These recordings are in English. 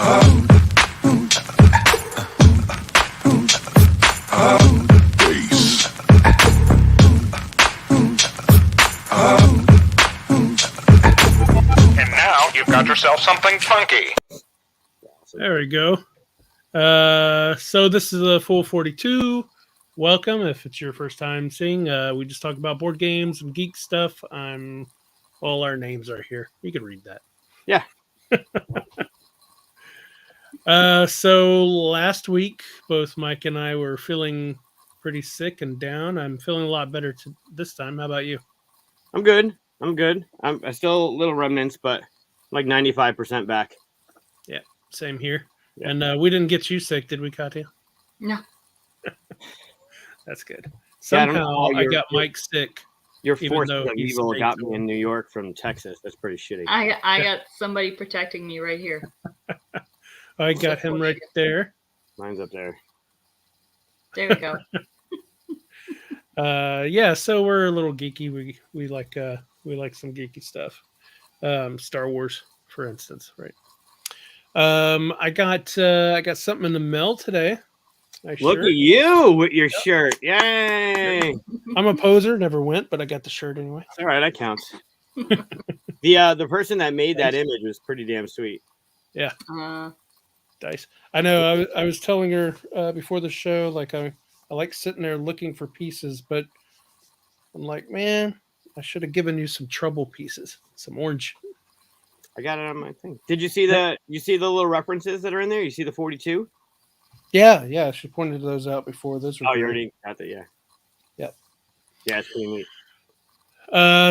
And now you've got yourself something funky. There we go. So this is a full 42. Welcome. If it's your first time seeing, we just talk about board games and geek stuff. All our names are here. You can read that. Yeah. So last week, both Mike and I were feeling pretty sick and down. I'm feeling a lot better this time. How about you? I'm good. I still a little remnants, but like 95% back. Yeah, same here. Yeah. And we didn't get you sick, did we, Katia? No. That's good. Yeah, Somehow I got Mike sick. Your even force though of he's evil safe got to me him. in New York from Texas. That's pretty shitty. I got somebody protecting me right here. I got him right there. Mine's up there. There we go. Yeah, so we're a little geeky. We like some geeky stuff. Star Wars, for instance, right? I got something in the mail today. Look at you with your shirt. Yay! I'm a poser, never went, but I got the shirt anyway. All right, that counts. The person that made that image was pretty damn sweet. Yeah. Dice. I know. I was telling her before the show, like I like sitting there looking for pieces, but I'm like, man, I should have given you some trouble pieces, some orange. I got it on my thing. Did you see the little references that are in there? You see the 42? Yeah. She pointed those out before. Those were you already got that, yeah. Yep. Yeah, it's pretty neat.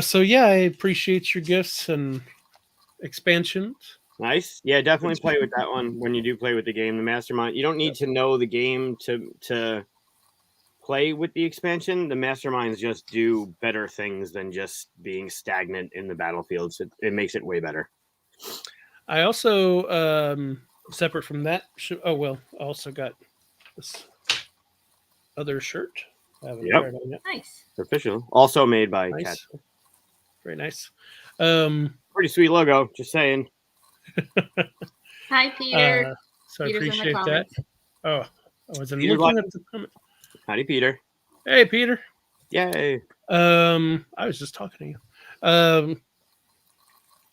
So yeah, I appreciate your gifts and expansions. Nice. Yeah, definitely play with that one when you do play with the game. The Mastermind. You don't need to know the game to play with the expansion. The Masterminds just do better things than just being stagnant in the battlefields. It makes it way better. I also, separate from that, I also got this other shirt. I haven't tried on yet. Nice. Official. Also made by Nice. Katia. Very nice. Pretty sweet logo. Just saying. Hi, Peter. So I Peter's in the appreciate that. comments. Oh, I wasn't Peter's looking at the comment. Howdy, Peter. Hey, Peter. Yay. I was just talking to you.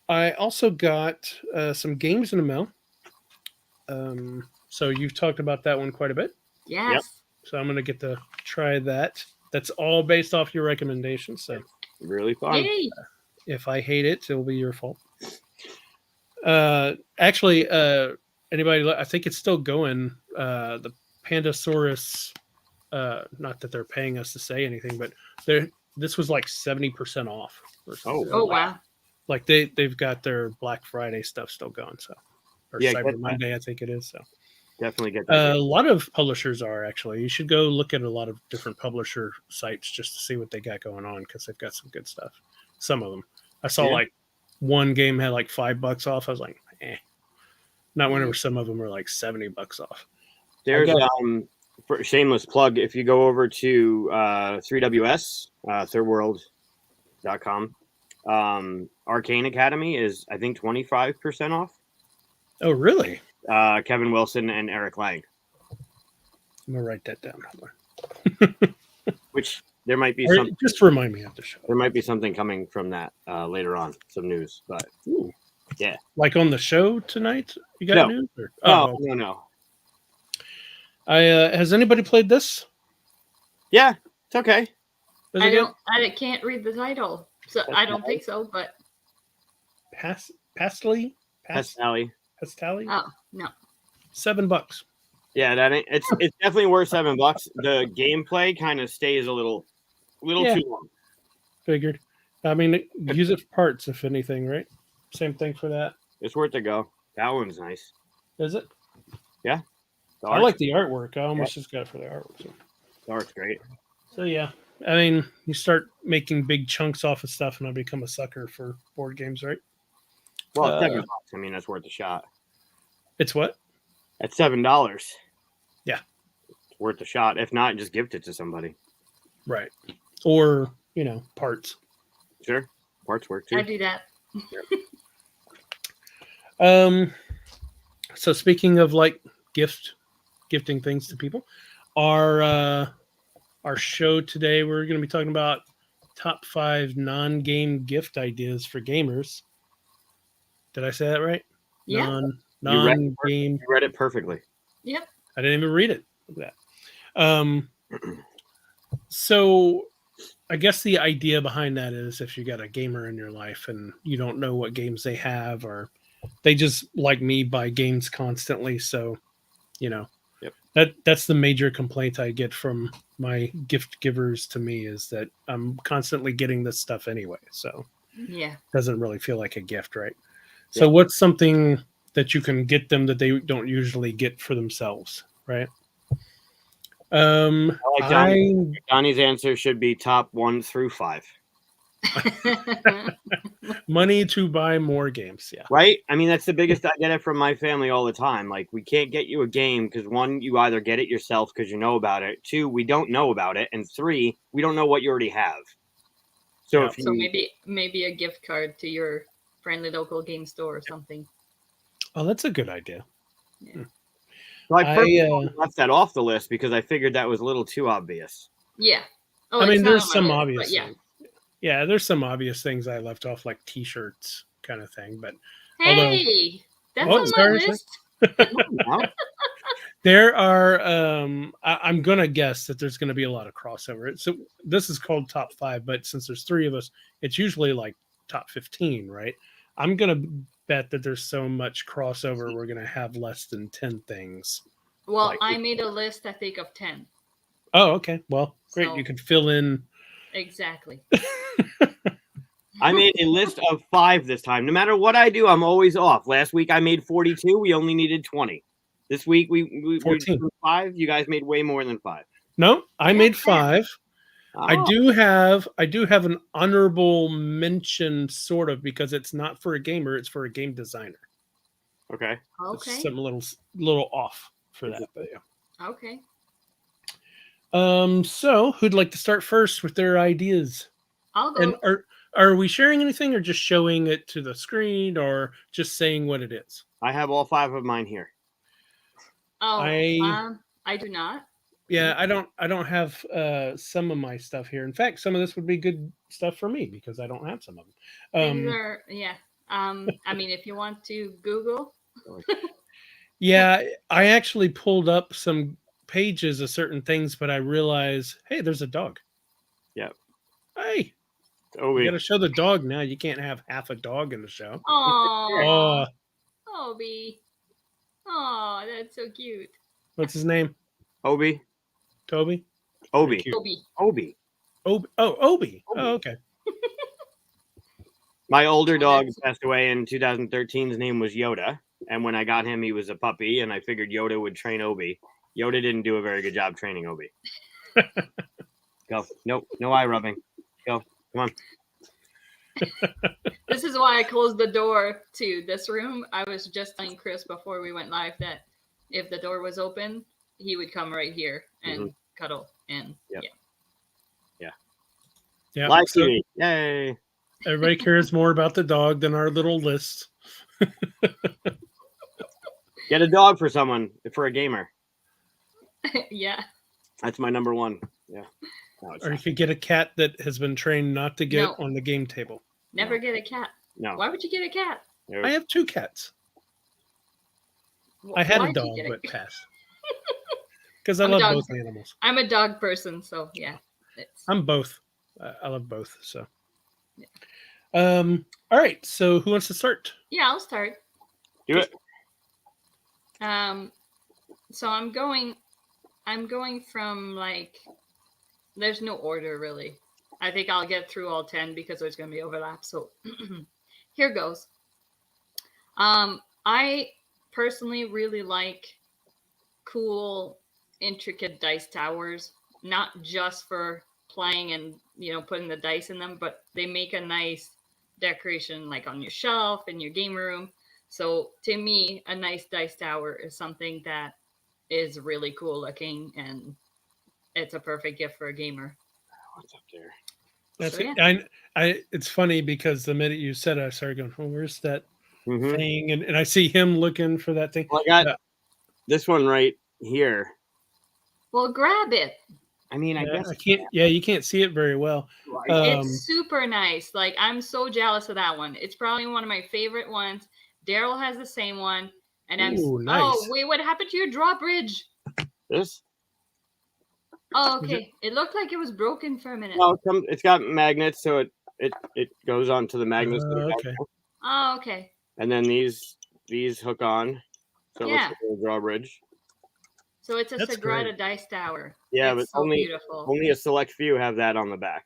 I also got some games in the mail. So you've talked about that one quite a bit. Yes. Yep. So I'm going to get to try that. That's all based off your recommendations. So Really fun. Yay. if I hate it, it'll be your fault. Actually, anybody, I think it's still going. The Pandasaurus, not that they're paying us to say anything, but this was like 70% off. Oh, wow. Like they've got their Black Friday stuff still going. So, or Yeah, Cyber Monday, I think it is. So Definitely get that. a lot of publishers are actually. You should go look at a lot of different publisher sites just to see what they got going on because they've got some good stuff. Some of them. I saw like one game had like $5 off. I was like, Not whenever some of them are like $70 off. There's for shameless plug. If you go over to 3WS, thirdworld.com, Arcane Academy is I think 25% off. Oh, really? Kevin Wilson and Eric Lang. I'm gonna write that down. Which there might be some. Just remind me of the show. There might be something coming from that later on, some news. But yeah, like on the show tonight, you got news? Or? No. Has anybody played this? Yeah, it's okay. I can't read the title, so I don't think so. But Pastally. Oh no. $7. Yeah, it's definitely worth $7. The gameplay kind of stays a little too long. Figured. I mean, use it for parts, if anything, right? Same thing for that. It's worth a go. That one's nice. Is it? Yeah. I like the artwork. I almost just got it for the artwork. So. The art's great. So yeah, I mean, you start making big chunks off of stuff, and I become a sucker for board games, right? Well, $7. I mean, that's worth a shot. It's what? At $7. Yeah. It's worth a shot. If not, just gift it to somebody. Right. Or, parts. Sure. Parts work too. I do that. So speaking of like gifting things to people, our show today, we're going to be talking about top 5 non-game gift ideas for gamers. Did I say that right? Yeah. Non-game. You read it perfectly. Yep. I didn't even read it. Look at that. So I guess the idea behind that is if you got a gamer in your life and you don't know what games they have, or they just like me buy games constantly, so that's the major complaint I get from my gift givers to me, is that I'm constantly getting this stuff anyway, so Yeah. it doesn't really feel like a gift, right? So what's something that you can get them that they don't usually get for themselves, right? Johnny's answer should be top 1 through 5. Money to buy more games. Yeah. Right? I mean, that's the biggest. I get it from my family all the time. Like, we can't get you a game because 1, you either get it yourself because you know about it. 2, we don't know about it. And 3, we don't know what you already have. So so maybe a gift card to your friendly local game store or something. Oh, that's a good idea. Yeah. So I left that off the list because I figured that was a little too obvious. Yeah. Oh, I mean, it's not there's on my some list, obvious but yeah. things. Yeah, there's some obvious things I left off, like T-shirts kind of thing. But Hey, that's Oh, on my sorry. list. there are, I'm gonna guess that there's gonna be a lot of crossover. So this is called top 5, but since there's 3 of us, it's usually like top 15, right? I'm gonna bet that there's so much crossover we're gonna have less than 10 things. Well, Like- I made a list, I think, of 10. Oh, okay. Well, great. So- You can fill in. Exactly. I made a list of 5 this time. No matter what I do, I'm always off. Last week I made 42. We only needed 20. This week we 14. 5. You guys made way more than 5. No, I made 5. Oh. I do have an honorable mention, sort of, because it's not for a gamer, it's for a game designer. Okay. Okay. It's some little off for that, but yeah. Okay. So who'd like to start first with their ideas? I'll go. And are we sharing anything, or just showing it to the screen, or just saying what it is? I have all 5 of mine here. Oh, I do not. Yeah, I don't have some of my stuff here. In fact, some of this would be good stuff for me because I don't have some of them. These are, yeah. I mean, if you want to Google. Yeah, I actually pulled up some pages of certain things, but I realized, hey, there's a dog. Yep. Hey, Oh, you got to show the dog now. You can't have half a dog in the show. Oh, Obi. Oh, that's so cute. What's his name? Obi. Toby? Obi. Cute. Obi. Obi. Obi. Oh, okay. My older dog passed away in 2013. His name was Yoda. And when I got him, he was a puppy, and I figured Yoda would train Obi. Yoda didn't do a very good job training Obi. Go. Nope. No eye rubbing. Go. Come on. This is why I closed the door to this room. I was just telling Chris before we went live that if the door was open, he would come right here and cuddle. And Yeah. Live So TV. Yay. everybody cares more about the dog than our little list. Get a dog for someone, for a gamer. yeah. That's my number 1. Yeah. No, it's Or you not. could get a cat that has been trained not to get No. on the game table. Never get a cat. No. Why would you get a cat? No. I have 2 cats. I had a Why'd you dog, get but passed. Because I I'm a love dog. both animals. I'm a dog person, so yeah. I'm both. I love both. So, all right. So, who wants to start? Yeah, I'll start. Do it. So I'm going from like, there's no order really. I think I'll get through all 10 because there's going to be overlap. So here goes. I personally really like cool, intricate dice towers, not just for playing and, putting the dice in them, but they make a nice decoration like on your shelf in your game room. So to me, a nice dice tower is something that is really cool looking, and it's a perfect gift for a gamer. What's up there? That's So, it. I it's funny because the minute you said it, I started going, "Oh, where's that Mhm. thing, and I see him looking for that thing. Well, I got Yeah. this one right here. Well, grab it. I mean, I Yeah, guess I can't. Yeah, you can't see it very well. It's super nice. Like, I'm so jealous of that one. It's probably one of my favorite ones. Daryl has the same one, and Ooh, oh nice. wait, what happened to your drawbridge? this. Oh, Is it- okay. It looked like it was broken for a minute. No, it's got magnets, so it goes onto the magnets. that it has. Okay. Oh, okay. And then these hook on, so it looks Yeah. like a little drawbridge. So it's a That's Sagrada great. dice tower. Yeah, It's but so beautiful. only a select few have that on the back.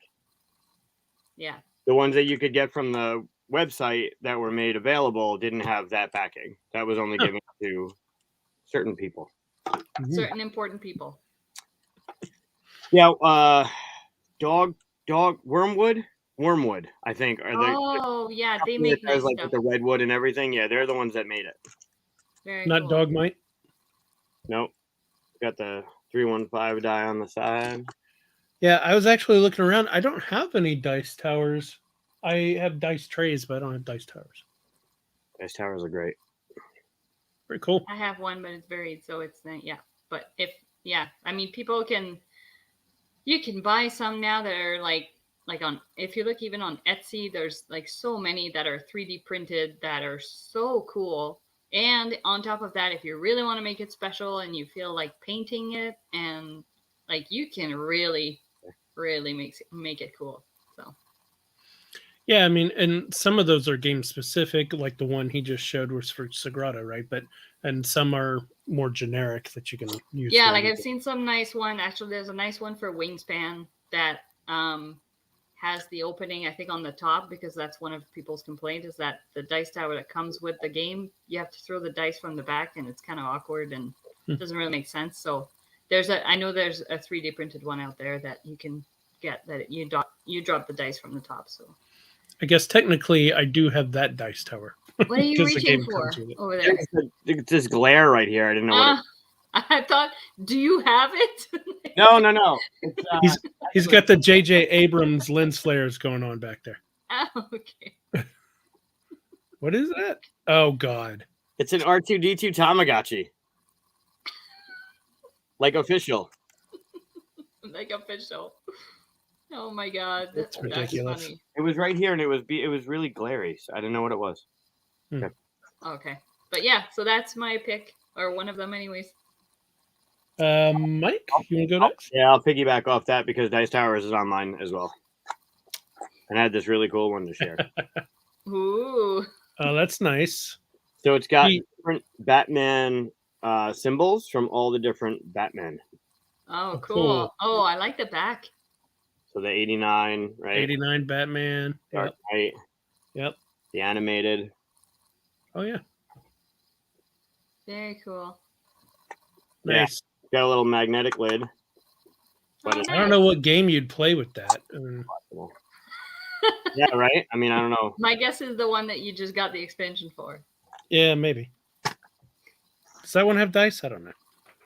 Yeah. The ones that you could get from the website that were made available didn't have that backing. That was only Huh. given to certain people. Mhm. Certain important people. Yeah, Wormwood, I think, are the Oh, yeah. They company make that does nice like stuff. with the redwood and everything. Yeah, they're the ones that made it. Very Not cool. Dogmite. Nope, got the 315 die on the side. Yeah, I was actually looking around. I don't have any dice towers. I have dice trays, but I don't have dice towers. Dice towers are great. Very cool. I have one, but it's buried, so it's yeah. But I mean, you can buy some now that are like on. If you look even on Etsy, there's like so many that are 3D printed that are so cool. And on top of that, if you really want to make it special and you feel like painting it, and like you can really make it cool. So Yeah, I mean, and some of those are game specific, like the one he just showed was for Sagrada, right? And some are more generic that you can use. yeah, for like I've anything. seen some nice one. Actually, there's a nice one for Wingspan that has the opening, I think, on the top, because that's one of people's complaints is that the dice tower that comes with the game, you have to throw the dice from the back, and it's kind of awkward and doesn't really make sense. So I know there's a 3D printed one out there that you can get that you drop the dice from the top. So I guess technically I do have that dice tower. what are you Because the reaching game for comes with it. over there? There's this glare right here. I didn't know what. I thought, do you have it? No. It's, He's got the J.J. Abrams lens flares going on back there. Oh, okay. What is that? Oh God! it's an R2D2 Tamagotchi, like official. Like official. Oh my god, That's ridiculous. funny. It was right here, and it was really glary. So I didn't know what it was. Okay, but yeah, so that's my pick, or one of them, anyways. Mike, you want to go next? Yeah, I'll piggyback off that because Dice Towers is on mine as well, and I had this really cool one to share. Ooh, Oh, that's nice. So it's got Neat. different Batman symbols from all the different Batmen. oh, cool. Cool. Oh, I like the back. So the 89, right? 89 Batman. Dark Yep. Knight, Yep. the animated. Oh yeah. Very cool. Yeah. Nice. Got a little magnetic lid. But Oh, it's I don't know what game you'd play with that. I mean, possible. Yeah, right? I mean, I don't know. My guess is the one that you just got the expansion for. yeah, maybe. Does that one have dice? I don't know.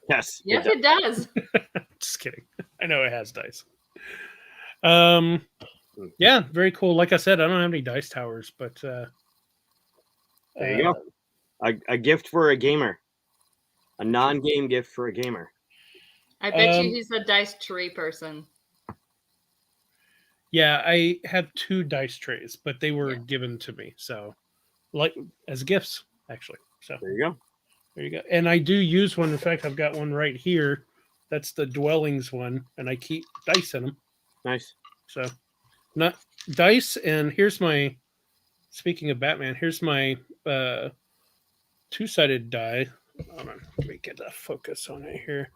Yes. Yes, it does. it does. Just kidding. I know it has dice. Yeah, very cool. Like I said, I don't have any dice towers, but There you go. A gift for a gamer. A non-game gift for a gamer. I bet you he's a dice tree person. Yeah, I have 2 dice trays, but they were Yeah. given to me, so like as gifts, actually. So There you go. there you go. And I do use one. In fact, I've got one right here. That's the dwellings one, and I keep dice in them. Nice. So not dice. And here's my. Speaking of Batman, here's my 2-sided die. Hold on, let me get a focus on it here,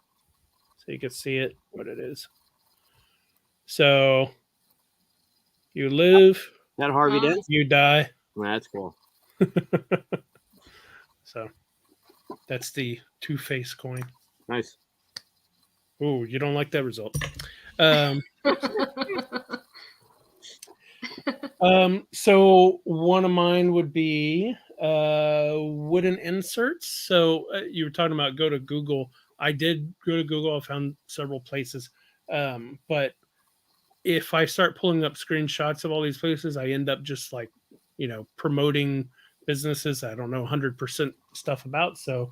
so you can see it what it is. So you live, That Harvey Dent? you die. That's cool. So that's the Two-Face coin. Nice. Ooh, you don't like that result. So one of mine would be wooden inserts. So you were talking about go to Google. I did go to Google. I found several places. But if I start pulling up screenshots of all these places, I end up just like, promoting businesses I don't know 100% stuff about. So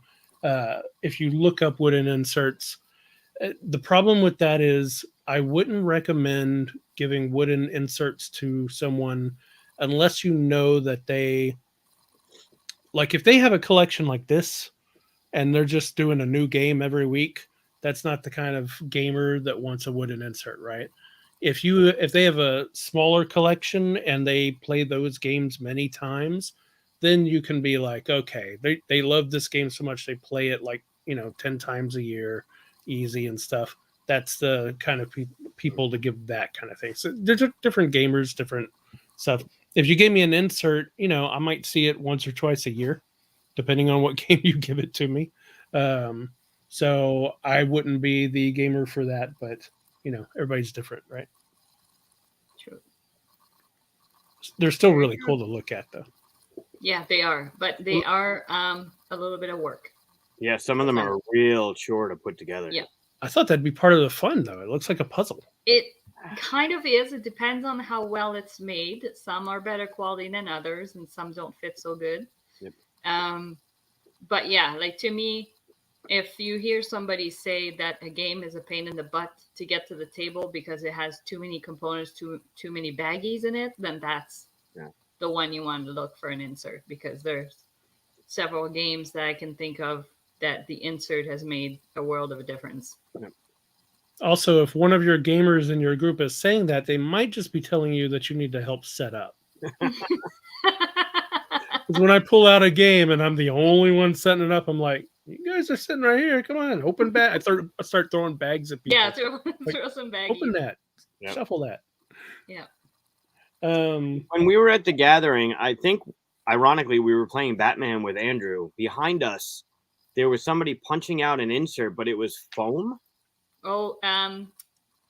if you look up wooden inserts, the problem with that is I wouldn't recommend giving wooden inserts to someone unless you know that they like if they have a collection like this and they're just doing a new game every week, that's not the kind of gamer that wants a wooden insert, right? If they have a smaller collection and they play those games many times, then you can be like, okay, they love this game so much they play it like 10 times a year, easy and stuff. That's the kind of people to give that kind of thing. So there's different gamers, different stuff. If you gave me an insert, I might see it once or twice a year, depending on what game you give it to me. So I wouldn't be the gamer for that, but everybody's different, right? True. They're still really cool to look at, though. Yeah, they are, but they are a little bit of work. Yeah, some of them are real chore to put together. Yeah. I thought that'd be part of the fun, though. It looks like a puzzle. It kind of is. It depends on how well it's made. Some are better quality than others, and some don't fit so good. Yep. But yeah, like to me, if you hear somebody say that a game is a pain in the butt to get to the table because it has too many components, too many baggies in it, then that's the one you want to look for an insert, because there's several games that I can think of that the insert has made a world of a difference. Also, if one of your gamers in your group is saying that, they might just be telling you that you need to help set up. Because when I pull out a game and I'm the only one setting it up, I'm like, you guys are sitting right here. Come on, open bag. I start throwing bags at people. Yeah, throw some baggies. Open that. Yep. Shuffle that. Yeah. When we were at the gathering, I think, ironically, we were playing Batman with Andrew. Behind us, there was somebody punching out an insert, but it was foam. Oh,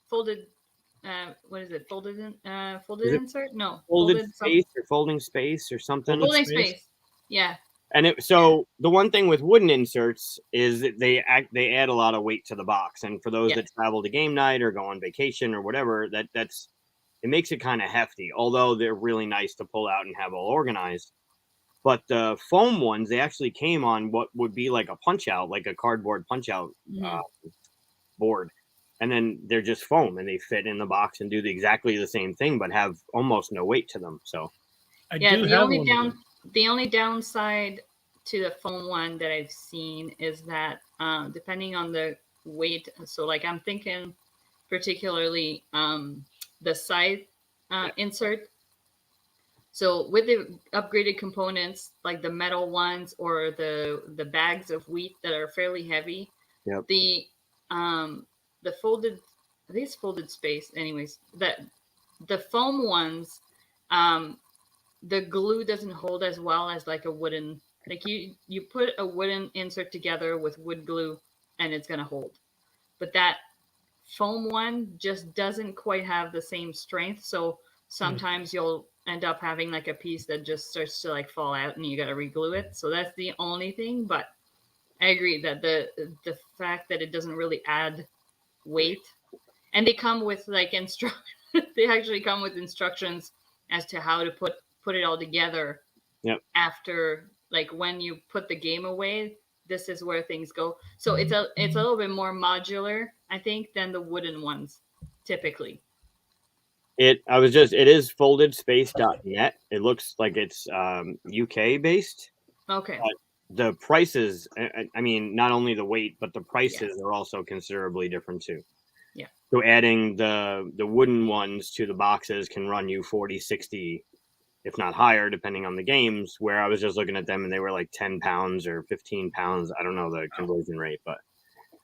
folded. What is it? Folded insert? No. Folded space or folding space or something. Folding space. Yeah. And so the one thing with wooden inserts is that they add a lot of weight to the box. And for those that travel to game night or go on vacation or whatever, it makes it kind of hefty, although they're really nice to pull out and have all organized. But the foam ones, they actually came on what would be like a punch out, like a cardboard punch out board. And then they're just foam and they fit in the box and do exactly the same thing, but have almost no weight to them. So the only downside to the foam one that I've seen is that depending on the weight, so like I'm thinking particularly the side insert. So with the upgraded components, like the metal ones or the bags of wheat that are fairly heavy, the folded, I think it's folded space anyways, the foam ones, the glue doesn't hold as well as like a wooden, like you put a wooden insert together with wood glue and it's going to hold. But that foam one just doesn't quite have the same strength. So sometimes you'll end up having like a piece that just starts to like fall out and you got to reglue it. So that's the only thing. But I agree that the fact that it doesn't really add weight, and they come with like they actually come with instructions as to how to put it all together. After, like, when you put the game away, this is where things go. So it's a little bit more modular, I think, than the wooden ones typically. It is foldedspace.net. It looks like it's UK based. Okay. The prices, I mean, not only the weight, but the prices are also considerably different too. Yeah. So adding the wooden ones to the boxes can run you 40, 60, if not higher, depending on the games, where I was just looking at them and they were like 10 pounds or 15 pounds. I don't know the conversion rate, but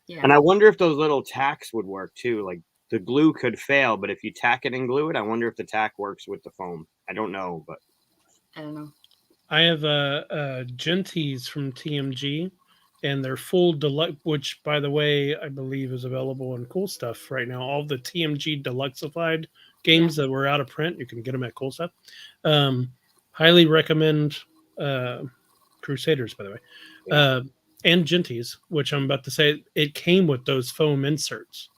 and I wonder if those little tacks would work too. Like the glue could fail, but if you tack it and glue it, I wonder if the tack works with the foam. I don't know, but I don't know. I have a Gentees from TMG, and they're full deluxe, which, by the way, I believe is available in Cool Stuff right now. All the TMG Deluxeified games that were out of print, you can get them at Cool Stuff. Highly recommend Crusaders, by the way, and Gentees, which I'm about to say. It came with those foam inserts.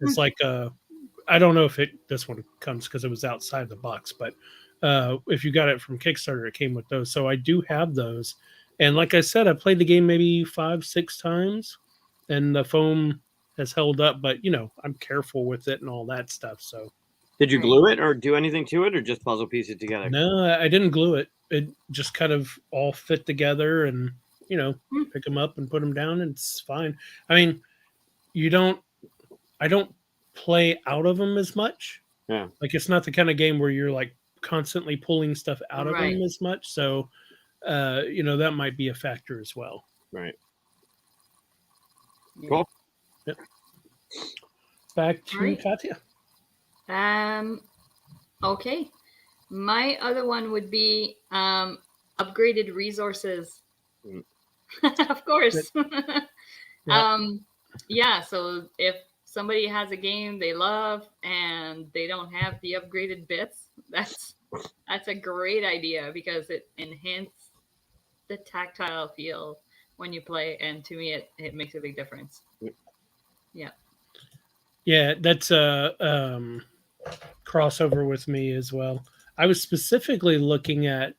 It's like I don't know if this one comes because it was outside the box, but If you got it from Kickstarter, it came with those. So I do have those. And like I said, I played the game maybe 5-6 times, and the foam has held up. But I'm careful with it and all that stuff. So Did you Right. glue it or do anything to it, or just puzzle piece it together? no, I didn't glue it. It just kind of all fit together, and pick them up and put them down, and it's fine. I mean, I don't play out of them as much. Yeah. Like it's not the kind of game where you're like constantly pulling stuff out of Right. them as much. So, that might be a factor as well. Right. Yeah. Cool. Back to Right. Katia. Okay. My other one would be upgraded resources. Mm. Of course. Yeah. Yeah, so if somebody has a game they love and they don't have the upgraded bits, that's a great idea because it enhances the tactile feel when you play, and to me it makes a big difference. Yeah, that's a crossover with me as well. I was specifically looking at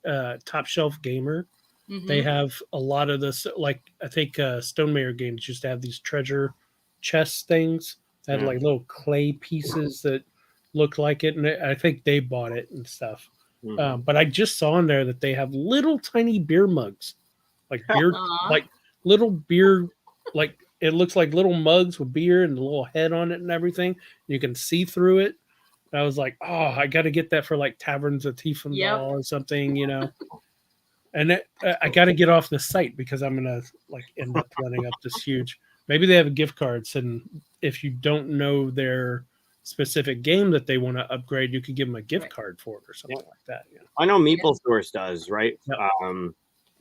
Top Shelf Gamer. Mhm. They have a lot of this, like I think Stonemayer Games used to have these treasure chest things that had Yeah. like little clay pieces that looked like it, and I think they bought it and stuff. Mhm. But I just saw in there that they have little tiny beer mugs, like beer, Aw. like little beer, like it looks like little mugs with beer and a little head on it and everything. You can see through it. I was like, oh, I got to get that for like Taverns of Tiefenball Yep. or something. And I got to get off the site because I'm gonna like end up running up this huge. Maybe they have gift cards, and if you don't know their specific game that they want to upgrade, you could give them a gift Right. card for it or something like that. I know Meeple Source does, right? Yep.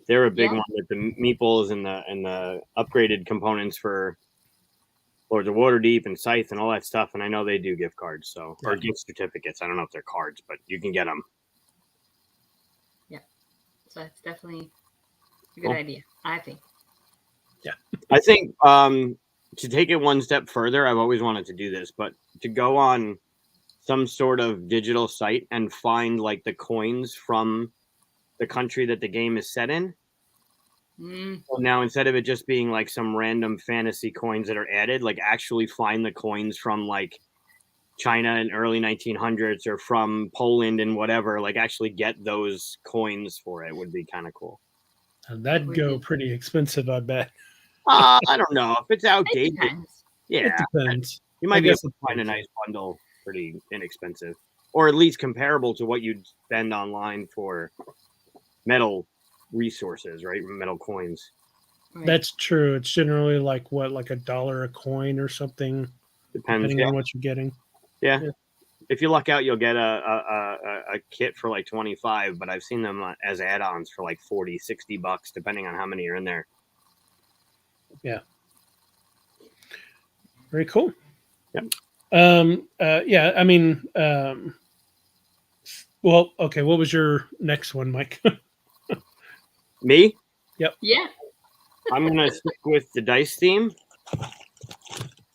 They're a big Yeah. one with the meeples and the upgraded components for Lords of Waterdeep and Scythe and all that stuff. And I know they do gift cards, or Yeah. gift certificates. I don't know if they're cards, but you can get them. So that's definitely a good Cool. idea, I think. I think to take it one step further, I've always wanted to do this, but to go on some sort of digital site and find like the coins from the country that the game is set in. Mm, So now, instead of it just being like some random fantasy coins that are added, like actually find the coins from like China in early 1900s or from Poland and whatever, like actually get those coins for it would be kind of cool. And that'd go pretty expensive, I bet. I don't know if it's it outdated. depends. Yeah, It depends. you I might be able guess to it find a depends. nice bundle pretty inexpensive, or at least comparable to what you'd spend online for metal resources, right? Metal coins. Right. That's true. It's generally like what, like $1 a coin or something, Depends. depending Yeah. on what you're getting. Yeah. Yeah. If you luck out, you'll get a kit for like 25, but I've seen them as add-ons for like 40, $60, depending on how many are in there. Very cool. Yep. Yeah, I mean, well, okay, what was your next one, Mike? Me? Yeah. I'm going to stick with the dice theme.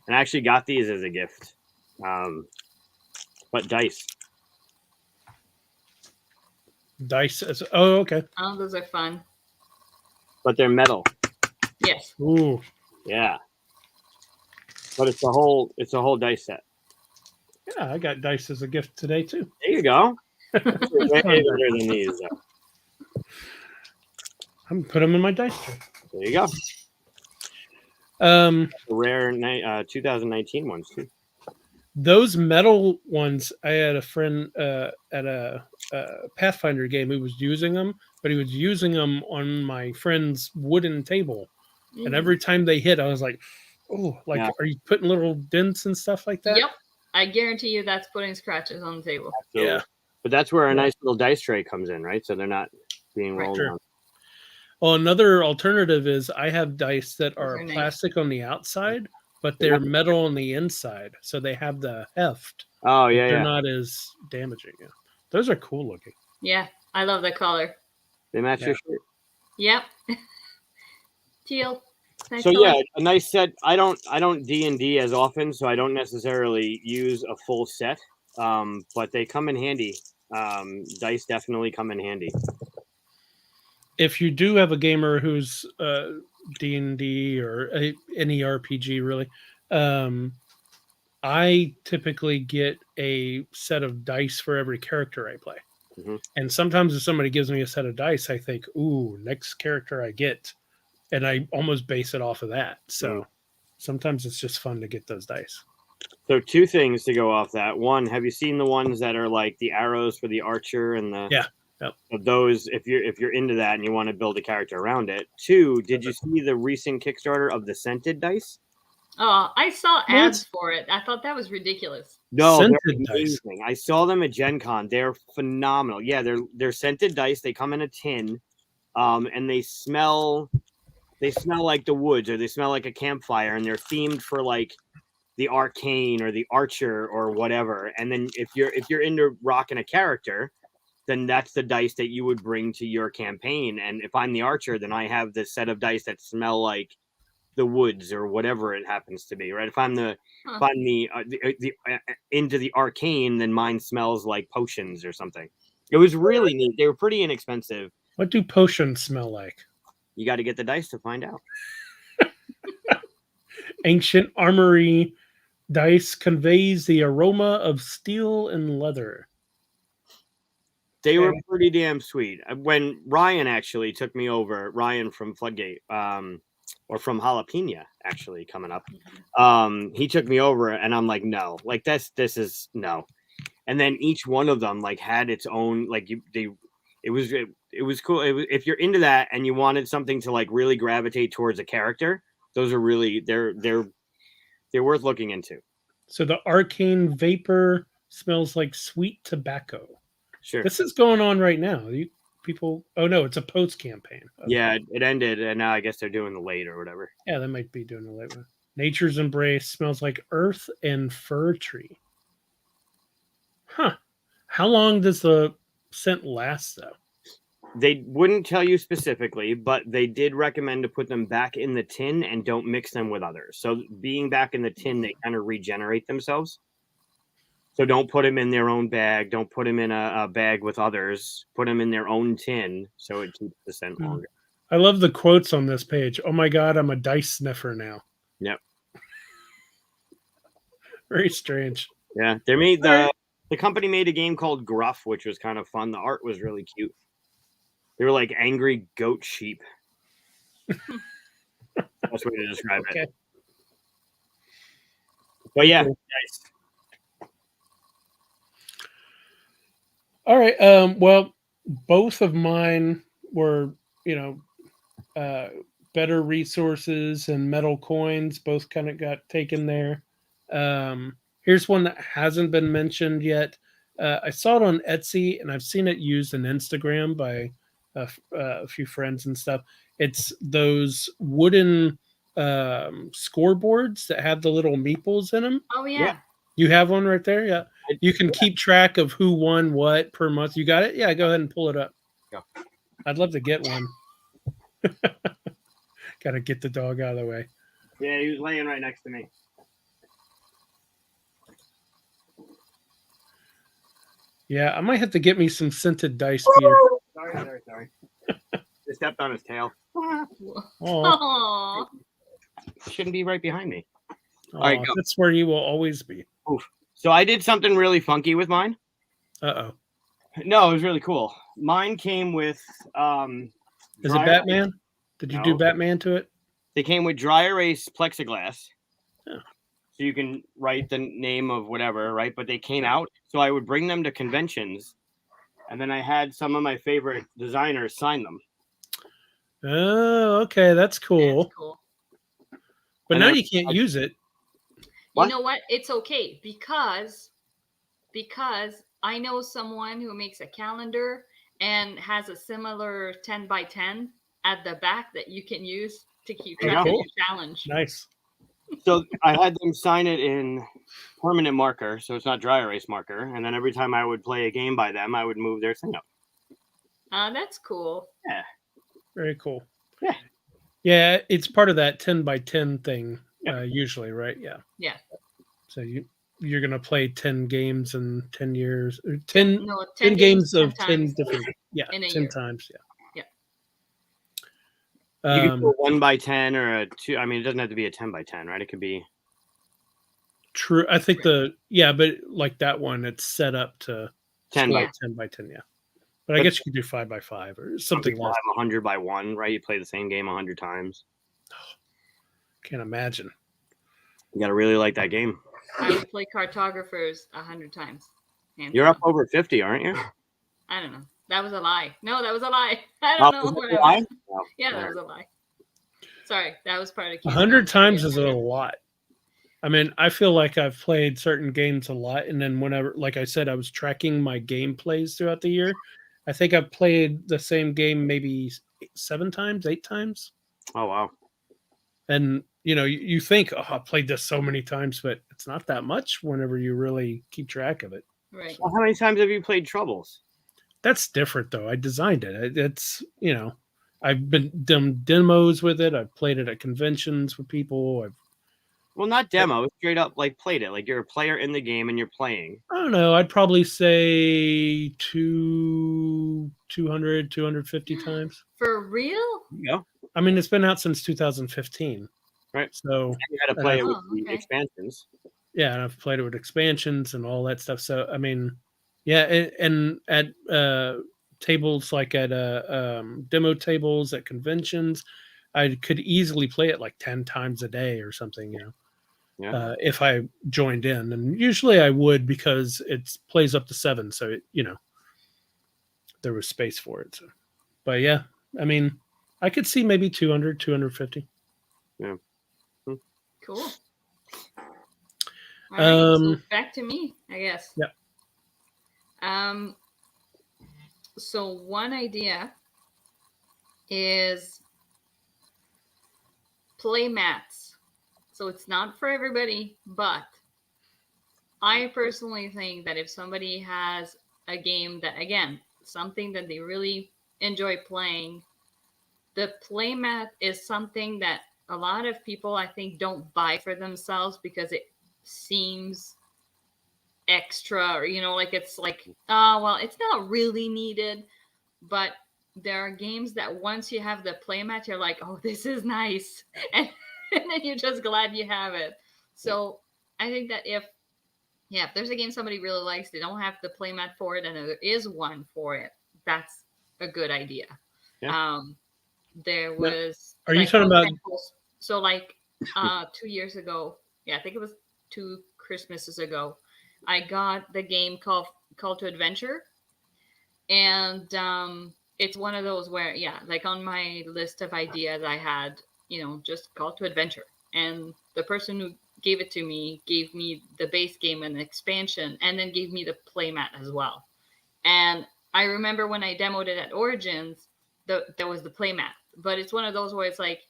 And I actually got these as a gift. But dice. Dice. Oh, okay. Oh, those are fun. But they're metal. Yes. Ooh, Yeah. But it's a whole dice set. yeah, I got dice as a gift today too. There you go. Way better than these. I'm gonna put them in my dice tray. There you go. The Rare 2019 ones too. those metal ones, I had a friend at a Pathfinder game who was using them, but he was using them on my friend's wooden table, and every time they hit, I was like, "Oh, like, Yeah. are you putting little dents and stuff like that?" Yep. I guarantee you that's putting scratches on the table. Absolutely. Yeah. But that's where a Yeah. nice little dice tray comes in, right? So they're not being Right. rolled Sure. on. Well, another alternative is I have dice that Those are are nice. plastic on the outside, but they're metal on the inside, so they have the heft. Oh but yeah, they're yeah. not as damaging. Yeah. Those are cool looking. Yeah. I love the color. They match Yeah. your shirt. Yep. Teal. Nice So color. yeah, a nice set. I don't D&D as often, so I don't necessarily use a full set. But they come in handy. Dice definitely come in handy. If you do have a gamer who's D&D or any RPG really, I typically get a set of dice for every character I play. Mhm. And sometimes if somebody gives me a set of dice, I think, ooh, next character I get. And I almost base it off of that. So sometimes it's just fun to get those dice. So 2 things to go off that. One, have you seen the ones that are like the arrows for the archer and the Yeah. Yep. of those? If you're into that and you want to build a character around it. 2, did you see the recent Kickstarter of the scented dice? Oh, I saw What? ads for it. I thought that was ridiculous. No, they're Scented dice. amazing. I saw them at Gen Con. They're phenomenal. Yeah, they're scented dice. They come in a tin, and they smell like the woods, or they smell like a campfire, and they're themed for like the arcane or the archer or whatever. And then if you're into rocking a character, then that's the dice that you would bring to your campaign. And if I'm the archer, then I have this set of dice that smell like the woods or whatever it happens to be, right? If I'm the into the arcane, then mine smells like potions or something. It was really neat. They were pretty inexpensive. What do potions smell like? You got to get the dice to find out. Ancient armory dice conveys the aroma of steel and leather. They were pretty damn sweet. When Ryan actually took me over, Ryan from Floodgate, or from Jalapeno, actually coming up, he took me over, and I'm like, no, like this is no. And then each one of them like had its own like it was cool. If you're into that and you wanted something to like really gravitate towards a character, those are really they're worth looking into. So the arcane vapor smells like sweet tobacco. Sure. This is going on right now. People. Oh no, it's a post campaign. Okay. Yeah, it ended, and now I guess they're doing the late or whatever. Yeah, they might be doing the late one. Nature's Embrace smells like earth and fir tree. Huh. How long does the scent last though? They wouldn't tell you specifically, but they did recommend to put them back in the tin and don't mix them with others. So being back in the tin, they kind of regenerate themselves. So don't put them in their own bag. Don't put them in a bag with others. Put them in their own tin so it keeps the scent longer. I love the quotes on this page. Oh my God, I'm a dice sniffer now. Yep. Very strange. Yeah, they made the company made a game called Gruff, which was kind of fun. The art was really cute. They were like angry goat sheep. That's the way to describe it. But yeah, nice. All right. Well, both of mine were, better resources and metal coins. Both kind of got taken there. Here's one that hasn't been mentioned yet. I saw it on Etsy, and I've seen it used in Instagram by a few friends and stuff. It's those wooden scoreboards that have the little meeples in them. Oh yeah. You have one right there? Yeah. You can keep track of who won what per month. You got it? Yeah, go ahead and pull it up. Yeah. I'd love to get one. Got to get the dog out of the way. Yeah, he was laying right next to me. Yeah, I might have to get me some scented dice, Peter. Sorry. Just stepped on his tail. Oh, Shouldn't be right behind me. All right, go. That's where you will always be. Oof. So I did something really funky with mine. Uh-oh. No, it was really cool. Mine came with Is it Batman? Did you do Batman to it? They came with dry erase plexiglass. Oh. So you can write the name of whatever, right? But they came out. So I would bring them to conventions. And then I had some of my favorite designers sign them. Oh, okay. That's cool. That's cool. But now you can't use it. What? You know what? It's okay because I know someone who makes a calendar and has a similar 10 by 10 at the back that you can use to keep track of your challenge. Nice. So I had them sign it in permanent marker, so it's not dry erase marker. And then every time I would play a game by them, I would move their thing up. That's cool. Yeah. Very cool. Yeah. Yeah, it's part of that 10 by 10 thing, usually, right? Yeah. Yeah. So you're gonna play 10 games in 10 years, or 10, No, 10 games of 10 times different, yeah, in a 10 year. times, Yeah. You can do a 1 by 10 or a 2. I mean, it doesn't have to be a 10 by 10, right? It could be. True. I think but like that one, it's set up to 10 score by Yeah. 10 by 10, yeah. But I guess you could do 5 by 5 or Some something people less. have 100 by 1, right? You play the same game 100 times. Can't imagine. You got to really like that game. I would play Cartographers 100 times. Hands You're up down. over 50, aren't you? I don't know. That was a lie. No, that was a lie. I don't know. Was what that a I lie? was. Oh, Yeah, that all was right. a lie. Sorry, that was part of. 100 times is a lot. I mean, I feel like I've played certain games a lot, and then whenever, like I said, I was tracking my gameplays throughout the year. I think I've played the same game maybe 7 times, 8 times. Oh, wow. And you think, oh, I played this so many times, but it's not that much whenever you really keep track of it. Right. Well, how many times have you played Troubles? That's different, though. I designed it. It's I've been done demos with it. I've played it at conventions with people. Well, not demo, straight up like played it. Like you're a player in the game and you're playing. I don't know. I'd probably say 200, 250 times. For real? Yeah. I mean, it's been out since 2015. Right. So And you had to play it with Oh, the okay. expansions. yeah, and I've played it with expansions and all that stuff. So I mean, yeah, and at tables like at demo tables at conventions, I could easily play it like 10 times a day or something. Yeah. If I joined in, and usually I would because it plays up to 7, so there was space for it. So, but yeah, I mean, I could see maybe 200, 250. Yeah. Cool. All right, so back to me, I guess. Yeah. So one idea is play mats. So it's not for everybody, but I personally think that if somebody has a game that, again, something that they really enjoy playing, the playmat is something that a lot of people, I think, don't buy for themselves because it seems extra, or like it's like, well, it's not really needed. But there are games that once you have the playmat, you're like, oh, this is nice, and then you're just glad you have it. So I think that if there's a game somebody really likes, they don't have the playmat for it, and there is one for it, that's a good idea. Yeah. There was. Are you talking about? So like 2 years ago, I think it was 2 Christmases ago, I got the game called Call to Adventure, and it's one of those where like on my list of ideas I had just Call to Adventure, and the person who gave it to me gave me the base game and the expansion, and then gave me the playmat as well. And I remember when I demoed it at Origins, there was the playmat, but it's one of those where it's like,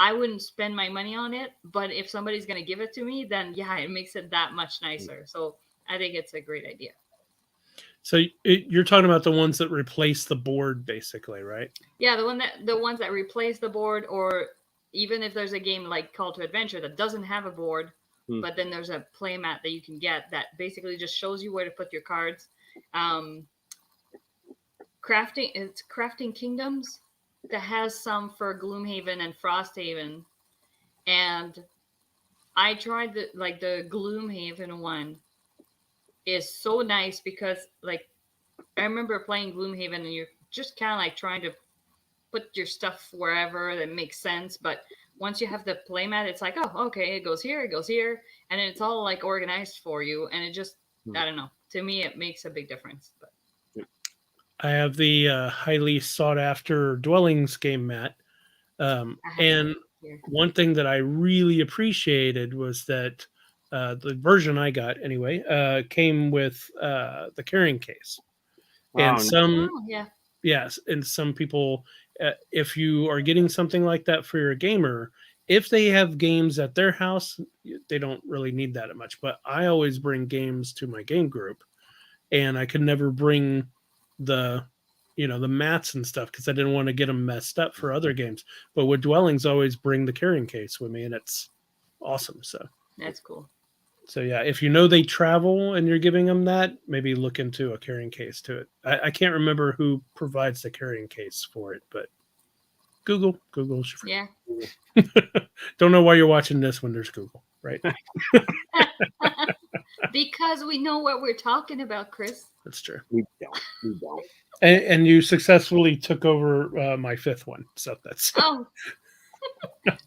I wouldn't spend my money on it, but if somebody's going to give it to me, then it makes it that much nicer. So I think it's a great idea. So you're talking about the ones that replace the board, basically, right? Yeah, the ones that replace the board, or even if there's a game like Call to Adventure that doesn't have a board, but then there's a playmat that you can get that basically just shows you where to put your cards. Crafting Kingdoms that has some for Gloomhaven and Frosthaven, and I tried the Gloomhaven one is so nice because like I remember playing Gloomhaven and you're just kind of like trying to put your stuff wherever that makes sense, but once you have the playmat, it's like, oh, okay, it goes here, and it's all like organized for you, and it just I don't know, to me it makes a big difference. But I have the highly sought after Dwellings game mat. And one thing that I really appreciated was that the version I got anyway came with the carrying case. And and some people, if you are getting something like that for your gamer, if they have games at their house, they don't really need that much. But I always bring games to my game group, and I could never bring the mats and stuff because I didn't want to get them messed up for other games. But with Dwellings, I always bring the carrying case with me, and it's awesome. So that's cool. So yeah, if you know they travel and you're giving them that, maybe look into a carrying case to it. I can't remember who provides the carrying case for it, but Google should. Yeah. Don't know why you're watching this when there's Google, right? Because we know what we're talking about, Chris. That's true. We don't. And you successfully took over my fifth one, so that's Oh.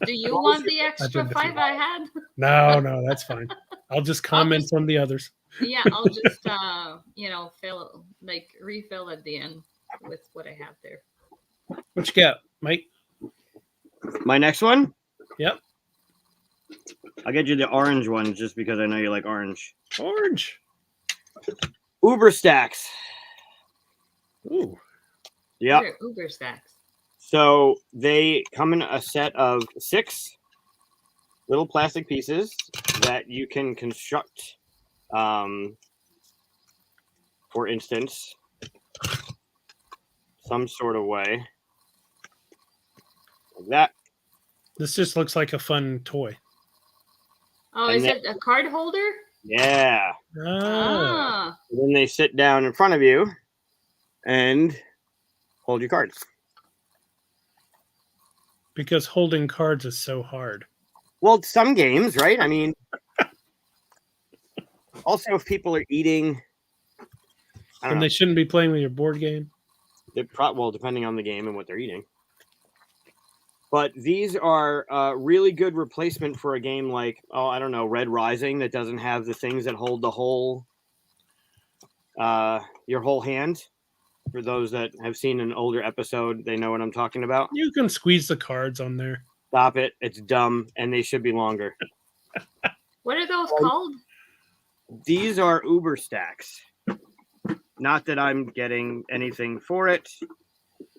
Do you want the extra didn't 5 I had? no, that's fine. I'll just comment on the others. Yeah, I'll just refill at the end with what I have there. What you got, Mike? My next one? Yep. I'll get you the orange one just because I know you like orange. Orange. Uber stacks. Ooh. Yeah. What are Uber stacks? So they come in a set of 6 little plastic pieces that you can construct. For instance, some sort of way. Like that. This just looks like a fun toy. Oh, And is it a card holder? Yeah. Ah. Then they sit down in front of you and hold your cards. Because holding cards is so hard. Well, some games, right? I mean, also if people are eating, I don't And know. they shouldn't be playing with your board game. Well, depending on the game and what they're eating. But these are a really good replacement for a game like, I don't know, Red Rising that doesn't have the things that hold the whole, your whole hand. For those that have seen an older episode, they know what I'm talking about. You can squeeze the cards on there. Stop it. It's dumb, and they should be longer. What are those called? These are Uber stacks. Not that I'm getting anything for it,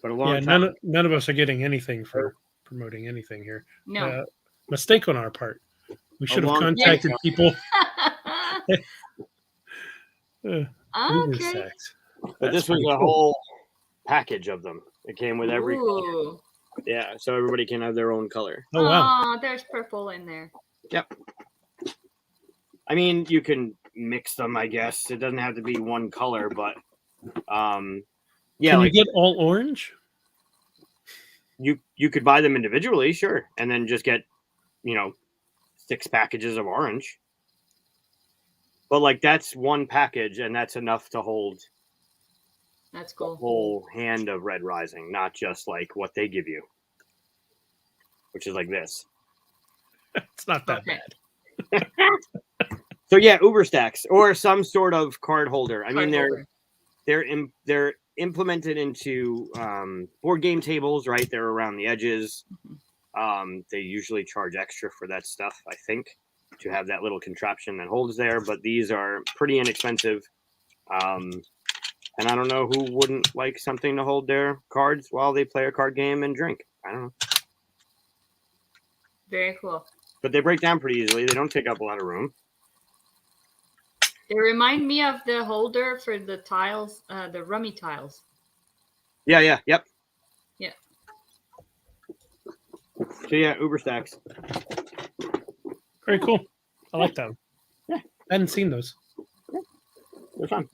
but a long time. None of us are getting anything for promoting anything here. No. Mistake on our part. We should have long time contacted ago. people. Uber Okay. stacks. But That's this was pretty a cool. whole package of them. It came with every color. Ooh. Yeah, so everybody can have their own color. Oh wow. Oh, there's purple in there. Yep. I mean, you can mix them, I guess. It doesn't have to be one color, but yeah, Can you like get all orange? you could buy them individually, sure, and then just get 6 packages of orange. But like that's one package, and that's enough to hold That's the cool. whole hand of Red Rising, not just like what they give you, which is like this. It's not that Okay. bad. So yeah, Uber stacks or some sort of card holder. I mean, Card holder. they're implemented into board game tables, right? They're around the edges. They usually charge extra for that stuff, I think, to have that little contraption that holds there. But these are pretty inexpensive. And I don't know who wouldn't like something to hold their cards while they play a card game and drink. I don't know. Very cool. But they break down pretty easily. They don't take up a lot of room. They remind me of the holder for the tiles, the rummy tiles. Yep. Yeah. So yeah, Uber stacks. Very cool. I like that one. Yeah. I hadn't seen those. They're fun.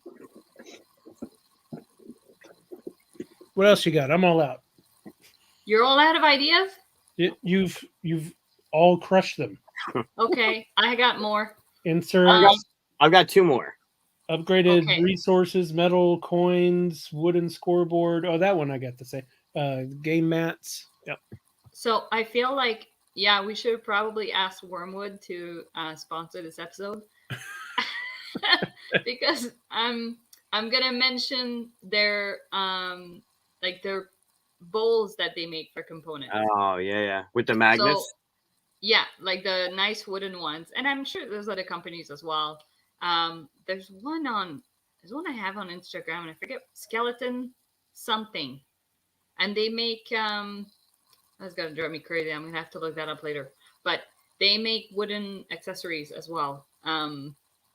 What else you got? I'm all out. You're all out of ideas? You've all crushed them. Okay, I got more. Insert I've got 2 more. upgraded Okay. resources, metal coins, wooden scoreboard. Oh, that one I got to say. Game mats. Yep. So I feel like, yeah, we should probably ask Wormwood to sponsor this episode. Because I'm gonna mention their their bowls that they make for components. Oh yeah, with the magnets. So, yeah, like the nice wooden ones, and I'm sure there's other companies as well. There's one I have on Instagram, and I forget, Skeleton something, and they make that's gonna drive me crazy. I'm gonna have to look that up later, but they make wooden accessories as well.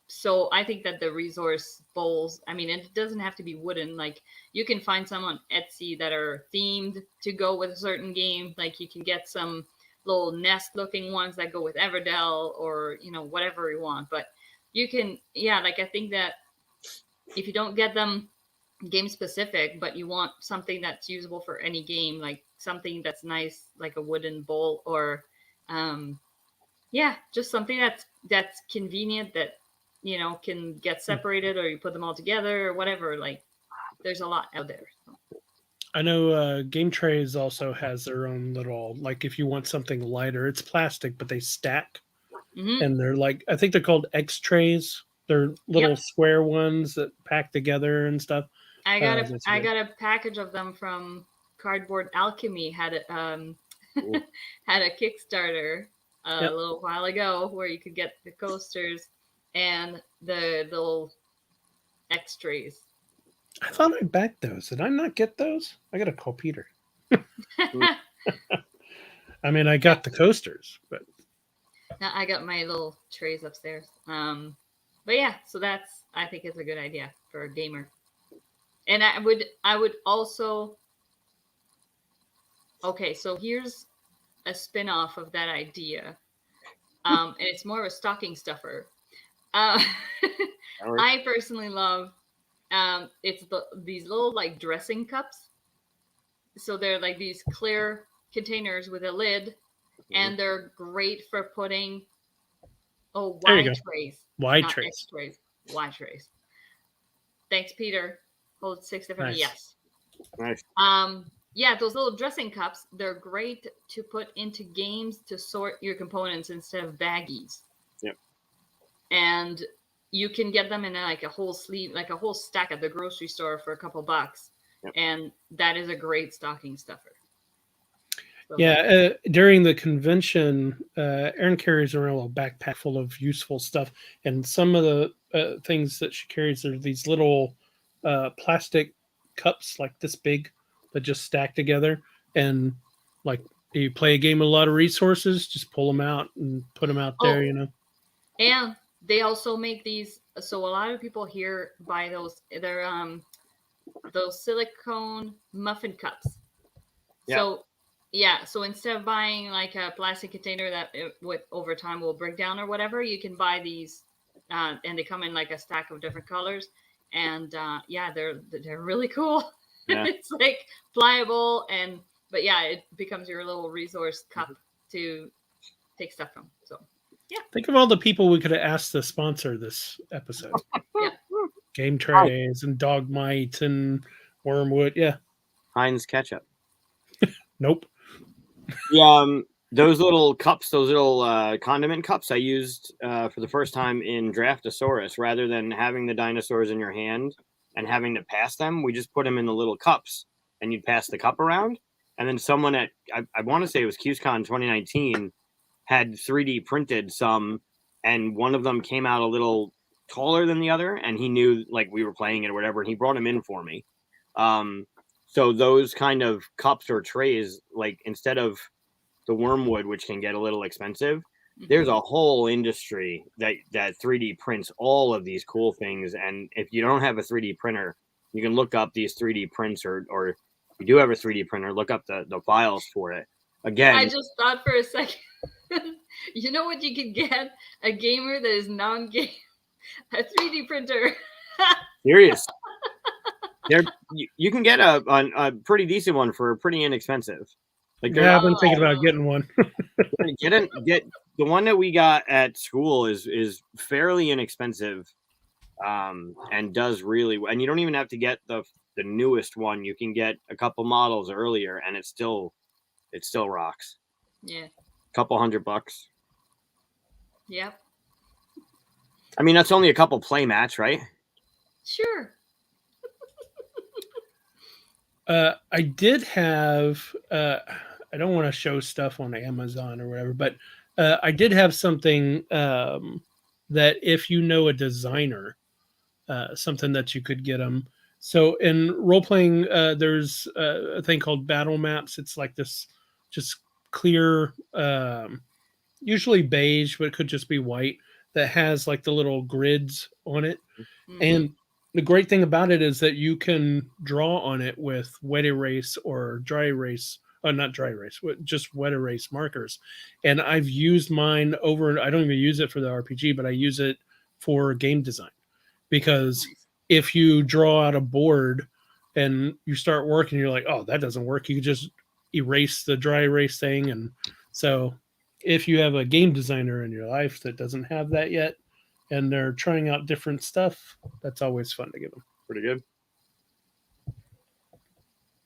So I think that the resource bowls, I mean, it doesn't have to be wooden. Like you can find some on Etsy that are themed to go with a certain game. Like you can get some little nest looking ones that go with Everdell or, whatever you want. But you can, like I think that if you don't get them game specific, but you want something that's usable for any game, like something that's nice, like a wooden bowl, or just something that's convenient that can get separated, or you put them all together or whatever. Like there's a lot out there. I know Game Trays also has their own little, like if you want something lighter, it's plastic, but they stack. And they're like, I think they're called X trays. They're little square ones that pack together and stuff. I got a package of them from Cardboard Alchemy. Had a had a Kickstarter a little while ago where you could get the coasters and the little X trays. I thought I backed those. Did I not get those? I got to call Peter. I mean, I got the coasters, but I got my little trays upstairs. But yeah, so I think it's a good idea for a gamer. And I would also. Okay, so here's a spin-off of that idea. And it's more of a stocking stuffer. I personally love it's these little like dressing cups. So they're like these clear containers with a lid, and they're great for putting wine trays. Wine trays. Wine trays. Thanks, Peter. Hold 6 different. Nice. Yes. Nice. Those little dressing cups, they're great to put into games to sort your components instead of baggies. Yep. And you can get them in like a whole sleeve, like a whole stack at the grocery store for a couple bucks. Yep. And that is a great stocking stuffer. So, during the convention, Erin carries around a little backpack full of useful stuff. And some of the things that she carries are these little plastic cups like this big that just stack together. And like you play a game with a lot of resources, just pull them out and put them out there, And they also make these. So a lot of people here buy those. They're those silicone muffin cups. Yeah. So instead of buying like a plastic container that over time will break down or whatever, you can buy these, and they come in like a stack of different colors. And they're really cool. Yeah. It's like pliable, but it becomes your little resource cup to take stuff from. So think of all the people we could have asked to sponsor this episode. Game Trays and Dogmite and Wormwood. Yeah. Heinz ketchup. Nope. Those little cups, those little condiment cups I used for the first time in Draftosaurus. Rather than having the dinosaurs in your hand and having to pass them, we just put them in the little cups, and you'd pass the cup around. And then someone I want to say it was QSCon 2019, had 3D printed some, and one of them came out a little taller than the other, and he knew like we were playing it or whatever, and he brought them in for me. So those kind of cups or trays, like instead of the Wormwood, which can get a little expensive, there's a whole industry that 3D prints all of these cool things. And if you don't have a 3D printer, you can look up these 3D prints, or if you do have a 3D printer, look up the files for it. Again, I just thought for a second, you know what you could get? A gamer that is non-game, a 3D printer. Serious. You can get a pretty decent one for pretty inexpensive. Like I've been thinking about getting one. get the one that we got at school is fairly inexpensive, and does really well. And you don't even have to get the newest one. You can get a couple models earlier, and it still rocks. Yeah. Couple $100. Yep. I mean, that's only a couple play mats, right? Sure. I did have, I don't want to show stuff on Amazon or whatever, but I did have something that if you know a designer, something that you could get them. So in role-playing, there's a thing called battle maps. It's like this just clear, usually beige, but it could just be white, that has like the little grids on it. Mm-hmm. And the great thing about it is that you can draw on it with wet erase or dry erase not dry erase, just wet erase markers. And I've used mine over. I don't even use it for the RPG, but I use it for game design, because if you draw out a board and you start working, you're like, oh, that doesn't work. You just erase the dry erase thing. And so if you have a game designer in your life that doesn't have that yet and they're trying out different stuff, that's always fun to give them. Pretty good.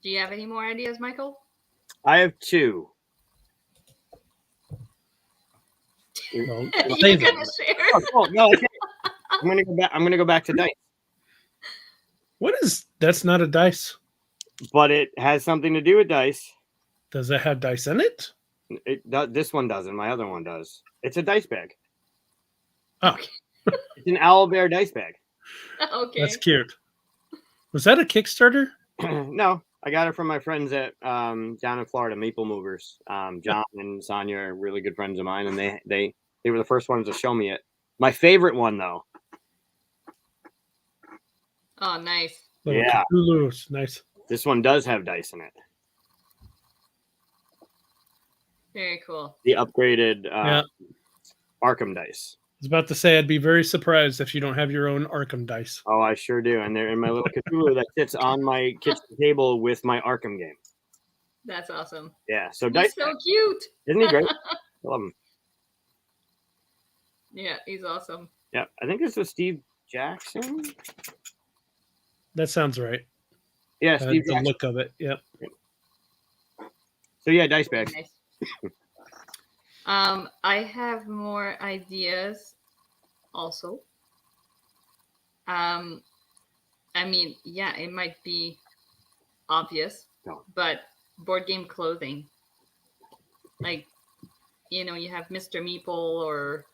Do you have any more ideas, Michael? I have 2. Well, You save gonna them. share? Oh, cool. No, okay. I'm gonna go back to dice, What is that's not a dice? but it has something to do with dice. Does it have dice in it? This one doesn't. My other one does. It's a dice bag. Oh, It's an owlbear dice bag. Okay. that's cute. Was that a Kickstarter? No, I got it from my friends at down in Florida, Maple Movers. John and Sonia are really good friends of mine, and they were the first ones to show me it. My favorite one, though. Oh, nice. Little Yeah. Cthulhu's. Nice. This one does have dice in it. Very cool. The upgraded Yeah. Arkham dice. I was about to say I'd be very surprised if you don't have your own Arkham dice. Oh, I sure do. And they're in my little Cthulhu that sits on my kitchen table with my Arkham game. That's awesome. Yeah. So He's dice. so cute. Isn't he great? I love him. Yeah, he's awesome. Yeah. I think this was Steve Jackson. That sounds right. Yeah, Steve The Jackson. look of it. Yep. So yeah, dice bags. Nice. I have more ideas also. I mean, yeah, it might be obvious, No. but board game clothing. Like, you know, you have Mr. Meeple or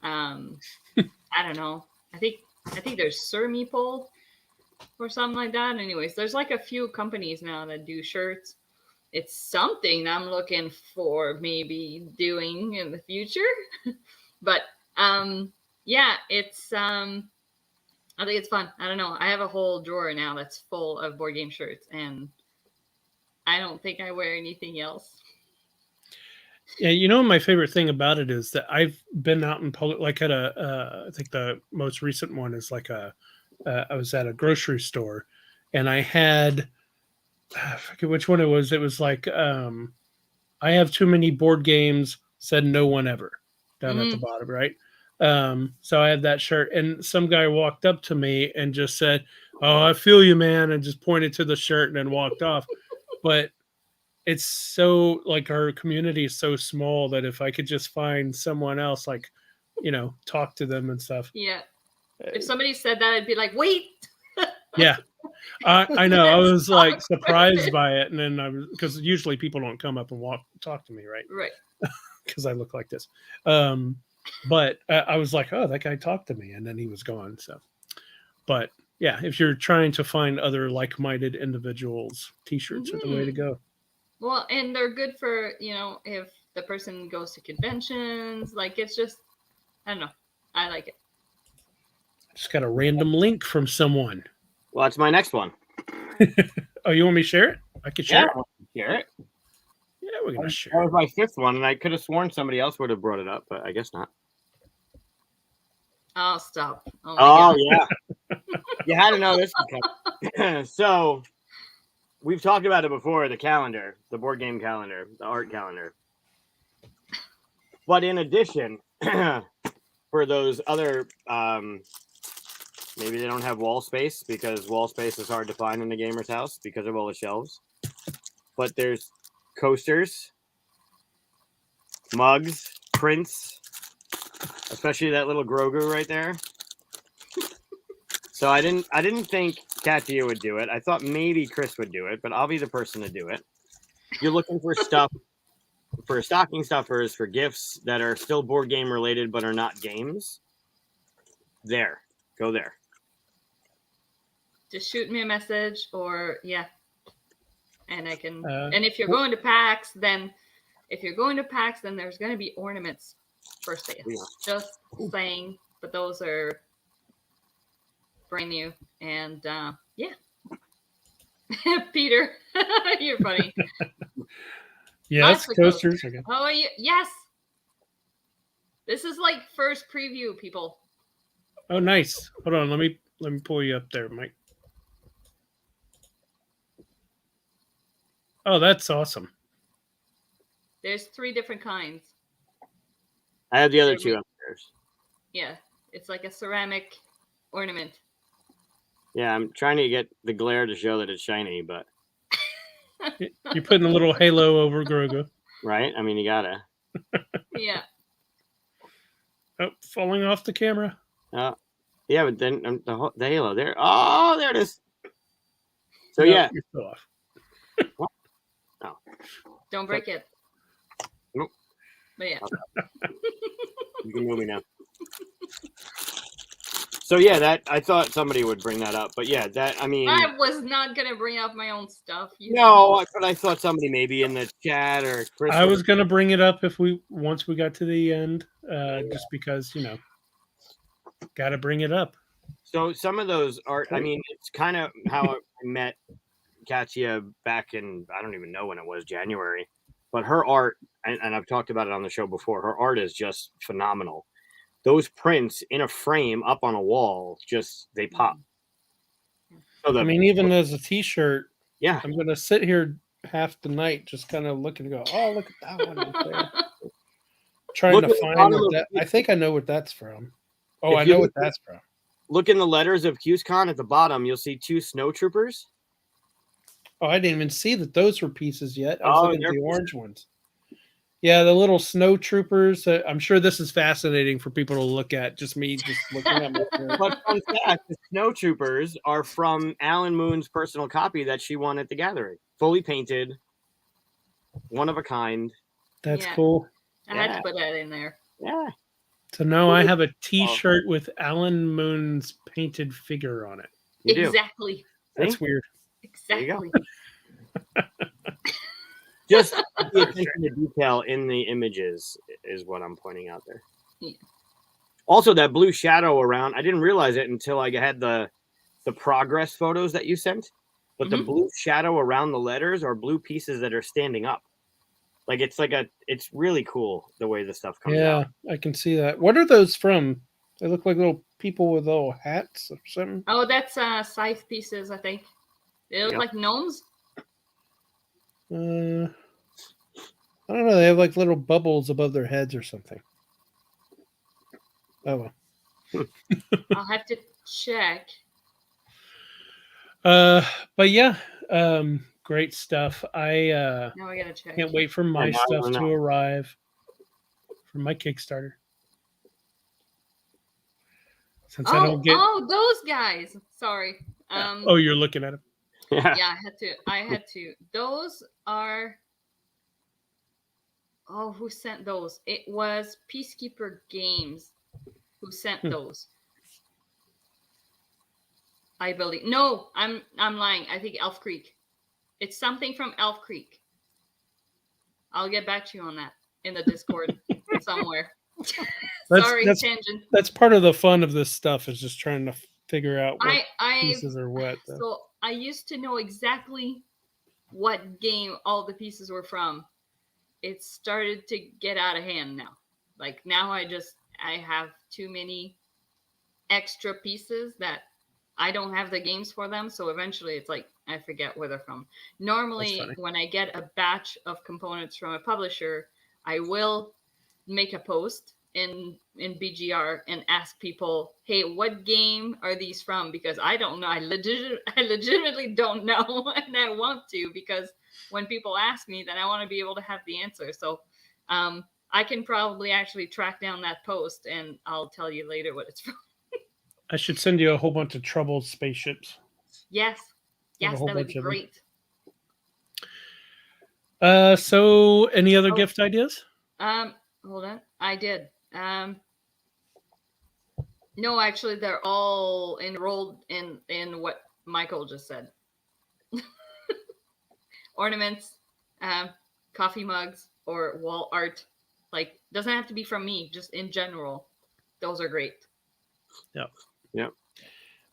I don't know. I think there's Sir Meeple or something like that. Anyways, there's like a few companies now that do shirts. It's something I'm looking for maybe doing in the future. But yeah, it's I think it's fun. I don't know. I have a whole drawer now that's full of board game shirts, and I don't think I wear anything else. Yeah, you know, my favorite thing about it is that I've been out in public, like at I think the most recent one is like I was at a grocery store and I had, I forget which one it was. It was like, I have too many board games, said no one ever, down at the bottom, right? So I had that shirt and some guy walked up to me and just said, "Oh, I feel you, man," and just pointed to the shirt and then walked off. But it's so, like, our community is so small that if I could just find someone else, like, you know, talk to them and stuff. Yeah. If somebody said that, I'd be like, wait. Yeah. I know. I was like surprised by it. And then I was, because usually people don't come up and talk to me, right? Right. Because I look like this. But I was like, oh, that guy talked to me. And then he was gone. So, but yeah, if you're trying to find other like-minded individuals, t-shirts are the way to go. Well, and they're good for, you know, if the person goes to conventions, like it's just, I don't know. I like it. Just got a random link from someone. Well, that's my next one. Oh, you want me to share it? I could share it. Share it. Yeah, we're gonna That share. was my 5th one, and I could have sworn somebody else would have brought it up, but I guess not. Oh, stop. Oh, my Oh, God. yeah. You had to know this. So, we've talked about it before, the calendar, the board game calendar, the art calendar. But in addition, for those other, maybe they don't have wall space because wall space is hard to find in the gamer's house because of all the shelves. But there's coasters, mugs, prints, especially that little Grogu right there. So I didn't think Katia would do it. I thought maybe Chris would do it, but I'll be the person to do it. You're looking for stuff for stocking stuffers, for gifts that are still board game related but are not games. There. Go there. Just shoot me a message or, yeah. And I can, Uh, and if you're going to PAX, then there's going to be ornaments for sale. Yeah. Just saying, but those are brand new. And yeah. Peter, you're funny. Yes, Lots of coasters. Okay. Oh, yes. This is like first preview, people. Oh, nice. Hold on. Let me pull you up there, Mike. Oh, that's awesome. There's 3 different kinds. I have the other They're 2 ma- upstairs. Yeah, it's like a ceramic ornament. Yeah, I'm trying to get the glare to show that it's shiny, but You're putting a little halo over Grogu. right? I mean, you gotta. Yeah. Oh, falling off the camera. Yeah, but then the halo there. Oh, there it is. So No, yeah, you're still off. Don't break it. Nope. But yeah. You can move me now. So yeah, that I thought somebody would bring that up, but yeah, that I mean, I was not gonna bring up my own stuff. but I thought somebody maybe in the chat or Chris. I was gonna bring it up if once we got to the end, just because got to bring it up. So some of those are. I mean, it's kind of how I met Katia back in I don't even know when it was January, but her art and I've talked about it on the show before. Her art is just phenomenal. Those prints in a frame up on a wall, just they pop. So I mean, even as a T-shirt, yeah, I'm gonna sit here half the night just kind of looking and go, oh, look at that one up there. Trying Look to at the find bottom what of that. I think I know what that's from. Oh, If I you know look what that's from. Look in the letters of QSCon at the bottom. You'll see 2 snow troopers. Oh, I didn't even see that those were pieces yet. I was Oh, looking at they're the orange ones. Yeah, the little snow troopers. I'm sure this is fascinating for people to look at. Just me, just looking at my. But fun fact: the snow troopers are from Alan Moon's personal copy that she won at the gathering, fully painted, one of a kind. That's Yeah. cool. I had to put that in there. Yeah. So now I have a T-shirt with Alan Moon's painted figure on it. You do. Exactly. That's weird. Exactly. Just the attention to detail in the images is what I'm pointing out there. Yeah. Also, that blue shadow around, I didn't realize it until I had the progress photos that you sent. But the blue shadow around the letters are blue pieces that are standing up. Like it's really cool the way the stuff comes out. Yeah, I can see that. What are those from? They look like little people with little hats or something. Oh, that's scythe pieces, I think. They look like gnomes. I don't know. They have like little bubbles above their heads or something. Oh well. I'll have to check. But yeah, great stuff. I Now I gotta check. can't wait for my stuff to arrive for my Kickstarter. Since I don't get those guys. Sorry. oh, you're looking at them. Yeah, I had to. Those are. Oh, who sent those? It was Peacekeeper Games who sent those. I believe. No, I'm lying. I think Elf Creek. It's something from Elf Creek. I'll get back to you on that in the Discord somewhere. Sorry, tangent. That's part of the fun of this stuff is just trying to figure out what I pieces are what. Though. So I used to know exactly what game all the pieces were from. It started to get out of hand now. Like now I have too many extra pieces that I don't have the games for them. So eventually it's like I forget where they're from. Normally when I get a batch of components from a publisher, I will make a post in BGR and ask people, hey, what game are these from? Because I don't know. I legitimately don't know, and I want to, because when people ask me, then I want to be able to have the answer. So I can probably actually track down that post, and I'll tell you later what it's from. I should send you a whole bunch of troubled spaceships. Yes, that would be great. So any other gift ideas? Hold on. I did. No, actually, they're all enrolled in what Michael just said. Ornaments, coffee mugs, or wall art. Like, doesn't have to be from me, just in general. Those are great. Yep. Yep.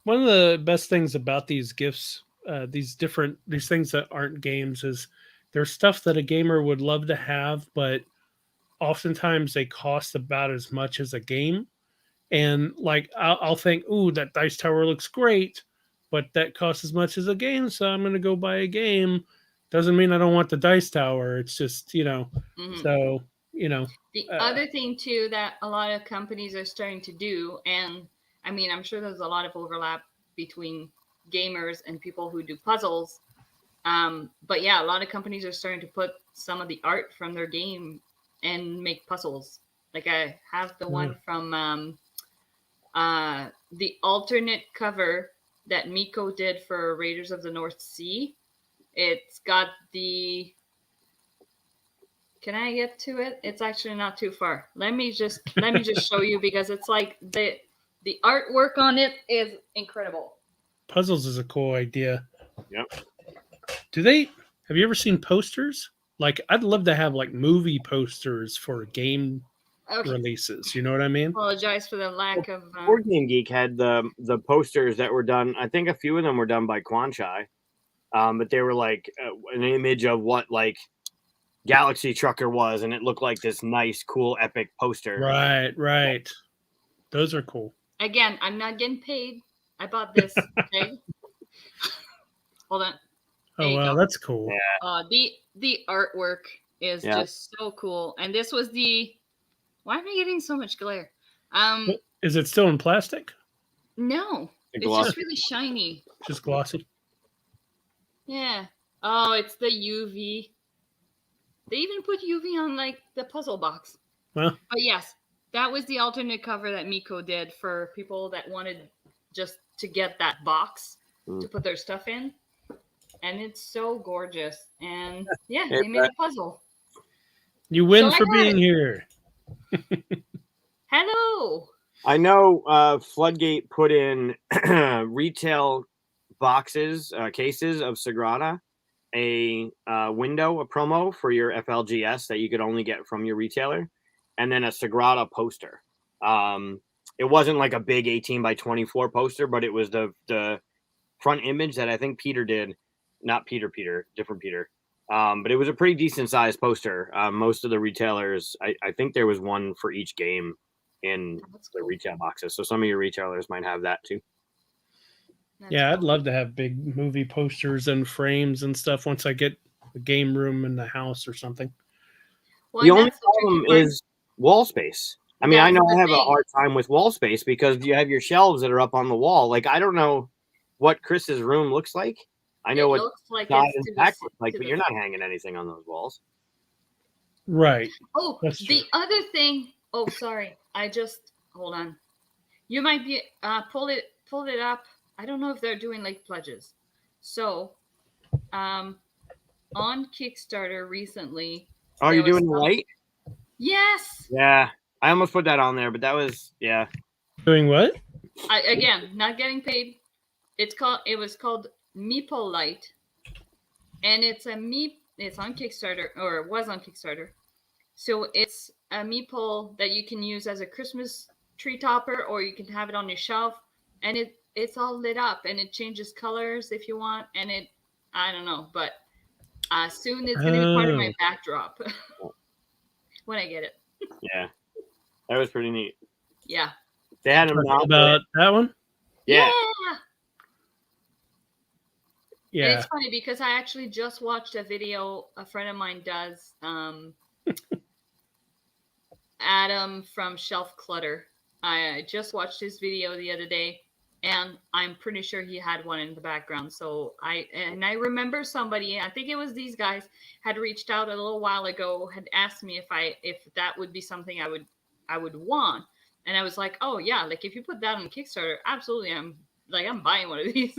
One of the best things about these gifts, these things that aren't games, is there's stuff that a gamer would love to have, but oftentimes they cost about as much as a game. And like I'll think, "Ooh, that dice tower looks great," but that costs as much as a game, so I'm going to go buy a game. Doesn't mean I don't want the dice tower. It's just so The other thing too that a lot of companies are starting to do, and I mean, I'm sure there's a lot of overlap between gamers and people who do puzzles. But yeah, a lot of companies are starting to put some of the art from their game and make puzzles. Like I have the one from the alternate cover that Miko did for Raiders of the North Sea. It's got the. Can I get to it? It's actually not too far. Let me just show you because it's like the artwork on it is incredible. Puzzles is a cool idea. Yep. Have you ever seen posters? Like I'd love to have like movie posters for game releases. You know what I mean? Apologize for the lack of. Board Game Geek had the posters that were done. I think a few of them were done by Quanchai, but they were like an image of what like Galaxy Trucker was, and it looked like this nice, cool, epic poster. Right. Those are cool. Again, I'm not getting paid. I bought this. Okay. Hold on. Oh wow, that's cool. Yeah. The artwork is just so cool, and this was the. Why am I getting so much glare? Is it still in plastic? No, it's just really shiny. Just glossy. Yeah. Oh, it's the UV. They even put UV on like the puzzle box. Well, but yes, that was the alternate cover that Miko did for people that wanted just to get that box to put their stuff in. And it's so gorgeous. And yeah, they made a puzzle. You win for being here. Hello. I know Floodgate put in retail boxes, cases of Sagrada, a promo for your FLGS that you could only get from your retailer, and then a Sagrada poster. It wasn't like a big 18 by 24 poster, but it was the front image that I think Peter did. Not Peter, different Peter. But it was a pretty decent sized poster. Most of the retailers, I think there was one for each game in the retail boxes. So some of your retailers might have that too. Yeah, I'd love to have big movie posters and frames and stuff once I get a game room in the house or something. Well, the only problem is wall space. I mean, I know I have a hard time with wall space because you have your shelves that are up on the wall. Like, I don't know what Chris's room looks like. I know what side and back looks like, but you're not hanging anything on those walls. Right. Oh, the other thing. Oh, sorry. Hold on. You might be pull it up. I don't know if they're doing like pledges. So, on Kickstarter recently. Oh, you're doing the light? Yes. Yeah, I almost put that on there, but that was Doing what? Again, not getting paid. It was called Meeple Light, and it's on Kickstarter, or it was on Kickstarter. So it's a meeple that you can use as a Christmas tree topper, or you can have it on your shelf, and it's all lit up, and it changes colors if you want, and I don't know, but soon it's going to be part of my backdrop when I get it. Yeah, that was pretty neat. Yeah. They had about that one? Yeah. Yeah. And it's funny because I actually just watched a video a friend of mine does, Adam from Shelf Clutter. I just watched his video the other day, and I'm pretty sure he had one in the background. So I remember somebody, I think it was these guys, had reached out a little while ago, had asked me if that would be something I would want. And I was like, oh yeah, like if you put that on Kickstarter, absolutely, I'm buying one of these.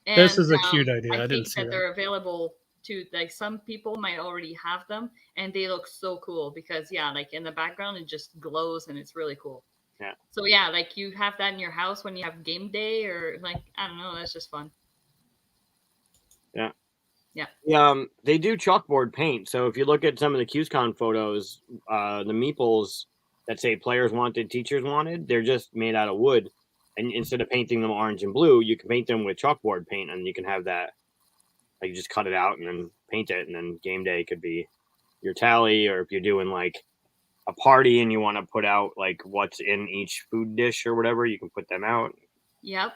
And, this is a cute idea. I think that they're available to, like, some people might already have them, and they look so cool because like in the background it just glows and it's really cool. Yeah. So yeah, like you have that in your house when you have game day, or like I don't know, that's just fun. Yeah. Yeah. They do chalkboard paint. So if you look at some of the QSCon photos, the meeples that say players wanted, teachers wanted, they're just made out of wood. And instead of painting them orange and blue, you can paint them with chalkboard paint, and you can have that Like you just cut it out and then paint it, and then game day could be your tally, or if you're doing like a party and you want to put out like what's in each food dish or whatever, you can put them out. Yep.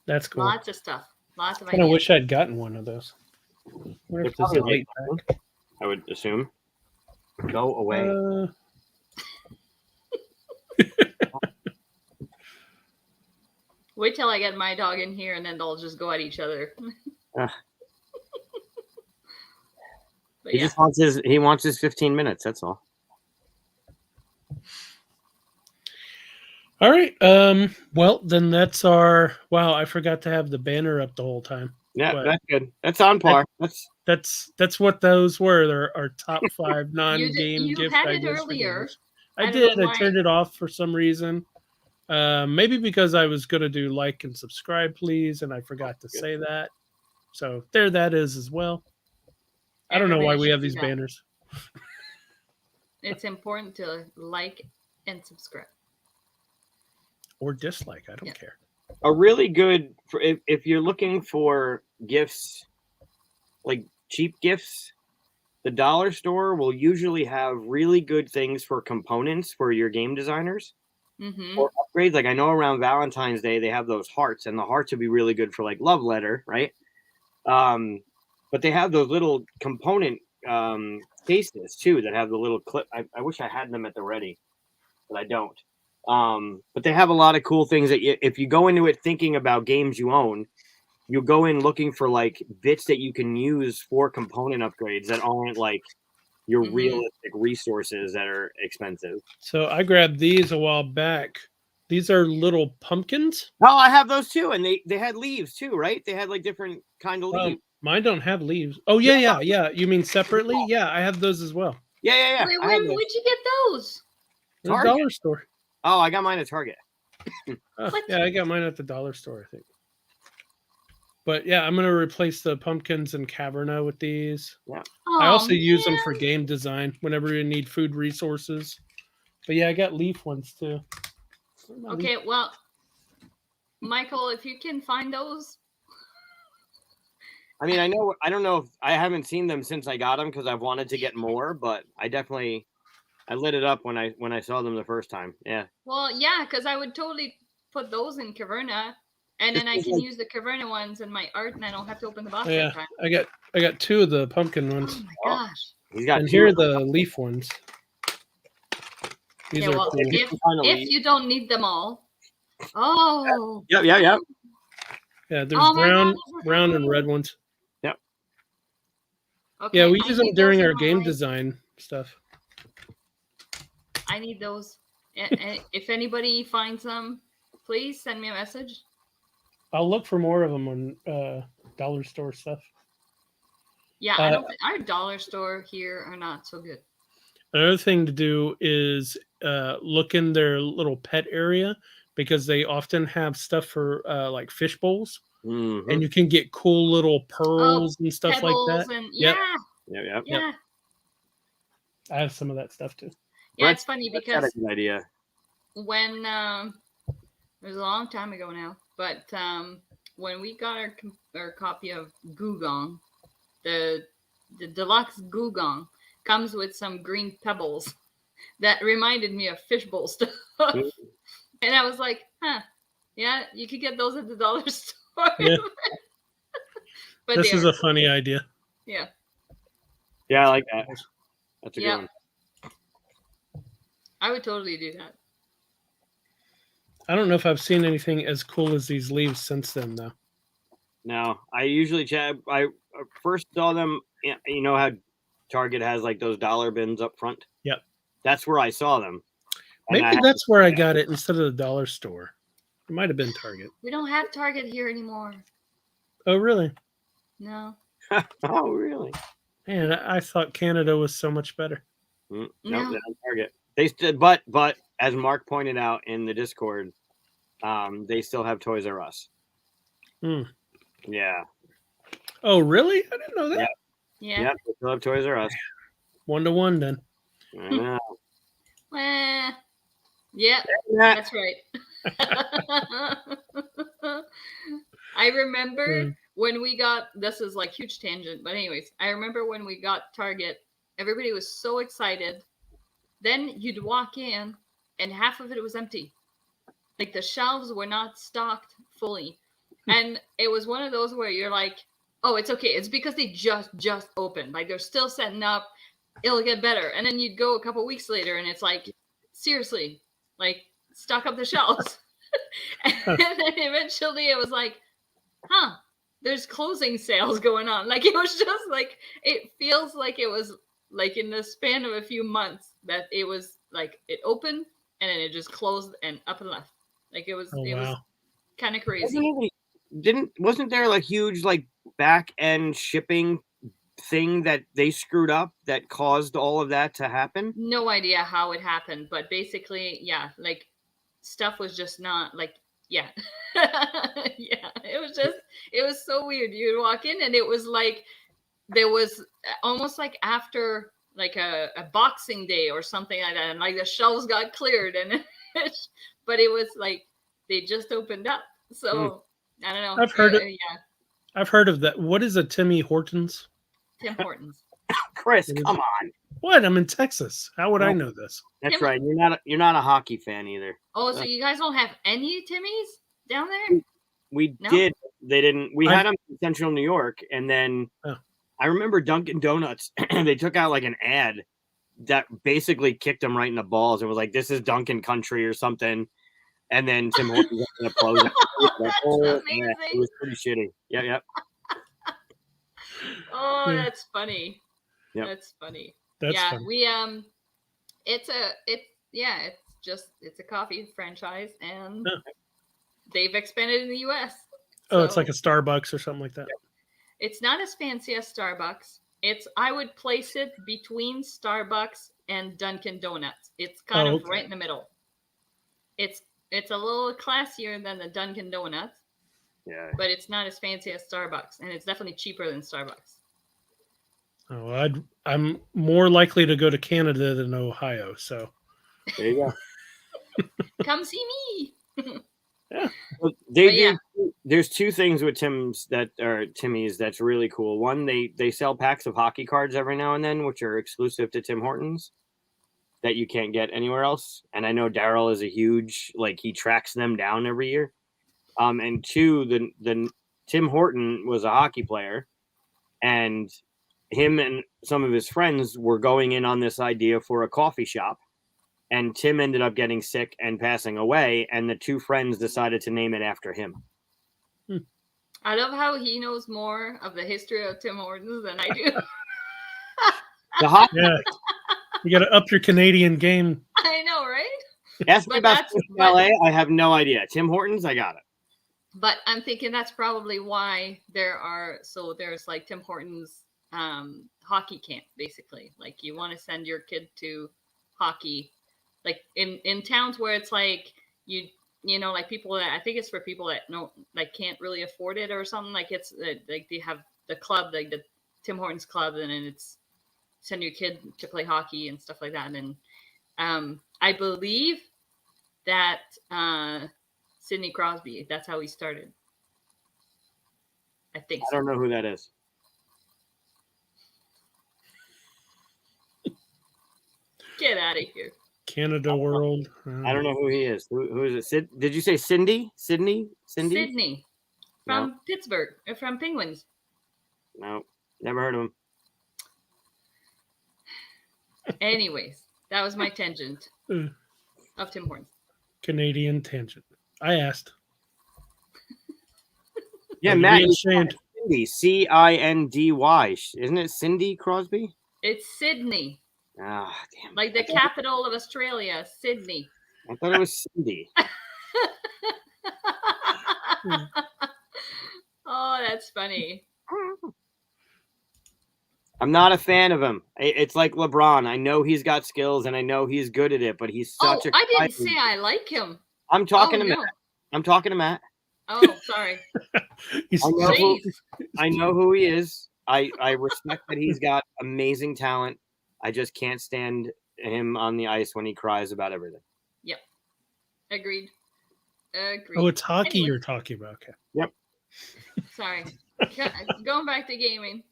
That's cool. Lots of stuff. Lots of I kind of ideas. wish I'd gotten one of those. Wonder if They're this is a probably late like- pack. I would assume. Go away. Wait till I get my dog in here, and then they'll just go at each other. But He yeah, just wants his 15 minutes. That's all. All right. Well, then that's our. Wow, I forgot to have the banner up the whole time. Yeah, But that's good. That's on par. that's what those were. They're our top 5 non-game you gift had it ideas for earlier. gamers. I I don't did. know I why. turned it off for some reason. Maybe because I was gonna do like and subscribe, please, and I forgot to say that. So there, that is as well. I don't know why Everybody we should have do these that. banners. It's important to like and subscribe. Or dislike. I don't Yeah. care. A really good for if you're looking for gifts, like cheap gifts, the dollar store will usually have really good things for components for your game designers Mm-hmm. or upgrades. Like I know around Valentine's Day they have those hearts, and the hearts would be really good for like love letter, right? But they have those little component cases too that have the little clip. I wish I had them at the ready, but I don't. But they have a lot of cool things that if you go into it thinking about games you own, you go in looking for like bits that you can use for component upgrades that aren't like your Mhm. realistic resources that are expensive. So I grabbed these a while back. These are little pumpkins. Oh, I have those too, and they had leaves too, right? They had like different kind of leaves. Mine don't have leaves. Oh yeah. You mean separately? Yeah, I have those as well. Yeah. Wait, I have where'd those. you get those? The Target. dollar store. Oh, I got mine at Target. Oh, What? yeah, I got mine at the dollar store, I think. But yeah, I'm gonna replace the pumpkins and Caverna with these. I also use them for game design whenever you need food resources. But yeah, I got leaf ones too. Okay, well, Michael, if you can find those, I mean, I don't know if I haven't seen them since I got them because I've wanted to get more, but I lit it up when I saw them the first time. Yeah. well, yeah, because I would totally put those in Caverna, and then I It's can like- use the Caverna ones in my art, and I don't have to open the box Oh, yeah, every time. I got 2 of the pumpkin ones, Oh my gosh! He's got and two here are of them. the leaf ones. These Okay, are well, cool. You can find a If leaf. you don't need them all, oh, Yep. Yeah, there's Oh my brown, God, those are brown and cool. red ones. okay. Yeah, we I use them need during those our in game my- design stuff. I need those. And if anybody finds them, please send me a message. I'll look for more of them on dollar store stuff. Yeah, I don't. Our dollar store here are not so good. Another thing to do is look in their little pet area because they often have stuff for like fish bowls, Mhm. and you can get cool little pearls and stuff like Pebbles that. and Yep. Yep. yeah. I have some of that stuff too. Yeah, Brett- it's funny That's not a because good idea. when it was a long time ago now, but when we got our copy of Gugong, the deluxe Gugong comes with some green pebbles that reminded me of fishbowl stuff, and I was like, huh, yeah, you could get those at the dollar store. Yeah. But This they is are a funny idea. yeah. Yeah, I like that. That's a Yeah. good one. I would totally do that. I don't know if I've seen anything as cool as these leaves since then, though. No, I usually chat. I first saw them. You know how Target has like those dollar bins up front? Yep. That's where I saw them. And Maybe I had- that's where I got it instead of the dollar store. It might have been Target. We don't have Target here anymore. Oh, really? No. Oh, really? Man, I thought Canada was so much better. No, No. they're on Target. They still, but as Mark pointed out in the Discord, they still have Toys R Us. Hmm. Yeah. Oh, really? I didn't know that. Yeah. Yep, they still have Toys R Us. 1-to-1 then. I know. Well, yeah, Yeah. that's right. I remember when we got, this is like huge tangent, but anyways, I remember when we got Target, everybody was so excited. Then you'd walk in and half of it was empty. Like the shelves were not stocked fully. And it was one of those where you're like, oh, it's okay. It's because they just opened. Like they're still setting up. It'll get better. And then you'd go a couple weeks later and it's like, seriously, like stock up the shelves. And then eventually it was like, huh, there's closing sales going on. Like it was just like, it feels like it was like in the span of a few months that it was like it opened and then it just closed and up and left. Like it was, was kind of crazy. Wasn't there like huge like back end shipping thing that they screwed up that caused all of that to happen? No idea how it happened, but basically, yeah, like stuff was just not like, yeah. Yeah, it was so weird. You'd walk in and it was like there was almost like after like a Boxing Day or something like that, and like the shelves got cleared, and but it was like they just opened up. So I don't know. I've heard it. Yeah, I've heard of that. What is a Timmy Hortons? Tim Hortons. Chris, come on. What? I'm in Texas. How would I know this? That's right. You're not a hockey fan either. Oh, so you guys don't have any Timmys down there? We No? did. They didn't. We had them in Central New York, and then I remember Dunkin' Donuts. They took out like an ad that basically kicked them right in the balls. It was like, "This is Dunkin' Country" or something. And then Tim Hortons was going to close it. Amazing. It was pretty shitty. Yeah. Oh, that's funny. Yep. That's funny. That's yeah, funny. we it's a coffee franchise and they've expanded in the US. So, it's like a Starbucks or something like that. It's not as fancy as Starbucks. I would place it between Starbucks and Dunkin' Donuts. It's kind of right in the middle. It's a little classier than the Dunkin' Donuts. Yeah. But it's not as fancy as Starbucks, and it's definitely cheaper than Starbucks. Oh, I'm more likely to go to Canada than Ohio. So there you go. Come see me. Yeah. Well, there's two things with Timmy's that's really cool. One, they sell packs of hockey cards every now and then, which are exclusive to Tim Hortons that you can't get anywhere else. And I know Daryl is a huge, like, he tracks them down every year. And two, the Tim Horton was a hockey player, and him and some of his friends were going in on this idea for a coffee shop, and Tim ended up getting sick and passing away, and the two friends decided to name it after him. I love how he knows more of the history of Tim Hortons than I do. Yeah, you got to up your Canadian game. I know, right? Ask me about LA. I have no idea. Tim Hortons, I got it. But I'm thinking that's probably why there's like Tim Hortons hockey camp, basically. Like you want to send your kid to hockey, like in towns where it's like you know, like people that, I think it's for people that can't really afford it or something. Like it's like they have the club, like the Tim Hortons club, and then it's send your kid to play hockey and stuff like that. And I believe that Sidney Crosby, that's how he started. I think I don't know who that is. Get out of here. Canada World. I don't know who he is. Who is it? Did you say Cindy? Sydney? Sydney. From Pittsburgh. From Penguins. No. Never heard of him. Anyways, that was my tangent of Tim Hortons. Canadian tangent. I asked. Yeah, Matt. Cindy. Cindy. Isn't it Cindy Crosby? It's Sydney. Ah, damn. Like the capital of Australia, Sydney. I thought it was Cindy. Oh, that's funny. I'm not a fan of him. It's like LeBron. I know he's got skills and I know he's good at it, but he's such I didn't say I like him. I'm talking to Matt. I'm talking to Matt. Oh, sorry. I know who he is. I respect that he's got amazing talent. I just can't stand him on the ice when he cries about everything. Yep. Agreed. Oh, it's hockey you're talking about. Okay. Yep. Sorry. Going back to gaming.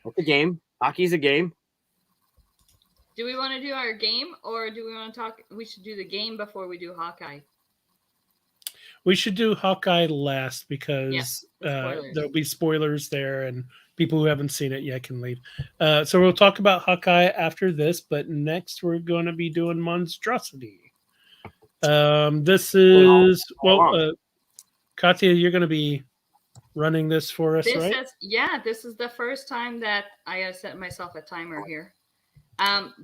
It's a game. Hockey's a game. Do we want to do our game, or do we want to talk? We should do the game before we do Hawkeye. We should do Hawkeye last because spoilers. there'll be spoilers there, and people who haven't seen it yet can leave. So we'll talk about Hawkeye after this, but well, we're going to be doing Monstrosity. This is Katia, you're going to be running this for us, right? This is the first time that I set myself a timer here.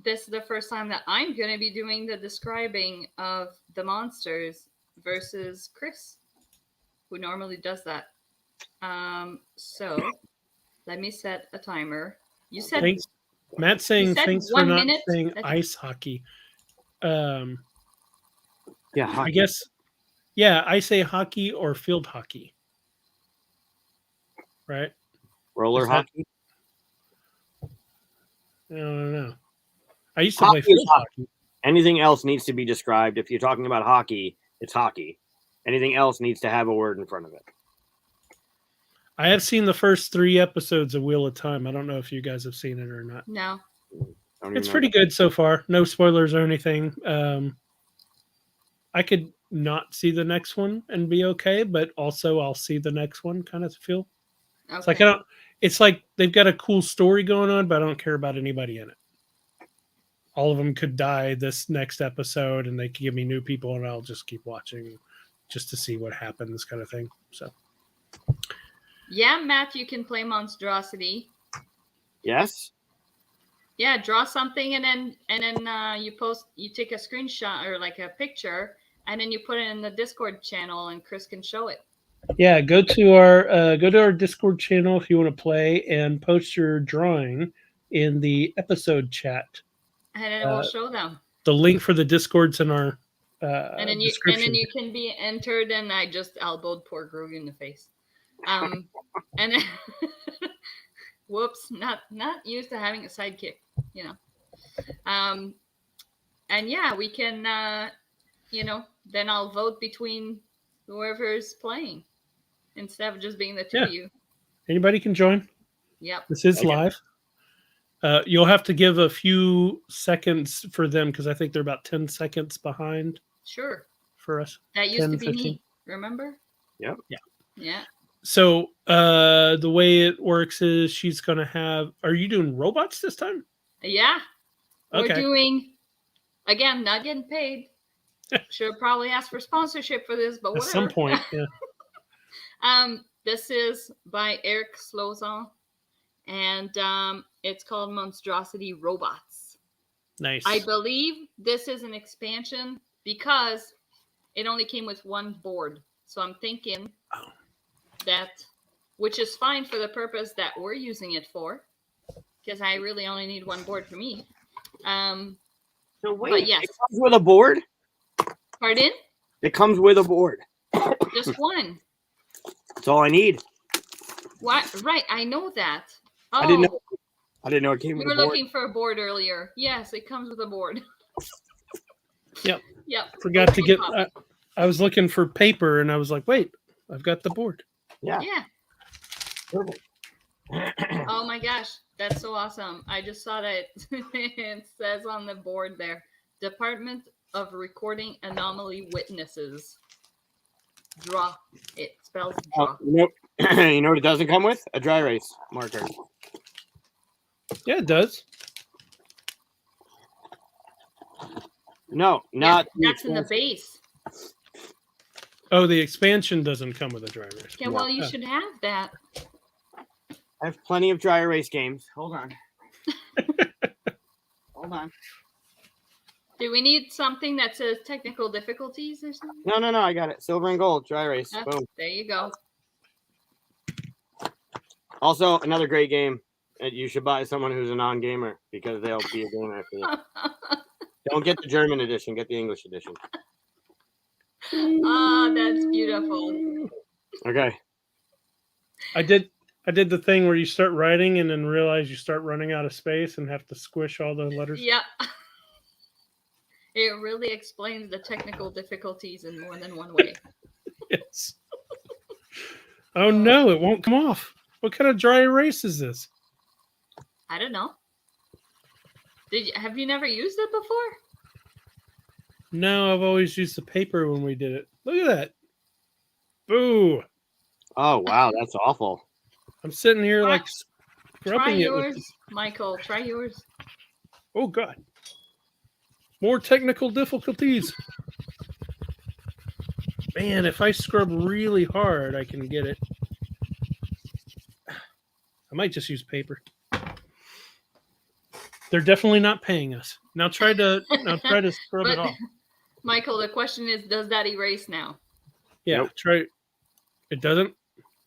This is the first time that I'm going to be doing the describing of the monsters versus Chris, who normally does that. So let me set a timer. You said thanks. Matt's saying thanks for not saying ice hockey. Yeah, hockey. I guess. Yeah, I say hockey or field hockey. Right? Roller hockey? I don't know. I used to play field hockey. Anything else needs to be described. If you're talking about hockey, it's hockey. Anything else needs to have a word in front of it. I have seen the first 3 episodes of Wheel of Time. I don't know if you guys have seen it or not. No. It's pretty good so far. No spoilers or anything. I could not see the next one and be okay, but also I'll see the next one kind of feel. Okay. It's like they've got a cool story going on, but I don't care about anybody in it. All of them could die this next episode, and they could give me new people, and I'll just keep watching just to see what happens, kind of thing. So, yeah, Matt, you can play Monstrosity. Yes. Yeah, draw something, and then you take a screenshot or like a picture, and then you put it in the Discord channel, and Chris can show it. Yeah, go to our Discord channel if you want to play, and post your drawing in the episode chat. And then it will show them. The link for the Discord's in our and then you can be entered. And I just elbowed poor Grogu in the face. And then, whoops, not used to having a sidekick, you know. And yeah, we can, then I'll vote between whoever's playing instead of just being the two of you. Anybody can join. Yep. This is live. You'll have to give a few seconds for them because I think they're about 10 seconds behind. Sure. For us. That used 10, to be 15. Me. Remember? Yep. Yeah. Yeah. So the way it works is she's going to have... Are you doing robots this time? Yeah. Okay. We're doing... Again, not getting paid. Should probably ask for sponsorship for this, but whatever. At some point, yeah. This is by Eric Slozon. And it's called Monstrosity Robots. Nice. I believe this is an expansion because it only came with one board. So I'm thinking that, which is fine for the purpose that we're using it for, because I really only need one board for me. So wait, but yes. It comes with a board? Pardon? It comes with a board. Just one. That's all I need. What? Right, I know that. Oh, I didn't know it came with a board. You were looking for a board earlier. Yes, it comes with a board. Yep. Yep. Forgot to get... I was looking for paper, and I was like, wait, I've got the board. Yeah. Yeah. Perfect. Oh my gosh, that's so awesome. I just saw that it says on the board there, Department of Recording Anomaly Witnesses. Draw. It spells draw. Nope. You know what it doesn't come with? A dry erase marker. Yeah, it does. No, not. That's in the base. Oh, the expansion doesn't come with a dry erase. Yeah, well, you should have that. I have plenty of dry erase games. Hold on. Hold on. Do we need something that says technical difficulties or something? No. I got it. Silver and gold, dry erase. Boom. There you go. Also, another great game. You should buy someone who's a non-gamer because they'll be a gamer after this. Don't get the German edition. Get the English edition. Oh, that's beautiful. Okay. I did the thing where you start writing and then realize you start running out of space and have to squish all the letters. Yeah. It really explains the technical difficulties in more than one way. Yes. Oh no, it won't come off. What kind of dry erase is this? I don't know. Have you never used it before? No, I've always used the paper when we did it. Look at that. Boo. Oh wow, that's awful. I'm sitting here like Try scrubbing it with yours, Michael. Try yours. Oh god. More technical difficulties. Man, if I scrub really hard, I can get it. I might just use paper. They're definitely not paying us. Now try to scrub it off. Michael, the question is, does that erase now? Yeah, Nope. try. It doesn't.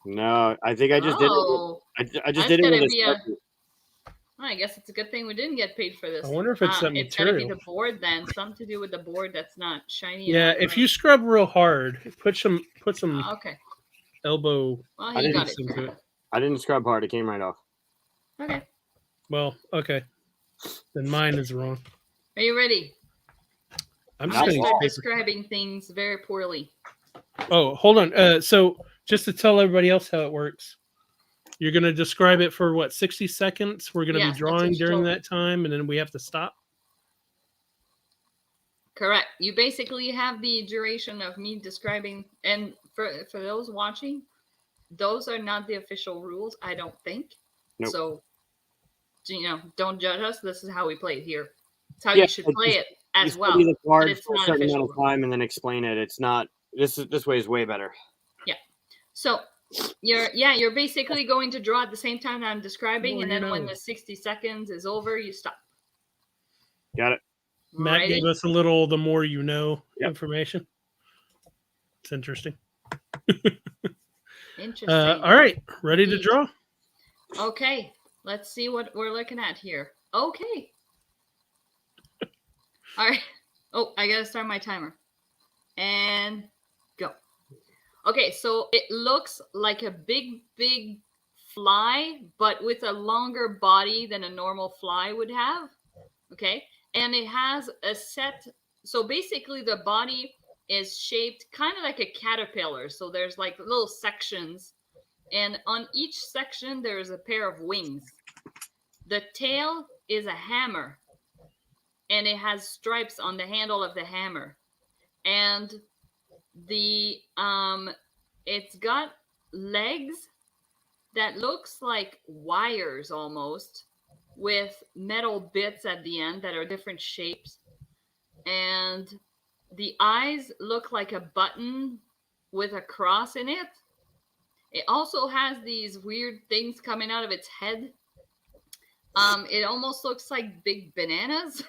No, I think I just did it. I just did it with a. I guess it's a good thing we didn't get paid for this. I wonder if it's that It's material. gotta be the board then. Something to do with the board that's not shiny. Yeah, enough, if right? you scrub real hard, put some Okay. elbow Well, he got it. into it. I didn't scrub hard. It came right off. Okay. Well, okay. Then mine is wrong. Are you ready? I'm I just going start to describing things very poorly. Oh, hold on. So just to tell everybody else how it works, you're going to describe it for what, 60 seconds? We're going to be drawing during that time, and then we have to stop. Correct. You basically have the duration of me describing, and for those watching, those are not the official rules, I don't think. Nope. So, don't judge us. This is how we play it here. It's how you should play it as well. Study the But card it's for a not certain official amount of time and then explain it. It's not. This way is way better. Yeah. So you're basically going to draw at the same time that I'm describing, and then when the 60 seconds is over, you stop. Got it. Matt Ready? gave us a little the more you know Yep. information. It's interesting. Interesting. All right, ready to draw? Okay, let's see what we're looking at here. Okay. All right. Oh, I gotta start my timer. And go. Okay, so it looks like a big fly, but with a longer body than a normal fly would have. Okay, and it has a set. So basically, the body is shaped kind of like a caterpillar. So there's like little sections, and on each section there's a pair of wings. The tail is a hammer, and it has stripes on the handle of the hammer, and the it's got legs that looks like wires almost, with metal bits at the end that are different shapes, and the eyes look like a button with a cross in it. It also has these weird things coming out of its head. It almost looks like big bananas.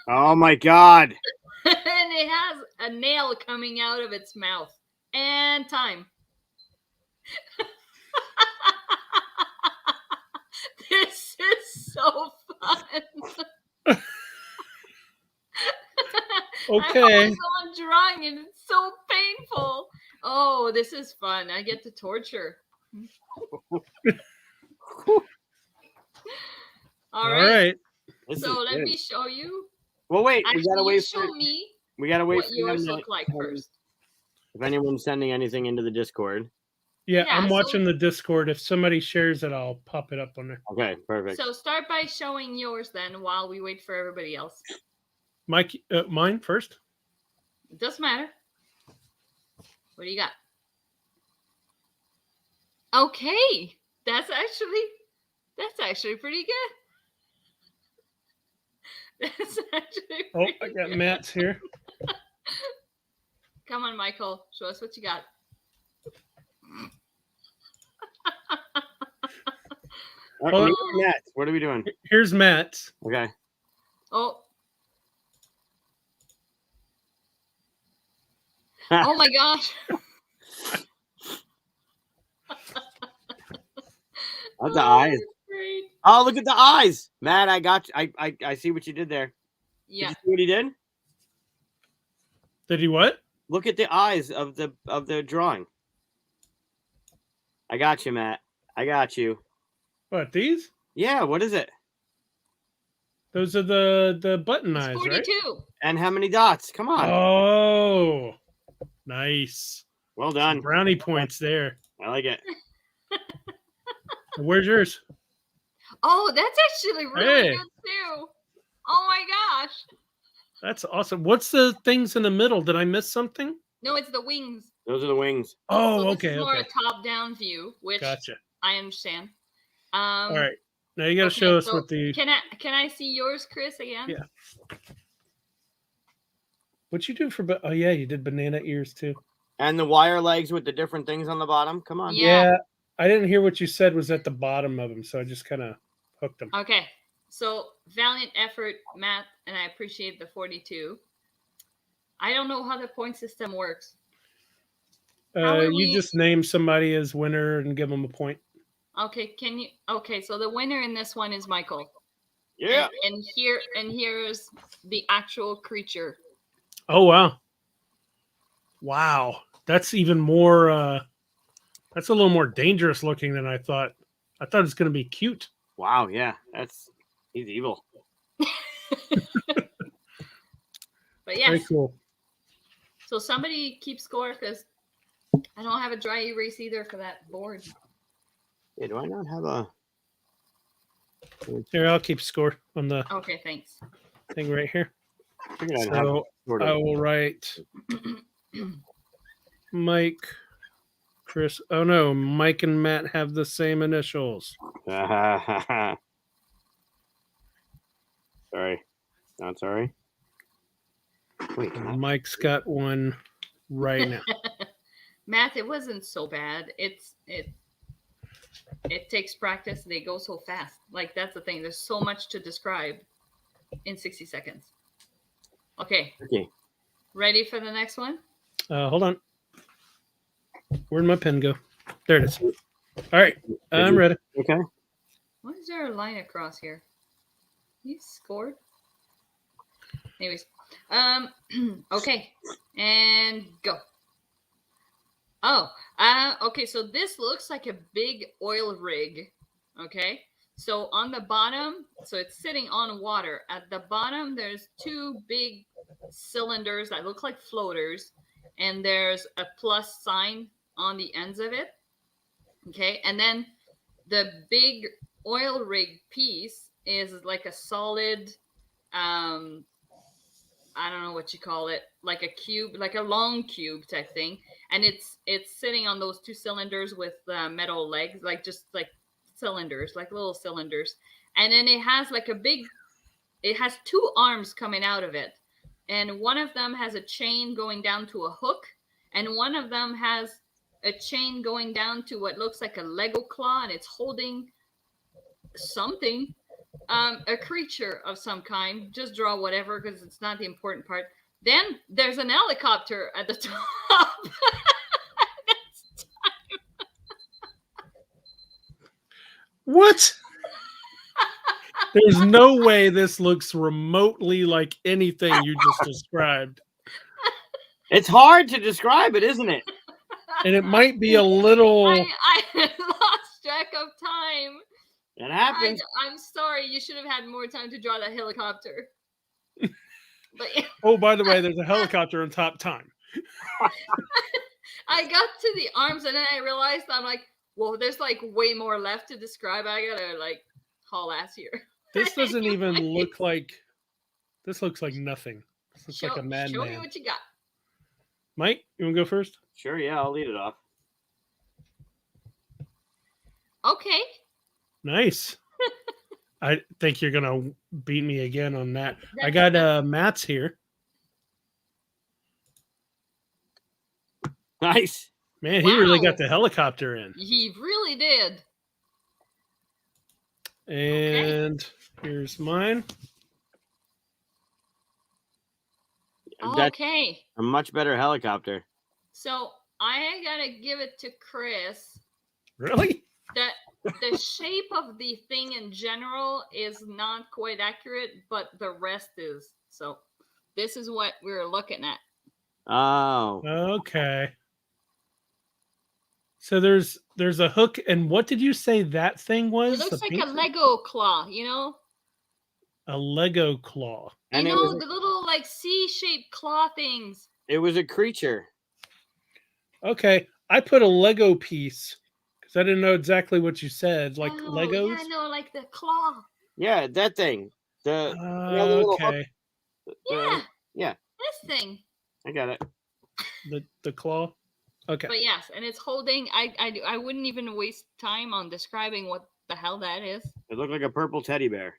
Oh my god. And it has a nail coming out of its mouth. And time. This is so fun. Okay. I'm also drawing and it's so painful. Oh, this is fun. I get to torture. All right. This So is let good. me show you. Well, wait. Actually, We gotta you wait show for. me We gotta wait what for yours them to look like tell us first. If anyone's sending anything into the Discord. Yeah, Yeah, I'm so- watching the Discord. If somebody shares it, I'll pop it up on there. Okay, perfect. So start by showing yours then while we wait for everybody else. Mike, mine first. It doesn't matter. What do you got? Okay. That's actually pretty good. That's actually Oh, pretty I got good. Matt's here. Come on, Michael. Show us what you got. All right, Hold we got Matt. What are we doing? Here's Matt's. Okay. Oh. Oh my gosh. That's the eyes. Great. Oh, look at the eyes, Matt. I got you. I see what you did there. Yeah. Did you see what he did? Did he what? Look at the eyes of the drawing. I got you, Matt. I got you. What, these? Yeah. What is it? Those are the button It's eyes, 42. right? And how many dots? Come on. Oh, nice. Well Some done. brownie points there. I like it. Where's yours? Oh, that's actually really Hey. good too. Oh my gosh. That's awesome. What's the things in the middle? Did I miss something? No, it's the wings. Those are the wings. Oh, So this okay, is more okay. a top-down view, which Gotcha. I understand. All right. Now you got to show us so what the. Can I see yours, Chris, again? Yeah. What you do for? Oh yeah, you did banana ears too. And the wire legs with the different things on the bottom. Come on. Yeah. I didn't hear what you said was at the bottom of them, so I just kind of hooked them. Okay. So valiant effort, Matt, and I appreciate the 42. I don't know how the point system works. You just name somebody as winner and give them a point. Okay, can you? Okay, so the winner in this one is Michael. Yeah. And here's the actual creature. Oh wow. Wow. That's even more that's a little more dangerous looking than I thought. I thought it was gonna be cute. Wow. Yeah. He's evil. But yes. Very cool. So somebody keep score because I don't have a dry erase either for that board. Yeah, do I not have a... Here, I'll keep score on the Okay, thanks. thing right here. figured I'd have So sort I of... will write Mike, Chris. Oh no, Mike and Matt have the same initials. Sorry. Not sorry. Wait, can I... Mike's got one right now. Matt, it wasn't so bad. It takes practice. They go so fast. Like that's the thing. There's so much to describe in 60 seconds. Okay. Okay. Ready for the next one? Hold on. Where'd my pen go? There it is. All right, I'm ready. Okay. Why is there a line across here? You scored. Anyways, okay, and go. Oh, okay. So this looks like a big oil rig. Okay. So on the bottom, so it's sitting on water. At the bottom, there's two big cylinders that look like floaters, and there's a plus sign on the ends of it. Okay. And then the big oil rig piece is like a solid, I don't know what you call it, like a cube, like a long cube type thing. And it's sitting on those two cylinders with metal legs, like just like cylinders, like little cylinders. And then it has like it has two arms coming out of it. And one of them has a chain going down to a hook. And one of them has a chain going down to what looks like a Lego claw. And it's holding something. A creature of some kind. Just draw whatever because it's not the important part. Then there's an helicopter at the top. What? There's no way this looks remotely like anything you just described. It's hard to describe it, isn't it? And it might be a little... I lost track of time. It happens. I'm sorry. You should have had more time to draw that helicopter. But Oh, by the way, there's a helicopter on top time. I got to the arms and then I realized I'm like, well, there's like way more left to describe. I gotta like haul ass here. This doesn't even look like... This looks like nothing. This looks like a madman. Show me what you got. Mike, you want to go first? Sure, yeah, I'll lead it off. Okay. Nice. I think you're gonna beat me again on that. I got Matt's here. Nice. Man, he really Wow. got the helicopter in. He really did. And here's mine. That's Okay. a much better helicopter. So I gotta give it to Chris. Really? That the shape of the thing in general is not quite accurate, but the rest is. So this is what we're looking at. Oh. Okay. So there's a hook, and what did you say that thing was? It looks like pink a Lego claw, you know? A Lego claw. You And it know, was, the little like C-shaped claw things. it was a creature. Okay. I put a Lego piece because I didn't know exactly what you said. Like Oh, Legos. yeah, no, like the claw. Yeah, that thing. The little hook, Okay. Yeah, yeah, this thing. I got it. The claw. Okay. But yes, and it's holding. I wouldn't even waste time on describing what the hell that is. It looked like a purple teddy bear.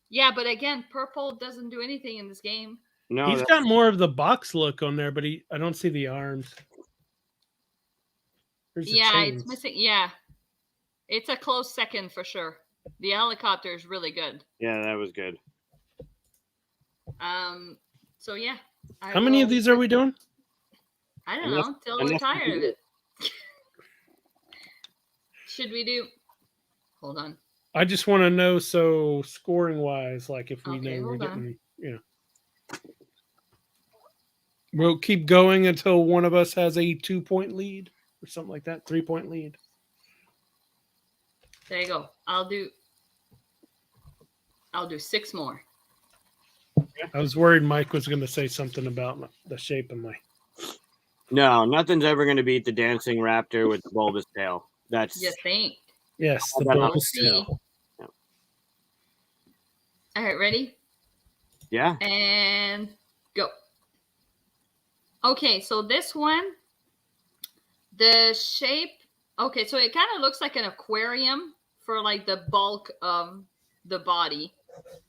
Yeah, but again, purple doesn't do anything in this game. No, He's got more of the box look on there, but I don't see the arms. There's the Yeah, chains. it's missing. Yeah, it's a close second for sure. The helicopter is really good. yeah, that was good. So yeah. How many of these are we doing? I don't Enough- know. Till we're enough to tired of do it. Should we do? Hold on. I just want to know, so scoring wise, like if we Okay, know we're hold on. getting, we'll keep going until one of us has a 2-point lead or something like that, 3-point lead. There you go. I'll do 6 more. I was worried Mike was going to say something about the shape of my. No, nothing's ever going to beat the dancing raptor with the bulbous tail. That's You think? Yes, the We'll bulbous see. tail. All right, ready? yeah. And go. Okay, so this one, the shape. Okay, so it kind of looks like an aquarium for like the bulk of the body.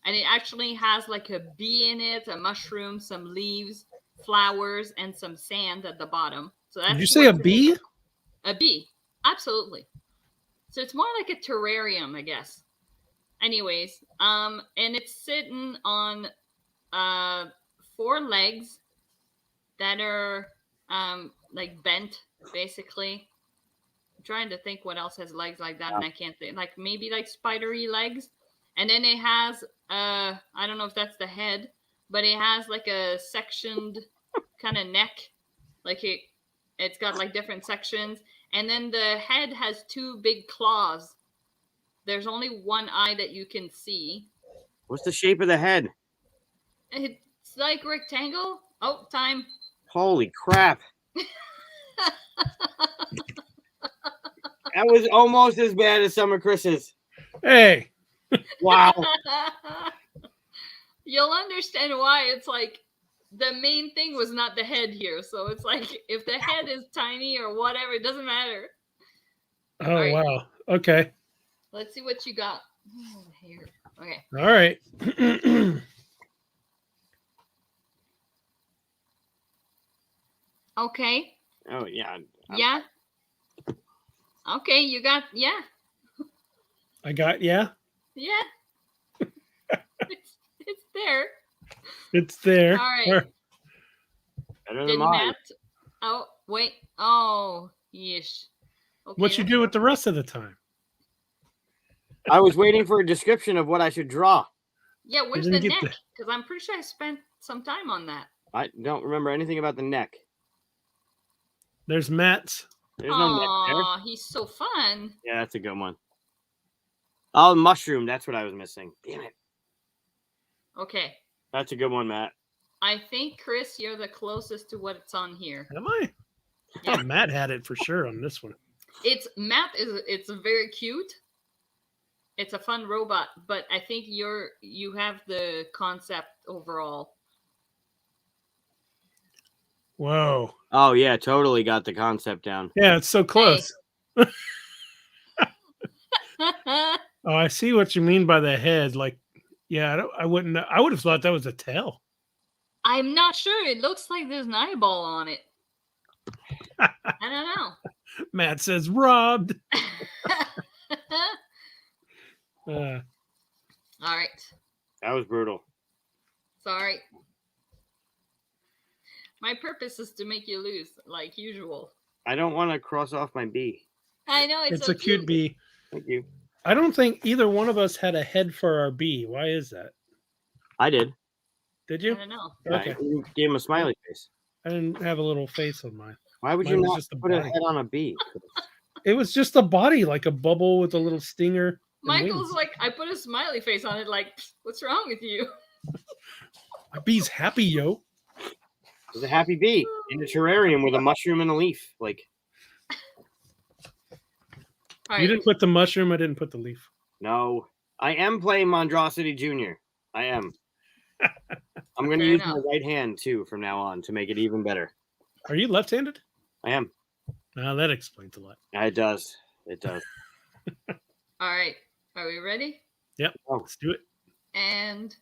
And it actually has like a bee in it, a mushroom, some leaves, flowers, and some sand at the bottom. So that's Did you say a what's in bee? it. A bee, absolutely. So it's more like a terrarium, I guess. Anyways, and it's sitting on 4 legs that are like bent, basically. I'm trying to think what else has legs like that, and I can't think. Like maybe like spidery legs. And then it has I don't know if that's the head, but it has like a sectioned kind of neck. Like it's got like different sections. And then the head has 2 big claws. There's only one eye that you can see. What's the shape of the head? It's like rectangle. Oh, time. Holy crap. That was almost as bad as Summer Chris's. Hey, Wow. You'll understand why it's like the main thing was not the head here. So it's like if the head is tiny or whatever, it doesn't matter. oh right. wow, okay, Let's see what you got. Oh, here. Okay. all right. Okay. Oh, yeah. Yeah. Okay, you got I got Yeah. it's there. It's there. All right. Better than Did mine. Matt? Oh wait. Oh, yeesh. Okay, What you that's do with the rest of the time? I was waiting for a description of what I should draw. Yeah, where's didn't the get neck? Because I'm pretty sure I spent some time on that. I don't remember anything about the neck. There's Matt's. There's no neck there. Aw, he's so fun. Yeah, that's a good one. Oh, mushroom. That's what I was missing. Damn it. Okay. That's a good one, Matt. I think, Chris, you're the closest to what's on here. Am I? Yeah. Oh, Matt had it for sure on this one. It's very cute. It's a fun robot, but I think you have the concept overall. Whoa. Oh, yeah, totally got the concept down. Yeah, it's so close. Oh, I see what you mean by the head. Like, yeah, I wouldn't. I would have thought that was a tail. I'm not sure. It looks like there's an eyeball on it. I don't know. Matt says robbed. All right. That was brutal. Sorry. My purpose is to make you lose, like usual. I don't want to cross off my B. I know It's so a cute bee. Thank you. I don't think either one of us had a head for our bee. Why is that? I did. Did I you? don't know. Okay. I gave him a smiley face. I didn't have a little face on mine. Why would Mine you was not just a put a body. head on a bee? It was just a body, like a bubble with a little stinger. and Michael's wings. like, I put a smiley face on it, like, what's wrong with you? My bee's happy, yo. It was a happy bee in a terrarium with a mushroom and a leaf. Like, All You right. didn't put the mushroom. I didn't put the leaf. No, I am playing Monstrosity Jr. I am. I'm going to Fair use enough. my right hand too from now on to make it even better. Are you left-handed? I am. Now that explains a lot. It does. It does. All right. Are we ready? Yep. Oh. Let's do it. And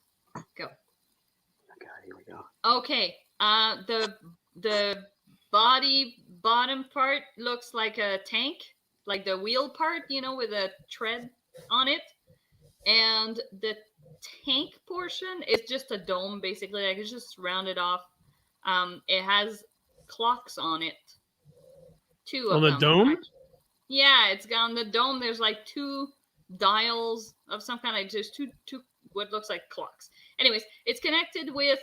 go. Oh, God, here we go. Okay. The bottom part looks like a tank, like the wheel part, with a tread on it. And the tank portion is just a dome, basically. Like it's just rounded off. It has clocks on it. Two of On the them. dome? Yeah, it's got on the dome. There's like 2 dials of some kind. Like just two what looks like clocks. Anyways, it's connected with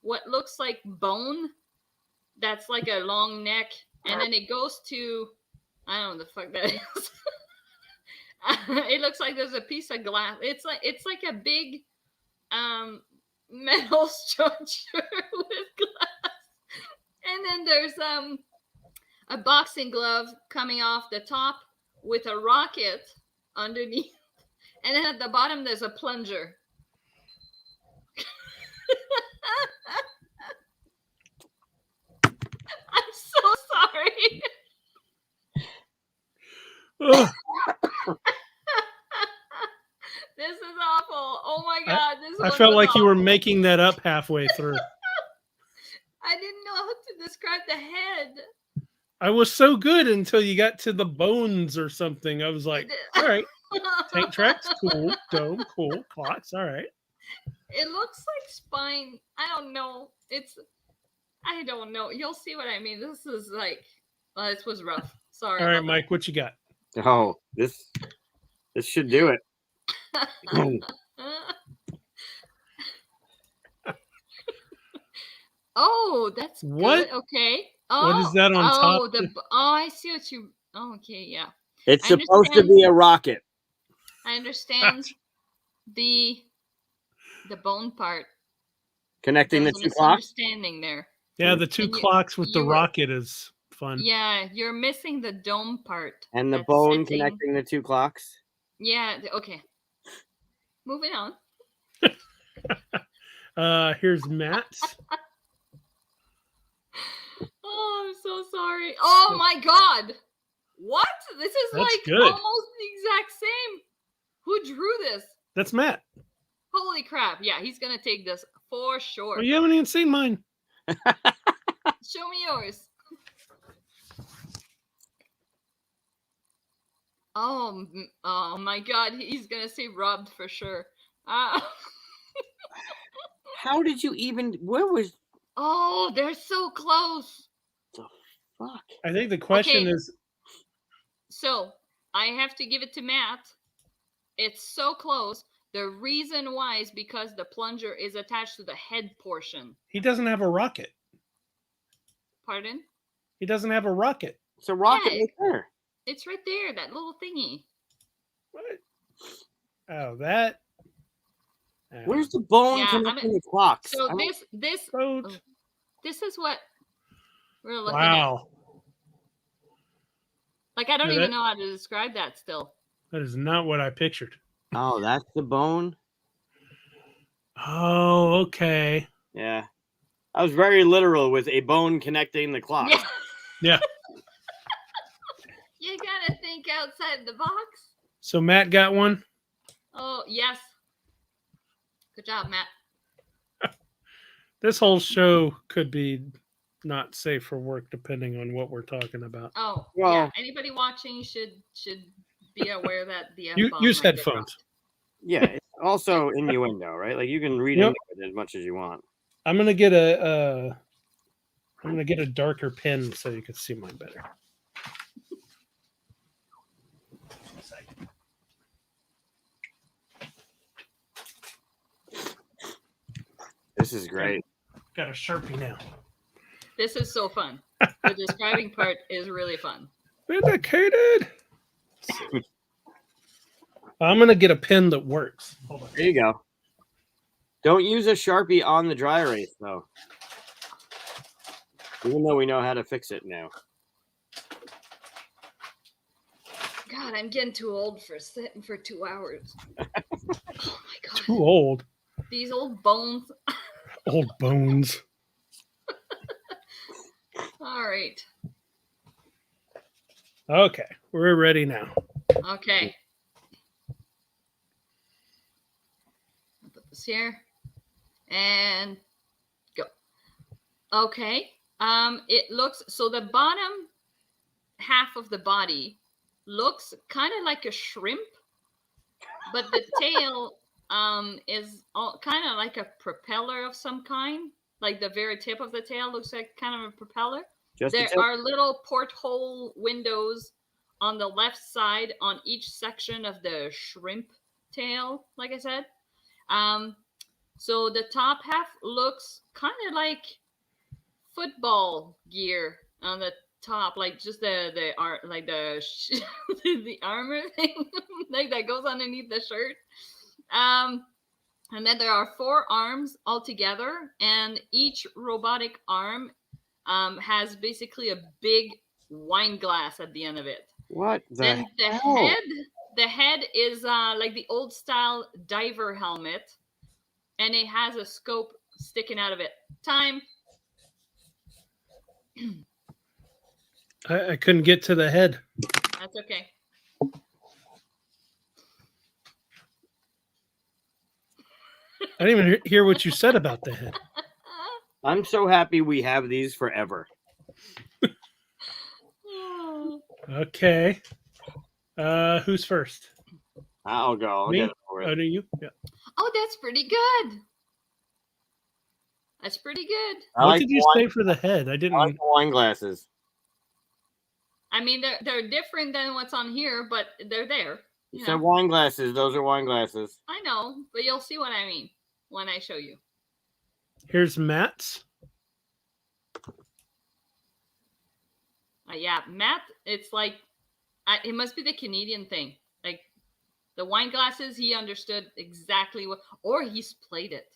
what looks like bone. That's like a long neck, and then it goes to I don't know the fuck that is. It looks like there's a piece of glass. It's like a big metal structure with glass, and then there's a boxing glove coming off the top with a rocket underneath, and then at the bottom there's a plunger. I'm so sorry. Ugh. This is awful. Oh my god, this I one felt was like you were awful. making that up halfway through. I didn't know how to describe the head. I was so good until you got to the bones or something. I was like, all right, tank tracks, cool, dome, cool, clocks, all right. It looks like spine. I don't know. I don't know. You'll see what I mean. This is like, well, this was rough. Sorry. All right, about Mike, what you got? Oh, this should do it. that. Oh, that's What? good. Okay. Oh, What is that on top? I see what you. Oh, okay, yeah. It's I supposed to understand. be a rocket. I understand the bone part. Connecting There's the a 2 clocks. misunderstanding there. Yeah, the 2 And clocks with the you were- rocket is fun. Yeah, you're missing the dome part. And the that's bone sitting- connecting the 2 clocks. Yeah. Okay. Moving on. Here's Matt's. Oh, I'm so sorry. Oh my god. What? This is That's like good. almost the exact same. Who drew this? That's Matt. Holy crap. Yeah, he's going to take this for sure. Well, you haven't even seen mine. Show me yours. Oh my god, he's going to say robbed for sure. How did you even? Where was Oh, they're so close. the fuck? I think the question Okay. is, So, I have to give it to Matt. It's so close. The reason why is because the plunger is attached to the head portion. he doesn't have a rocket. Pardon? He doesn't have a rocket. It's a rocket Yeah. right there. It's right there, that little thingy. What? Oh, that. Oh. Where's the bone Yeah, connecting the clocks? So I don't- this is what we're looking at. Wow. Like I don't Yeah, even that- know how to describe that still. That is not what I pictured. Oh, that's the bone. Oh, okay. Yeah, I was very literal with a bone connecting the clock. Yeah. Yeah. You gotta think outside the box. So Matt got one. Oh yes. Good job, Matt. This whole show could be not safe for work depending on what we're talking about. Oh Well- yeah. Anybody watching should be aware that the You F-bomb use might get headphones. dropped. Yeah, it's also innuendo, right? Like you can read Yep. into it as much as you want. I'm gonna get a darker pen so you can see mine better. This is great. Got a Sharpie now. This is so fun. The describing part is really fun. Vindicated. I'm gonna get a pen that works. Hold on. There you go. Don't use a Sharpie on the dry erase, though. Even though we know how to fix it now. God, God, I'm getting too old for sitting for 2 hours. Oh my God. Too old. These old bones. Old bones. All right. Okay, we're ready now. Okay. I'll put this here and go. Okay. It looks so the bottom half of the body looks kind of like a shrimp, but the tail is kind of like a propeller of some kind. Like the very tip of the tail looks like kind of a propeller. There are little porthole windows on the left side on each section of the shrimp tail, like I said. So the top half looks kind of like football gear on the top, like just the the armor thing, like that goes underneath the shirt. And then there are 4 arms altogether, and each robotic arm has basically a big wine glass at the end of it. What Then the head is like the old style diver helmet, and it has a scope sticking out of it. Time. I couldn't get to the head. That's okay. I didn't even hear what you said about the head. I'm so happy we have these forever. Okay. Who's first? I'll go. Me? Get it over Oh, it. do you? Yeah. Oh, that's pretty good. That's pretty good. What did you say for the head? I didn't. I like the wine glasses. I mean, they're different than what's on here, but they're there. You said wine glasses. Those are wine glasses. I know, but you'll see what I mean when I show you. Here's Matt's. Yeah, Matt, it's like, it must be the Canadian thing. Like, the wine glasses, he understood exactly what, or he's played it.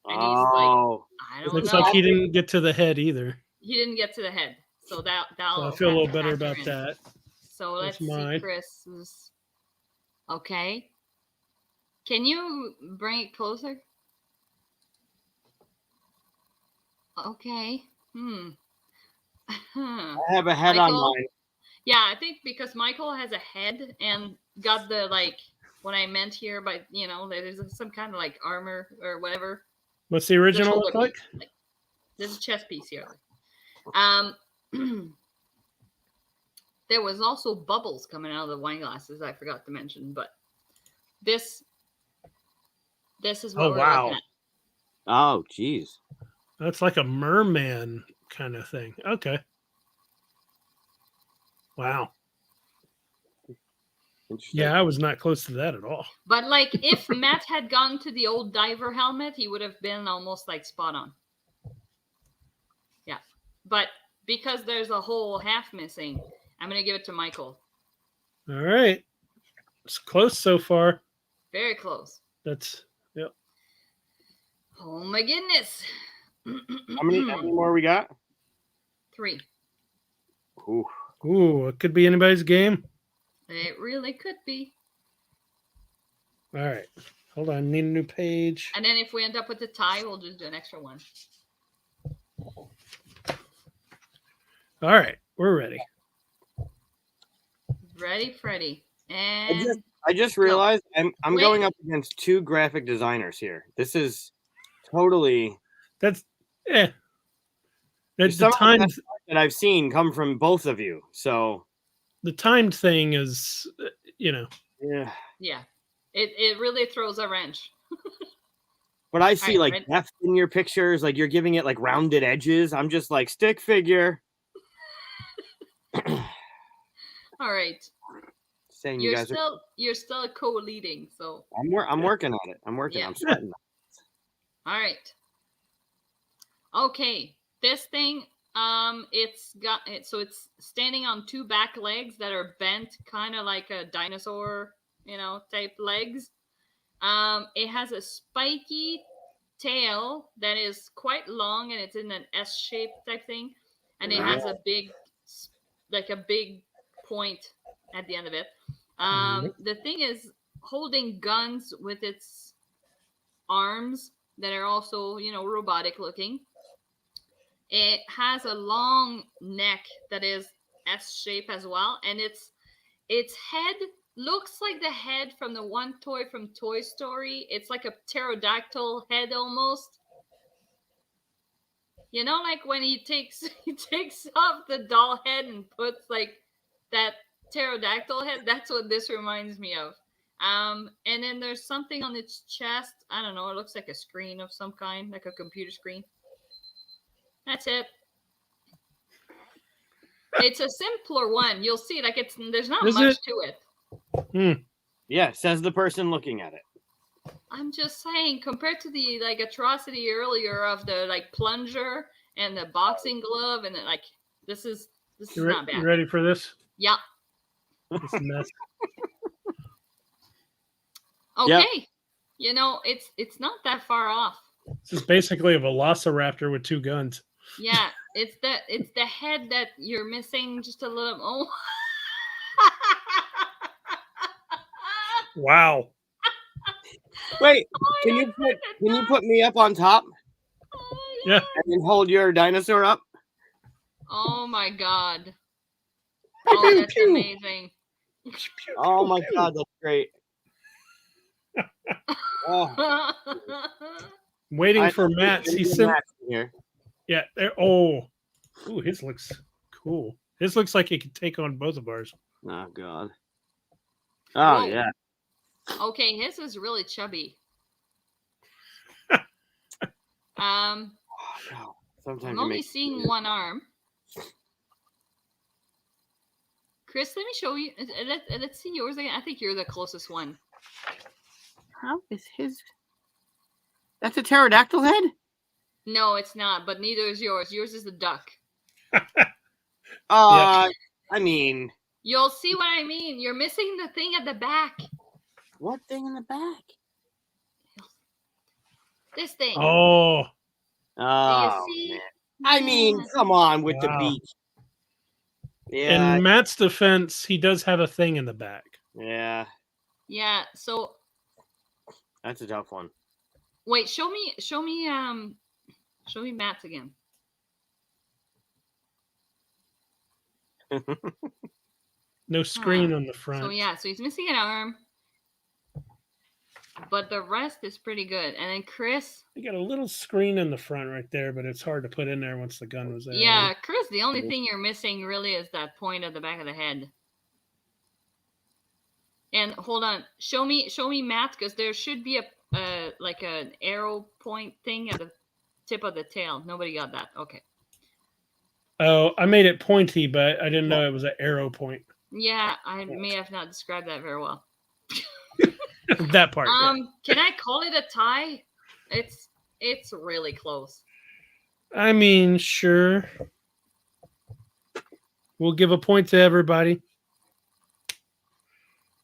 And he's like, I don't know. Looks like he didn't get to the head either. He didn't get to the head. So that'll So I feel a little better about that. So let's see Chris's. Okay. Can you bring it closer? Okay. I have a head on mine. Yeah, I think because Michael has a head and got the, like, what I meant here, but, you know, there's some kind of, like, armor or whatever. What's the original look like? There's a chest piece here. There was also bubbles coming out of the wine glasses I forgot to mention, but this is what we're looking at. Oh, geez. That's like a merman kind of thing. Okay. Wow. Yeah, I was not close to that at all. But, like, if Matt had gone to the old diver helmet, he would have been almost, like, spot on. Yeah. But because there's a whole half missing, I'm going to give it to Michael. All right. It's close so far. Very close. Yep. Oh, my goodness. How many more we got? 3. Ooh, it could be anybody's game. It really could be. All right. Hold on. Need a new page. And then if we end up with a tie, we'll just do an extra one. All right. We're ready. Ready, Freddy. And I just realized I'm going up against 2 graphic designers here. This is totally... That's... Yeah. The timed that I've seen come from both of you, so... The timed thing is, you know... Yeah. It really throws a wrench. But I see, like, depth in your pictures. Like, you're giving it, like, rounded edges. I'm just like, stick figure. All right. Saying you're still co-leading, so I'm working on it. I'm sweating. All right. Okay, this thing, it's standing on 2 back legs that are bent, kind of like a dinosaur, type legs. It has a spiky tail that is quite long, and it's in an S shape type thing, and it has a big point at the end of it. Nope. The thing is holding guns with its arms that are also, robotic looking. It has a long neck that is S shape as well, and its head looks like the head from the one toy from Toy Story. It's like a pterodactyl head almost. Like when he takes off the doll head and puts like that pterodactyl head. That's what this reminds me of. And then there's something on its chest. I don't know. It looks like a screen of some kind, like a computer screen. That's it. It's a simpler one. You'll see. Like there's not much to it. Yeah, says the person looking at it. I'm just saying, compared to the like atrocity earlier of the like plunger and the boxing glove, and like this is not bad. You ready for this? Yeah. This mess. Okay. Yep. It's not that far off. This is basically a velociraptor with 2 guns. Yeah, it's the head that you're missing just a little. Oh. Wow. Wait, can you put me up on top? Yeah. And then hold your dinosaur up? Oh my god. Oh, that's amazing. Oh my god, that's great. Oh. Waiting for Matt. He's here. Yeah. Ooh, his looks cool. His looks like he could take on both of ours. Oh god. Oh Whoa. yeah. Okay, his is really chubby. Oh, no. Sometimes I'm only seeing one arm. Chris, let me show you. Let's see yours again. I think you're the closest one. How is his? That's a pterodactyl head? No, it's not. But neither is yours. Yours is the duck. I mean, you'll see what I mean. You're missing the thing at the back. What thing in the back? This thing. Oh. Oh, do you see? man. I mean, come on with the beak. Yeah. In Matt's defense, he does have a thing in the back. Yeah. Yeah. So. That's a tough one. Wait. Show me Matt's again. No screen on the front. So yeah. So he's missing an arm. But the rest is pretty good. And then Chris. You got a little screen in the front right there, but it's hard to put in there once the gun was there. Yeah, Chris, the only thing you're missing really is that point at the back of the head. And hold on. Show me Matt, because there should be a like an arrow point thing at the tip of the tail. Nobody got that. Okay. Oh, I made it pointy, but I didn't know it was an arrow point. Yeah, I may have not described that very well. That part. Can I call it a tie? It's really close. I mean, sure. We'll give a point to everybody.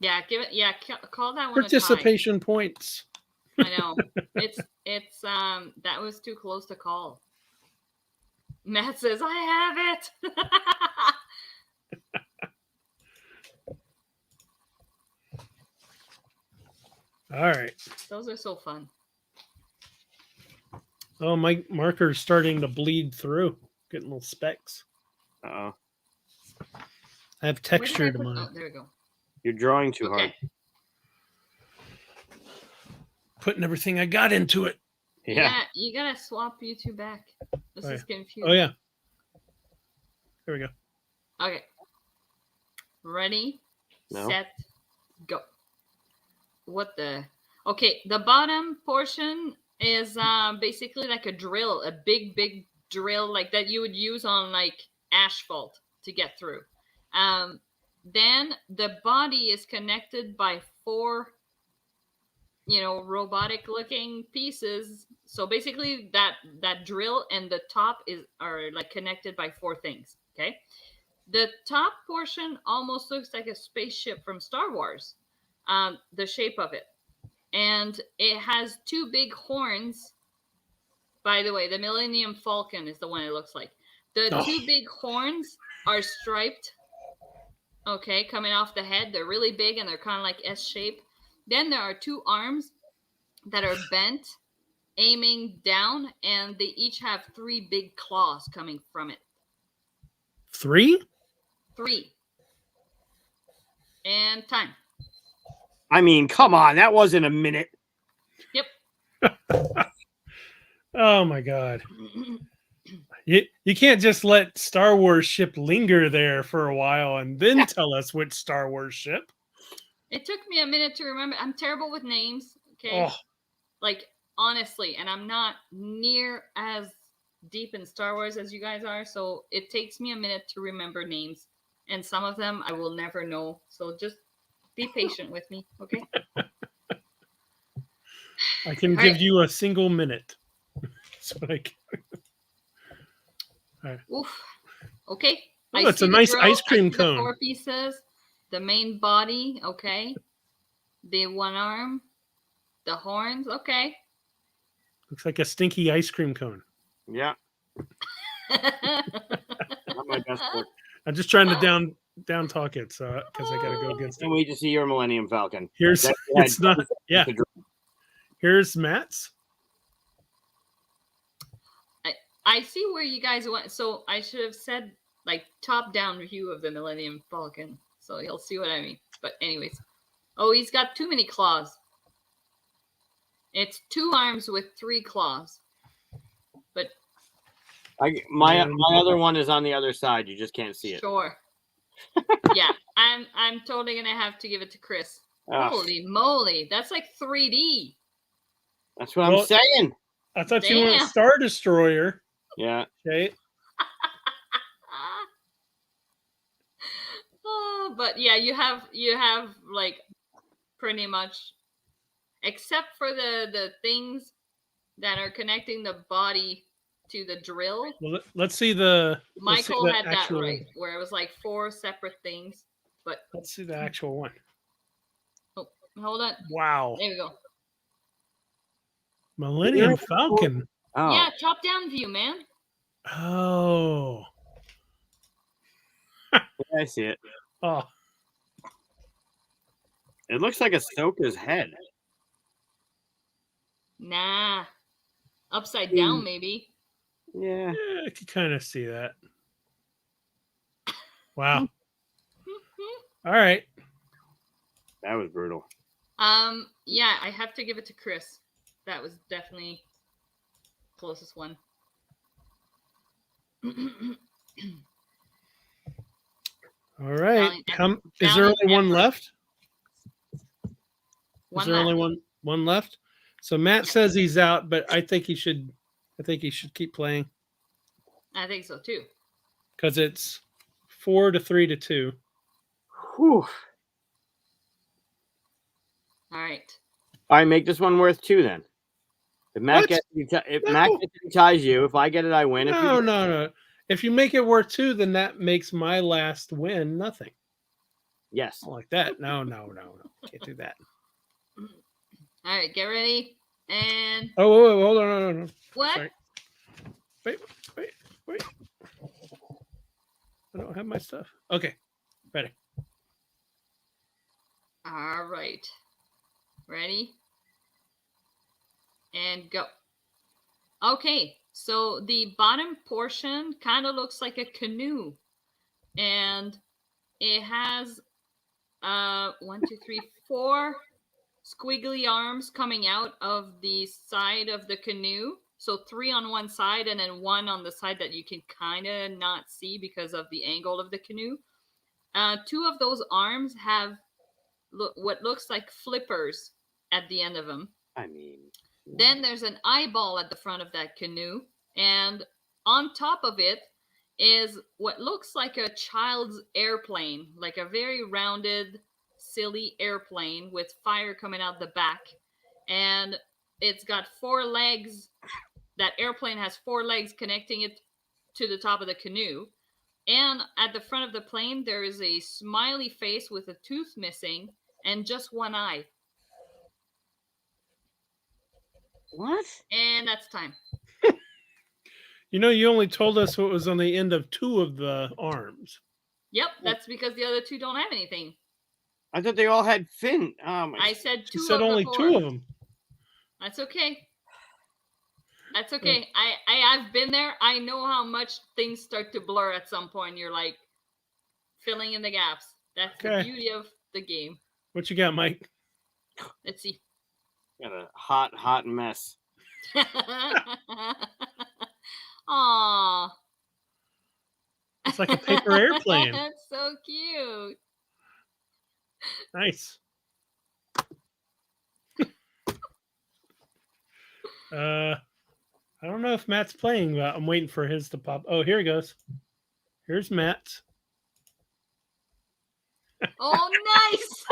Yeah, give it. Yeah, call that one participation a tie. Points. I know. It's that was too close to call. Matt says, "I have it." All right. Those are so fun. Oh, my marker's starting to bleed through. Getting little specks. Uh-oh. I have texture to mine. Oh, there we go. You're drawing too hard. Putting everything I got into it. Yeah. You gotta swap you two back. This is confusing. Oh, yeah. There we go. Okay. Ready, set, go. What the? Okay, the bottom portion is basically like a drill, a big drill like that you would use on like asphalt to get through. Then the body is connected by 4 robotic looking pieces. So basically that drill and the top are like connected by 4 things. Okay. The top portion almost looks like a spaceship from Star Wars. The shape of it. And it has 2 big horns. By the way, the Millennium Falcon is the one it looks like. The 2 big horns are striped. Okay, coming off the head. They're really big and they're kind of like S shape. Then there are 2 arms that are bent, aiming down, and they each have 3 big claws coming from it. 3? 3. And time. I mean, come on, that wasn't a minute. Yep. Oh my god. You can't just let Star Wars ship linger there for a while and then tell us which Star Wars ship. It took me a minute to remember. I'm terrible with names. Okay. Oh, Like, honestly, and I'm not near as deep in Star Wars as you guys are, so it takes me a minute to remember names. And some of them I will never know. So just be patient with me, okay? I can All give right. you a single minute. That's what I can. Oof. Okay. Oh, it's a nice ice cream the cone. 4 pieces, the main body, okay. The 1 arm, the horns, okay. Looks like a stinky ice cream cone. Yeah, not my best work. I'm just trying to down talk it, so because I gotta go against Can't it. wait to see your Millennium Falcon. Here's That it's had- not yeah. Here's Matt's. I see where you guys went. So I should have said like top-down view of the Millennium Falcon. So you'll see what I mean. But anyways. Oh, he's got too many claws. It's 2 arms with 3 claws. But my other one is on the other side. You just can't see it. sure. Yeah, I'm totally gonna have to give it to Chris. Ugh, Holy moly, that's like 3D. that's what I'm saying. I thought you went Damn. Star Destroyer. Yeah. Okay. But yeah, you have like pretty much, except for the things that are connecting the body to the drill. Well, let's see the. Michael let's see had that right, where it was like 4 separate things. But let's see the actual one. oh, hold on. Wow. There we go. Millennium Falcon. Oh. Yeah, top down view, man. Oh. I see it. Oh. It looks like Ahsoka's head. Nah. Upside down, maybe. Yeah. Yeah, I could kind of see that. Wow. All right. That was brutal. Yeah, I have to give it to Chris. That was definitely closest one. All right. Valiant- Is there only one effort. left? One Is there left. only one left? So Matt says he's out, but I think he should keep playing I think so too. because it's 4-3-2. Whew. All right. All right, make this one worth 2 then. If Matt What? gets if No. Matt gets it, he ties you. If I get it, I win. If you No. If you make it worth 2, then that makes my last win nothing. yes. Not like that. No. Can't do that. All right, get ready. And Oh, hold on. No. what? Sorry. Wait. I don't have my stuff. Okay. Ready. All right. Ready? And go. Okay, so the bottom portion kind of looks like a canoe. And it has 1, 2, 3, 4 squiggly arms coming out of the side of the canoe. So 3 on one side and then 1 on the side that you can kind of not see because of the angle of the canoe. 2 of those arms have what looks like flippers at the end of them. I mean, Then there's an eyeball at the front of that canoe, and on top of it is what looks like a child's airplane, like a very rounded, silly airplane with fire coming out the back. And it's got 4 legs. That airplane has 4 legs connecting it to the top of the canoe. And at the front of the plane, there is a smiley face with a tooth missing and just 1 eye. what? And that's time. You only told us what was on the end of 2 of the arms. Yep, that's because the other two don't have anything. I thought they all had fin. I said She two said of only the 2 four. of them. That's okay. That's okay. I've been there. I know how much things start to blur at some point. You're like filling in the gaps. That's the Okay. beauty of the game. What you got, Mike? Let's see. Got a hot mess. Aww. It's like a paper airplane. That's so cute. Nice. I don't know if Matt's playing, but I'm waiting for his to pop. Oh, here he goes. Here's Matt. Oh, nice.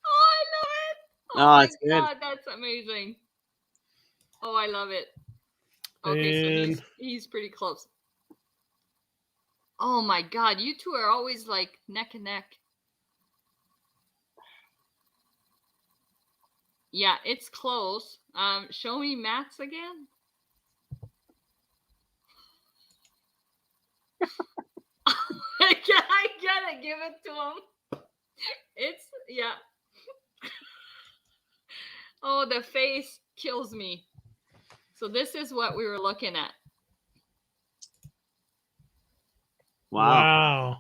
Oh, I love it. Oh, it's good. God, that's amazing. Oh, I love it. Okay, And so he's pretty close. Oh my God, you two are always like neck and neck. Yeah, it's close. Show me Matt's again. I gotta give it to him. It's yeah. Oh, the face kills me. So this is what we were looking at. wow.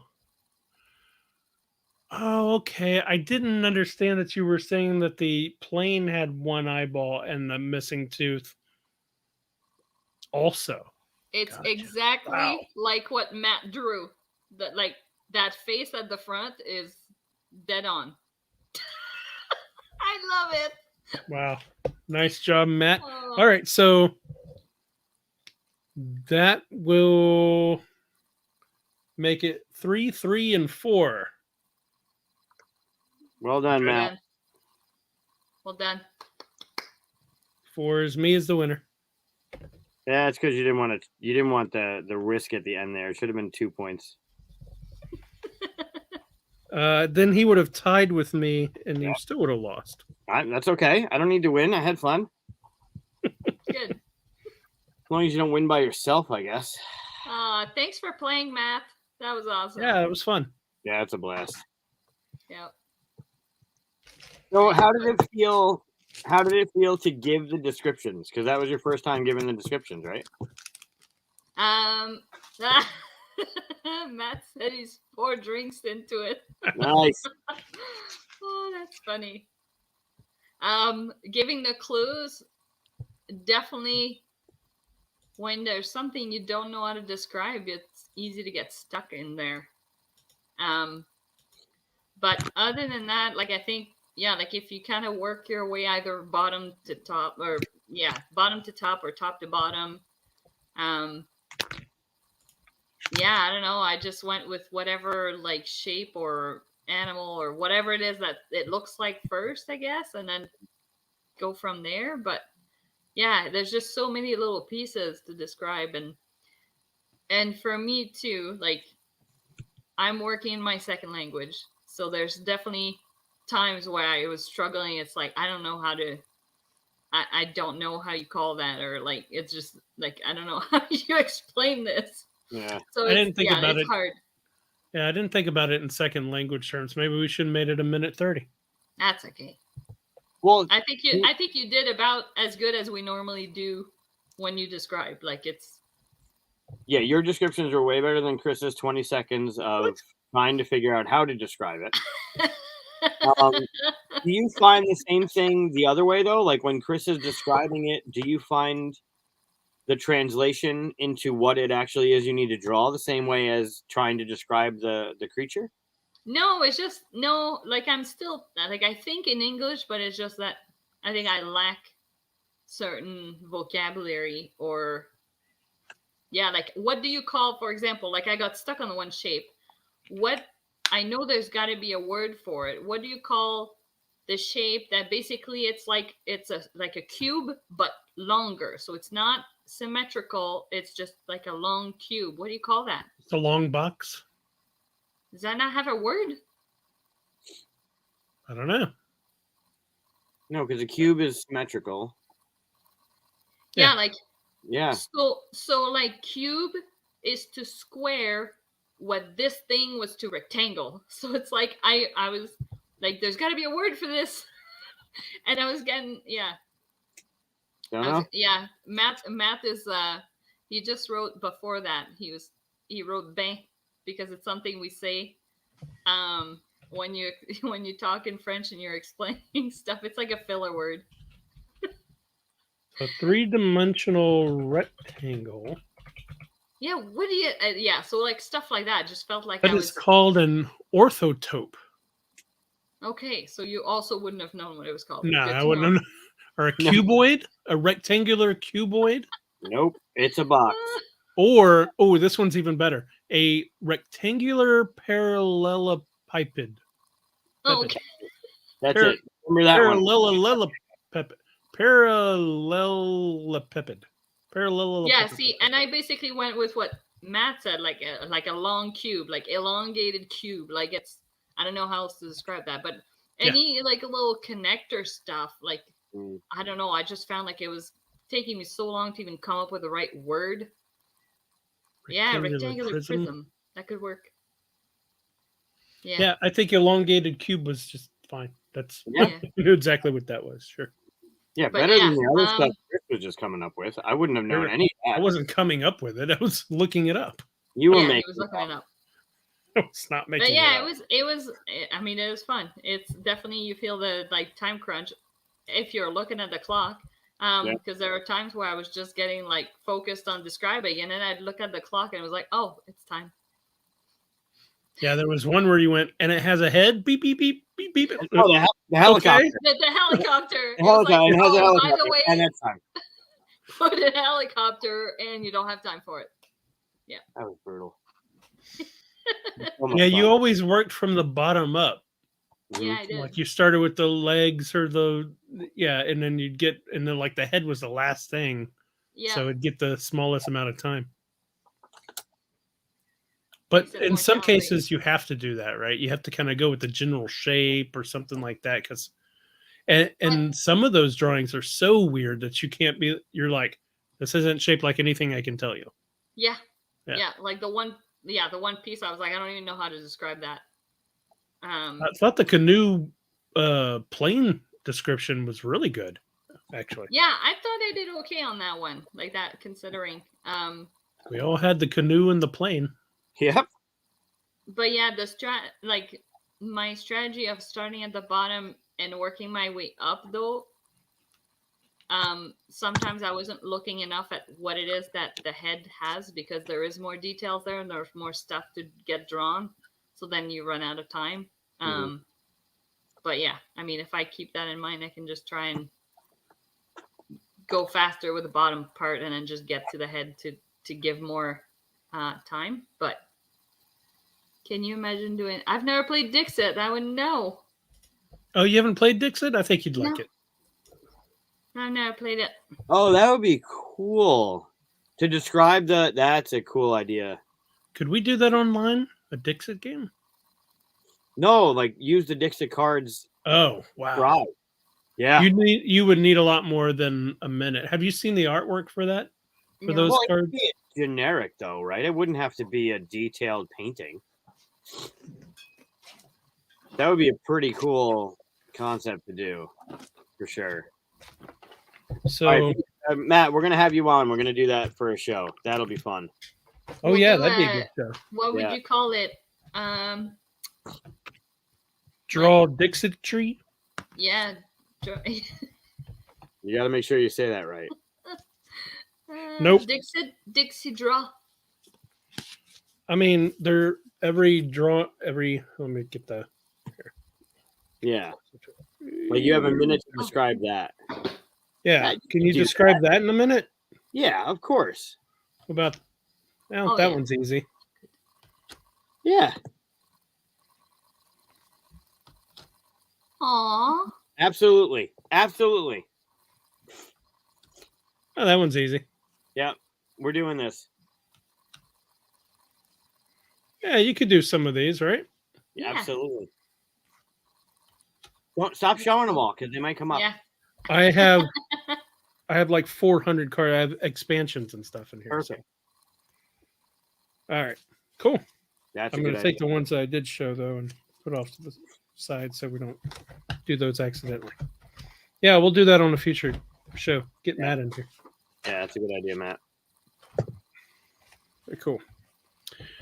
Oh, okay. I didn't understand that you were saying that the plane had 1 eyeball and the missing tooth also. It's Gotcha. exactly Wow. like what Matt drew. That like that face at the front is dead on. I love it. Wow. Nice job, Matt. Oh. All right, so that will make it 3, 3, and 4. Well done, Well Matt. done. Well done. 4 is me as the winner. Yeah, it's because you didn't want the risk at the end there. It should have been 2 points. Then he would have tied with me, and you still would have lost. That's okay. I don't need to win. I had fun. Good. As long as you don't win by yourself, I guess. Thanks for playing, Matt. That was awesome. Yeah, it was fun. Yeah, it's a blast. Yep. So, how did it feel? How did it feel to give the descriptions? Because that was your first time giving the descriptions, right? Matt said he's 4 drinks into it. Nice. Oh, that's funny. Giving the clues, definitely when there's something you don't know how to describe, it's easy to get stuck in there. But other than that, like I think, yeah, like if you kind of work your way either bottom to top or bottom to top or top to bottom. Yeah, I don't know. I just went with whatever like shape or animal or whatever it is that it looks like first, I guess, and then go from there. But yeah, there's just so many little pieces to describe, and for me too, like I'm working in my second language, so there's definitely times where I was struggling. It's like I don't know how to. I don't know how you call that, or like it's just like I don't know how you explain this. Yeah. So I didn't think about it. Hard. Yeah, I didn't think about it in second language terms. Maybe we should have made it a minute 30. That's okay. Well, I think you did about as good as we normally do when you describe. Like it's. Yeah, your descriptions are way better than Chris's 20 seconds of trying to figure out how to describe it. Do you find the same thing the other way, though? Like when Chris is describing it, do you find the translation into what it actually is you need to draw the same way as trying to describe the creature? No, it's just no. Like I'm still like I think in English, but it's just that I think I lack certain vocabulary or like what do you call, for example, like I got stuck on the one shape. What I know there's got to be a word for it. What do you call the shape that basically it's like a cube but longer, so it's not symmetrical, it's just like a long cube. What do you call that? It's a long box. Does that not have a word? I don't know. No, because a cube is symmetrical. Yeah, like Yeah. so like cube is to square what this thing was to rectangle. So it's like I was like, there's got to be a word for this, and I was getting Math is he just wrote before that he wrote "ben" because it's something we say when you talk in French and you're explaining stuff. It's like a filler word. A 3-dimensional rectangle. Yeah, what do you? So like stuff like that just felt like That I is was called an orthotope. okay. So you also wouldn't have known what it was called. No, Good I to wouldn't know. have. Or a cuboid, a rectangular cuboid, Nope, it's a box. or this one's even better: a rectangular parallelepiped. Oh, okay. That's it. Remember that one. Parallelepiped. Yeah, see, and I basically went with what Matt said, like a long cube, like elongated cube. Like it's I don't know how else to describe that, but any like a little connector stuff, like I don't know. I just found like it was taking me so long to even come up with the right word. Rectangular prism. That could work. Yeah, I think elongated cube was just fine. That's Yeah. I knew exactly what that was. Sure. Yeah, But better yeah, than the other stuff Chris was just coming up with. I wouldn't have known any of I that. wasn't coming up with it. I was looking it up. You were he making was looking it up. I was not making But it yeah, up. it was. I mean, it was fun. It's definitely you feel the like time crunch if you're looking at the clock. Because there are times where I was just getting like focused on describing, and then I'd look at the clock and it was like, oh, it's time. Yeah, there was one where you went, and it has a head. Beep beep beep beep beep. Oh, the helicopter. Okay. The helicopter. The helicopter. It It was has a like, helicopter. by the way, And that's time. put a helicopter, and you don't have time for it. Yeah, that was brutal. Yeah, you always worked from the bottom up. Yeah, I did. Like you started with the legs or and then you'd get, and then like the head was the last thing. Yeah. So it'd get the smallest amount of time. But Makes it in more some challenging. cases, you have to do that, right? You have to kind of go with the general shape or something like that. Because, and some of those drawings are so weird that you can't be, you're like, this isn't shaped like anything I can tell you. Yeah. Yeah. Yeah. Like the one piece, I was like, I don't even know how to describe that. I thought the canoe plane description was really good, actually. Yeah, I thought I did okay on that one, like that, considering. We all had the canoe and the plane. Yep. But yeah, like my strategy of starting at the bottom and working my way up, though. Sometimes I wasn't looking enough at what it is that the head has because there is more details there and there's more stuff to get drawn. So then you run out of time. But yeah, I mean, if I keep that in mind, I can just try and go faster with the bottom part and then just get to the head to give more time. But can you imagine doing? I've never played Dixit. I wouldn't know. Oh, you haven't played Dixit? I think you'd like it. I've never played it. Oh, that would be cool. To describe that's a cool idea. Could we do that online? A Dixit game? No, like use the Dixit cards. Oh, wow. Right. Yeah. You would need a lot more than a minute. Have you seen the artwork for that? For those Well, cards? it'd be generic though, right? It wouldn't have to be a detailed painting. That would be a pretty cool concept to do, for sure. So, all right, Matt, we're gonna have you on. We're gonna do that for a show. That'll be fun. oh yeah, that'd be a good show. What would you call it? Draw Dixit tree. Yeah. You got to make sure you say that right. Nope. Dixie draw. I mean, let me get the. Here. Yeah. Well, you have a minute to describe that. Yeah. Can you describe that in a minute? Yeah, of course. About. Well, that one's easy. Yeah. Aww. Absolutely. Absolutely. Oh, that one's easy. Yeah. We're doing this. Yeah, you could do some of these, right? Yeah. Absolutely. Don't stop showing them all because they might come up. Yeah. I have like 400 cards. I have expansions and stuff in here. Perfect. So. All right, cool. That's I'm a going good to take idea. the ones that I did show though and put off to the side so we don't do those accidentally. Yeah, we'll do that on a future show. Get Matt in here. Yeah, that's a good idea, Matt. Very cool.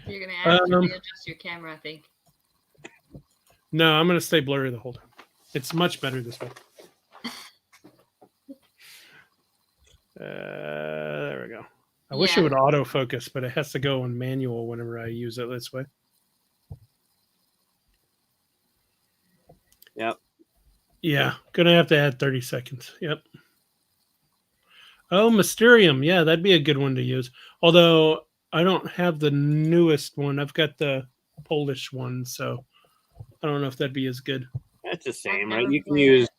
You're gonna have to readjust your camera, I think. No, I'm going to stay blurry the whole time. It's much better this way. There we go. I wish it would autofocus, but it has to go on manual whenever I use it this way. Yep. Yeah, gonna have to add 30 seconds. Yep. Oh, Mysterium. Yeah, that'd be a good one to use. Although I don't have the newest one. I've got the Polish one, so I don't know if that'd be as good. That's the same, I've right? never You can played use it.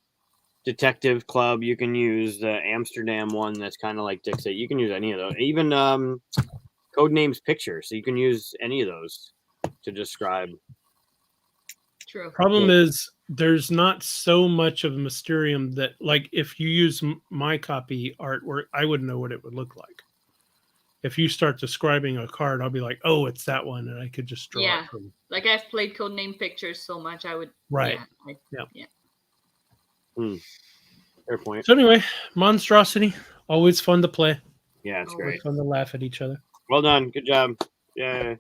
Detective Club. You can use the Amsterdam one that's kind of like Dixit. You can use any of those. Even Codenames Picture. So you can use any of those to describe. True. Problem is, there's not so much of Mysterium that, like, if you use my copy artwork, I would know what it would look like. If you start describing a card, I'll be like, "Oh, it's that one," and I could just draw Yeah. it from. Like I've played Codename Pictures so much, I would. Right. Yeah. Fair point. So anyway, Monstrosity, always fun to play. Yeah, it's Always great. fun to laugh at each other. Well done. Good job. Yeah.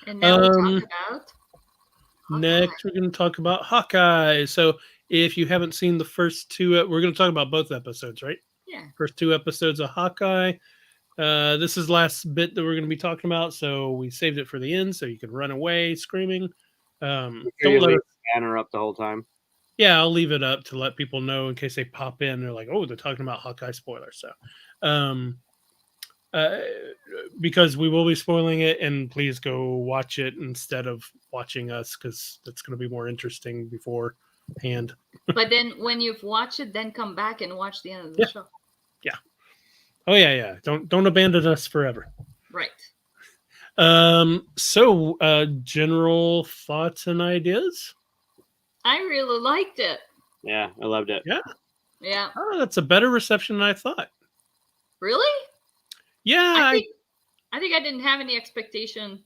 And now we talk about. Next, we're going to talk about Hawkeye. So, if you haven't seen the first two, we're going to talk about both episodes, right? Yeah. First two episodes of Hawkeye. This is the last bit that we're going to be talking about, so we saved it for the end, so you can run away screaming. Don't let the banner up the whole time. Yeah, I'll leave it up to let people know in case they pop in. They're like, "Oh, they're talking about Hawkeye spoilers." So, because we will be spoiling it, and please go watch it instead of watching us because that's going to be more interesting beforehand. But then when you've watched it, then come back and watch the end of the show. Yeah. Oh yeah. Don't abandon us forever. Right. So, general thoughts and ideas. I really liked it. Yeah, I loved it. Yeah. Yeah. Oh, that's a better reception than I thought. Really? Yeah. I think I didn't have any expectation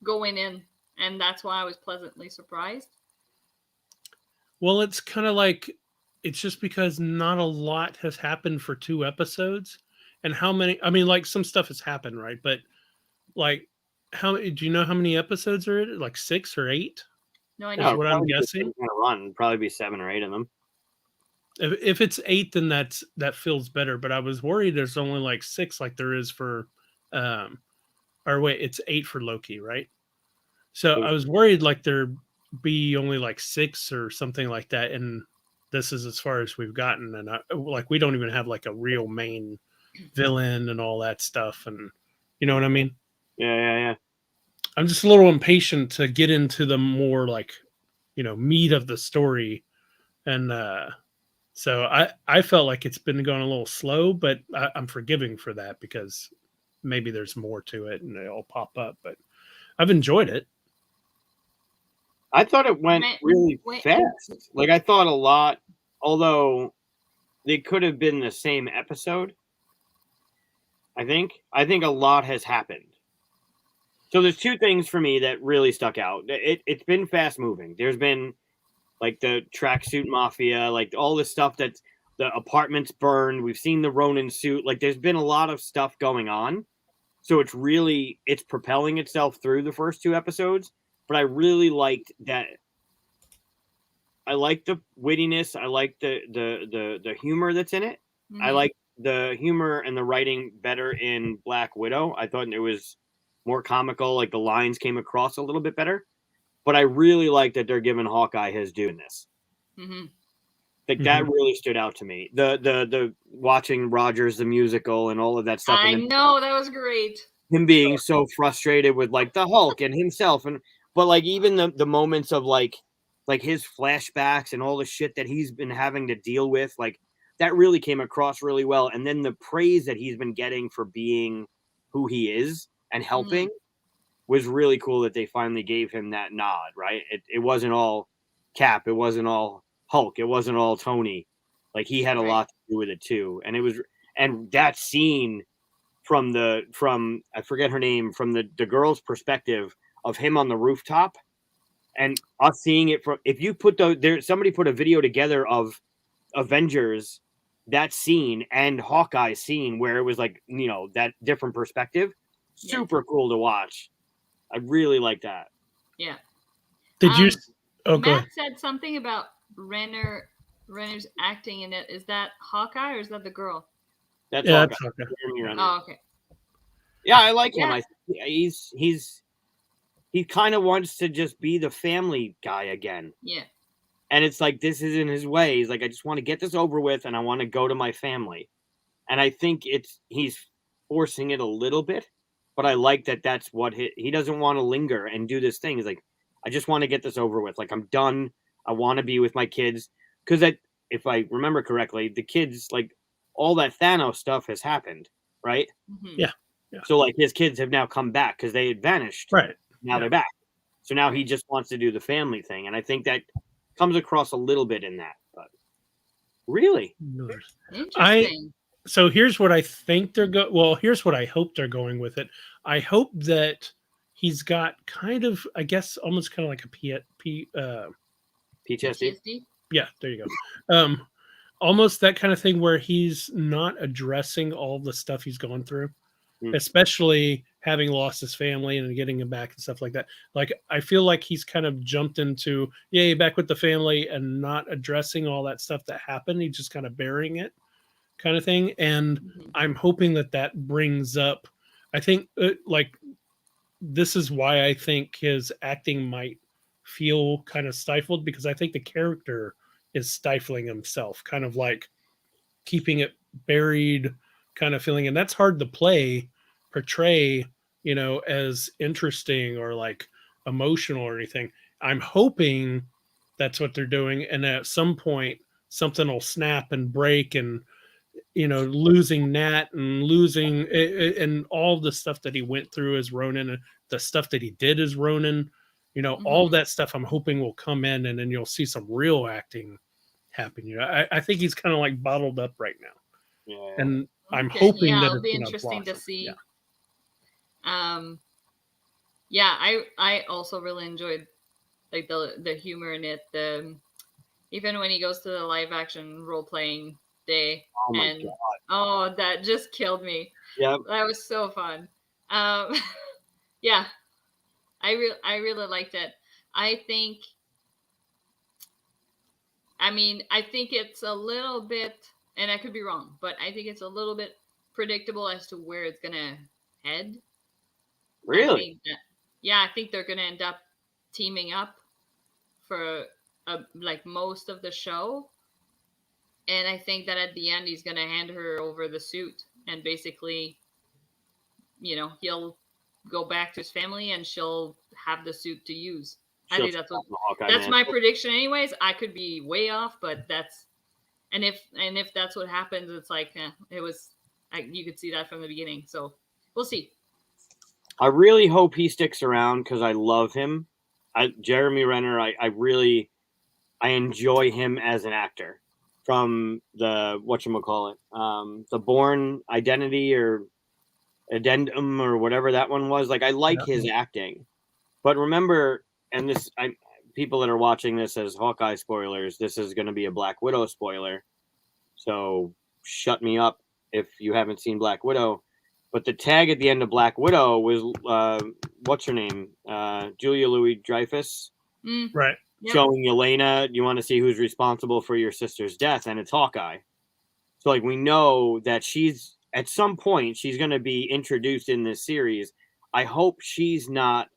going in, and that's why I was pleasantly surprised. Well, it's kind of like, it's just because not a lot has happened for two episodes. And how many, I mean, like some stuff has happened, right? But like, do you know how many episodes are it? Like 6 or 8? No, I Is know. what I'm guessing. Probably be 7 or 8 of them. If it's 8, then that feels better. But I was worried there's only like 6, like there is for, or wait, it's 8 for Loki, right? So I was worried like there be only like 6 or something like that, and this is as far as we've gotten, and like we don't even have like a real main villain and all that stuff, and you know what I mean? Yeah. I'm just a little impatient to get into the more like, meat of the story, and so I felt like it's been going a little slow, but I'm forgiving for that because maybe there's more to it and it'll pop up. But I've enjoyed it. I thought it went really fast. Like I thought a lot, although they could have been the same episode. I think a lot has happened. So there's 2 things for me that really stuck out. It's been fast moving. There's been like the tracksuit mafia, like all this stuff that's the apartments burned. We've seen the Ronin suit. Like there's been a lot of stuff going on. So it's propelling itself through the first 2 episodes. But I really liked that. I like the wittiness. I like the humor that's in it. Mm-hmm. I like the humor and the writing better in Black Widow. I thought it was more comical. Like the lines came across a little bit better. But I really like that they're giving Hawkeye his due in this. Mm-hmm. Like that really stood out to me. The watching Rogers the musical and all of that stuff. I know that was great. Him being so frustrated with like the Hulk and himself, but like even the moments of like his flashbacks and all the shit that he's been having to deal with, like that really came across really well. And then the praise that he's been getting for being who he is and helping was really cool that they finally gave him that nod, right? It wasn't all Cap. It wasn't all Hulk. It wasn't all Tony. Like he had a lot to do with it too. And and that scene from I forget her name, from the girl's perspective of him on the rooftop, and us seeing it from, if you put somebody put a video together of Avengers, that scene and Hawkeye scene where it was like, that different perspective, super cool to watch. I really like that. Yeah. Did you? Oh, go Matt ahead. said something about Renner's acting in it. Is that Hawkeye or is that the girl? That's Yeah, Hawkeye. that's okay. Jeremy Renner. Oh, okay. Yeah, I like him. Yeah. He kind of wants to just be the family guy again. Yeah. And it's like, this isn't his way. He's like, I just want to get this over with and I want to go to my family. And I think he's forcing it a little bit, but I like that that's what he doesn't want to linger and do this thing. He's like, I just want to get this over with. Like, I'm done. I want to be with my kids. Because if I remember correctly, the kids, like, all that Thanos stuff has happened, right? Mm-hmm. Yeah. So, like, his kids have now come back because they had vanished. Right. Now they're back. So now he just wants to do the family thing. And I think that comes across a little bit in that. But really? Interesting. So here's what I think here's what I hope they're going with it. I hope that he's got kind of, I guess, almost kind of like a PTSD? Yeah, there you go. Almost that kind of thing where he's not addressing all the stuff he's gone through, especially having lost his family and getting him back and stuff like that. Like, I feel like he's kind of jumped into, back with the family and not addressing all that stuff that happened. He's just kind of burying it kind of thing. And I'm hoping that brings up, I think, this is why I think his acting might feel kind of stifled, because I think the character is stifling himself, kind of like keeping it buried kind of feeling. And that's hard to portray, as interesting or like emotional or anything. I'm hoping that's what they're doing. And at some point something will snap and break, and, losing Nat and losing and all the stuff that he went through as Ronin, and the stuff that he did as Ronin, all that stuff I'm hoping will come in, and then you'll see some real acting happen. I think he's kind of like bottled up right now. Yeah. And I'm hoping that it'll it's be gonna interesting to blossom. see. I also really enjoyed like the humor in it. Even when he goes to the live action role playing day, that just killed me. Yep. That was so fun. Yeah, I really liked it. I think it's a little bit, and I could be wrong, but I think it's a little bit predictable as to where it's gonna head. Really? I think they're gonna end up teaming up for like most of the show, and I think that at the end he's gonna hand her over the suit, and basically, he'll go back to his family, and she'll have the suit to use. I think that's my prediction. Anyways, I could be way off, but that's, and if that's what happens, it's like it was. You could see that from the beginning, so we'll see. I really hope he sticks around because I love him. Jeremy Renner, I enjoy him as an actor from the the Bourne Identity or Addendum or whatever that one was. Like, I like his acting, but remember, and people that are watching this as Hawkeye spoilers, this is going to be a Black Widow spoiler, so shut me up if you haven't seen Black Widow. But the tag at the end of Black Widow was what's her name, Julia Louis-Dreyfus, right? Showing Yelena, you want to see who's responsible for your sister's death, and it's Hawkeye. So, like, we know that she's at some point she's going to be introduced in this series. I hope she's not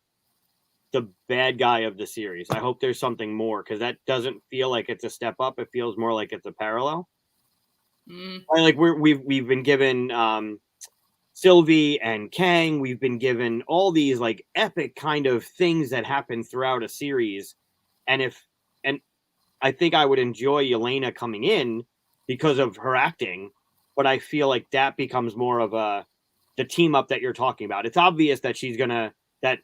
the bad guy of the series. I hope there's something more, because that doesn't feel like it's a step up. It feels more like it's a parallel. Like we've been given Sylvie and Kang. We've been given all these like epic kind of things that happen throughout a series, and I think I would enjoy Yelena coming in because of her acting, but I feel like that becomes more of the team up that you're talking about. It's obvious that that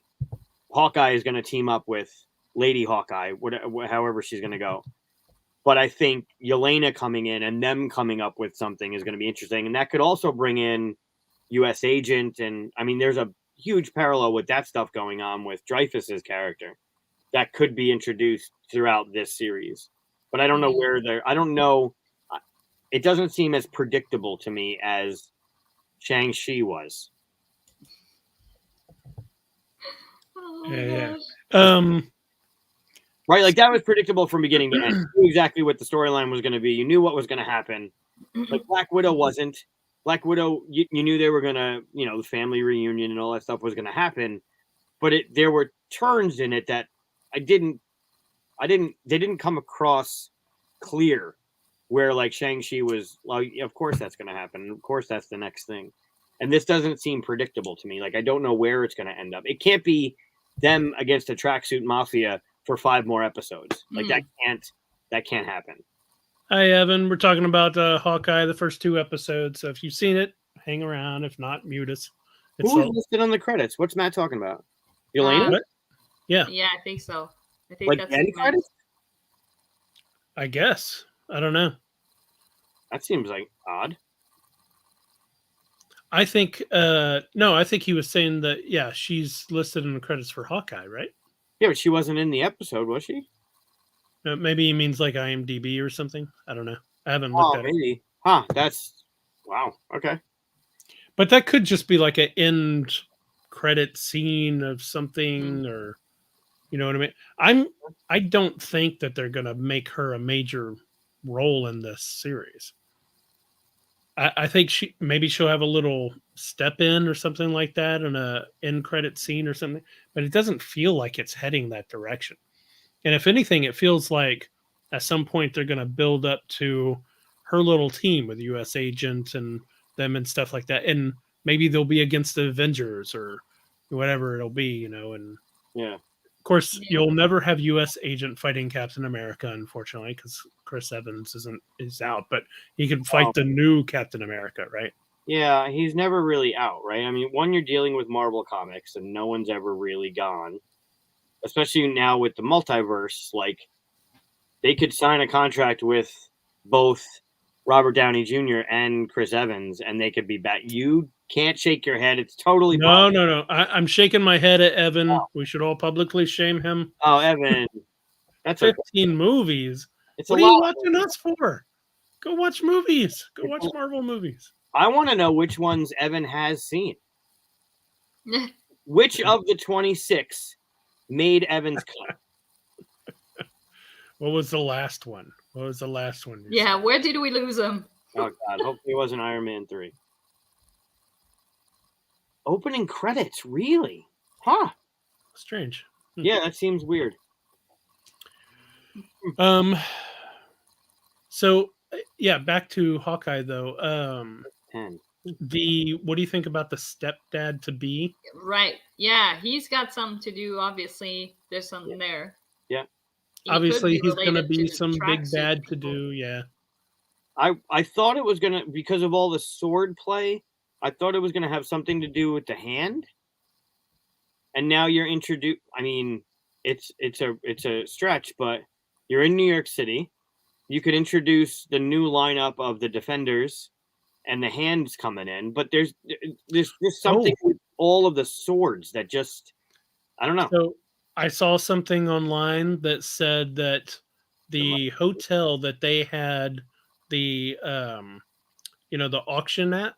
Hawkeye is gonna team up with Lady Hawkeye, however she's gonna go. But I think Yelena coming in and them coming up with something is going to be interesting, and that could also bring in U.S. agent, and I mean, there's a huge parallel with that stuff going on with Dreyfus's character that could be introduced throughout this series. But I don't know where they're. I don't know. It doesn't seem as predictable to me as Shang-Chi was. Oh, Yeah. gosh. Right, like that was predictable from beginning to end. You knew exactly what the storyline was going to be. You knew what was going to happen. Like Black Widow wasn't. Black Widow, you knew they were going to, the family reunion and all that stuff was going to happen. But there were turns in it that they didn't come across clear where like Shang-Chi was, well, of course that's going to happen. Of course that's the next thing. And this doesn't seem predictable to me. Like I don't know where it's going to end up. It can't be them against a tracksuit mafia for 5 more episodes. Like that can't happen. Hi, Evan. We're talking about Hawkeye, the first 2 episodes. So if you've seen it, hang around. If not, mute us. Who was listed on the credits? What's Matt talking about? Yelena? What? Yeah, Yeah, I think so. I think Like that's end what meant. credits? I guess. I don't know. That seems like odd. I think no, I think he was saying that yeah, she's listed in the credits for Hawkeye, right? Yeah, but she wasn't in the episode, was she? Maybe he means like IMDb or something. I don't know. I haven't looked at it. Maybe. Huh, that's wow. Okay. But that could just be like an end credit scene of something or you know what I mean? I don't think that they're gonna make her a major role in this series. I think she'll have a little step in or something like that in a end credit scene or something, but it doesn't feel like it's heading that direction. And if anything, it feels like at some point they're going to build up to her little team with U.S. Agent and them and stuff like that, and maybe they'll be against the Avengers or whatever it'll be, And Yeah. of course, you'll never have U.S. Agent fighting Captain America, unfortunately, because Chris Evans is out. But he can fight the new Captain America, right? Yeah, he's never really out, right? I mean, you're dealing with Marvel Comics, and no one's ever really gone. Especially now with the multiverse, like they could sign a contract with both Robert Downey Jr. and Chris Evans, and they could be back. You can't shake your head; it's totally no. I'm shaking my head at Evan. Oh. We should all publicly shame him. Oh, Evan, that's 15 movies. What are you watching us for? Go watch movies. Go watch Marvel movies. I want to know which ones Evan has seen. Which of the 26 made Evan's cut? What was the last one? Yeah, where did we lose him? Oh, God. Hopefully it wasn't Iron Man 3. Opening credits, really? Huh. Strange. Yeah, that seems weird. So, yeah, back to Hawkeye, though. 10. What do you think about the stepdad to be? Right. Yeah, he's got something to do. Obviously, there's something there. Yeah. Obviously, he's going to be some big bad to do. Yeah. I thought it was going to, because of all the sword play, I thought it was going to have something to do with the hand. And now you're introduced. I mean, it's a stretch, but you're in New York City. You could introduce the new lineup of the Defenders and the hands coming in, but there's something with all of the swords that just, I don't know. So I saw something online that said that the hotel that they had the the auction at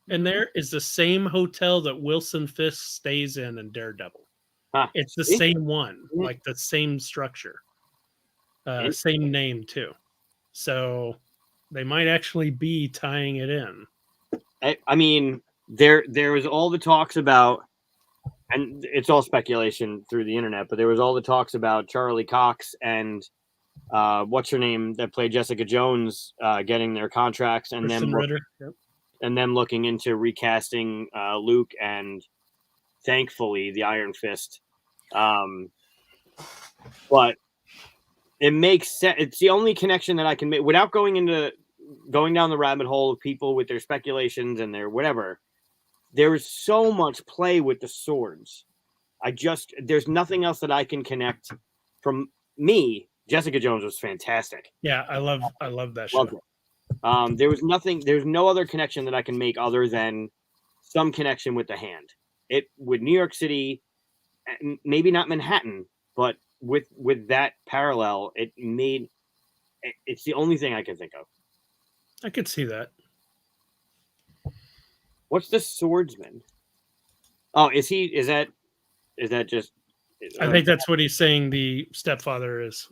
in there is the same hotel that Wilson Fisk stays in Daredevil. It's the same one, like the same structure, same name too. So they might actually be tying it in. I mean, there was all the talks about, and it's all speculation through the internet, but there was all the talks about Charlie Cox and what's her name that played Jessica Jones getting their contracts, and them looking into recasting Luke and thankfully the Iron Fist. But it makes sense. It's the only connection that I can make without going down the rabbit hole of people with their speculations and their whatever. There is so much play with the swords. There's nothing else that I can connect from me. Jessica Jones was fantastic. Yeah, I love that show. There's no other connection that I can make other than some connection with the Hand. It with New York City, maybe not Manhattan, but with that parallel, it's the only thing I can think of. I could see that. What's the swordsman? Oh, is that just? I think that's what he's saying. The stepfather is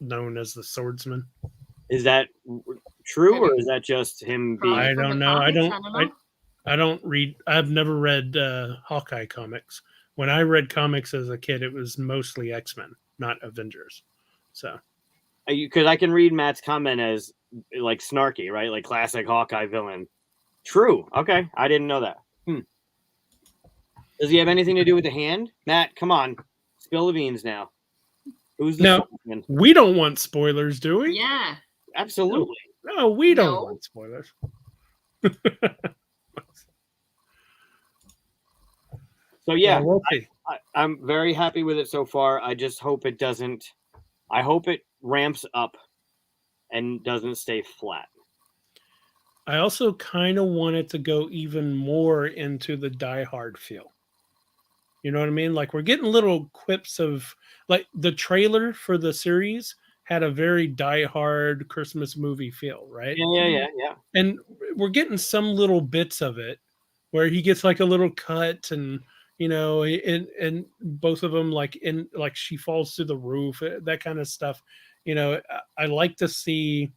known as the swordsman. Is that true, or is that just him being? I From don't the know. comics? I don't read. I've never read Hawkeye comics. When I read comics as a kid, it was mostly X-Men, not Avengers. So, Because I can read Matt's comment as like snarky, right? Like classic Hawkeye villain. True. Okay, I didn't know that. Does he have anything to do with the Hand? Matt, come on, spill the beans now. Who's the no, swordsman? we don't want spoilers, do we? Yeah. Absolutely. No, we don't No. want spoilers. So yeah, Well, we'll see. I'm very happy with it so far. I just hope it doesn't. I hope it ramps up and doesn't stay flat. I also kind of want it to go even more into the Die Hard feel. You know what I mean? Like we're getting little quips of like the trailer for the series had a very Die Hard Christmas movie feel, right? Yeah. And we're getting some little bits of it where he gets like a little cut and and both of them like she falls through the roof, that kind of stuff. I like to see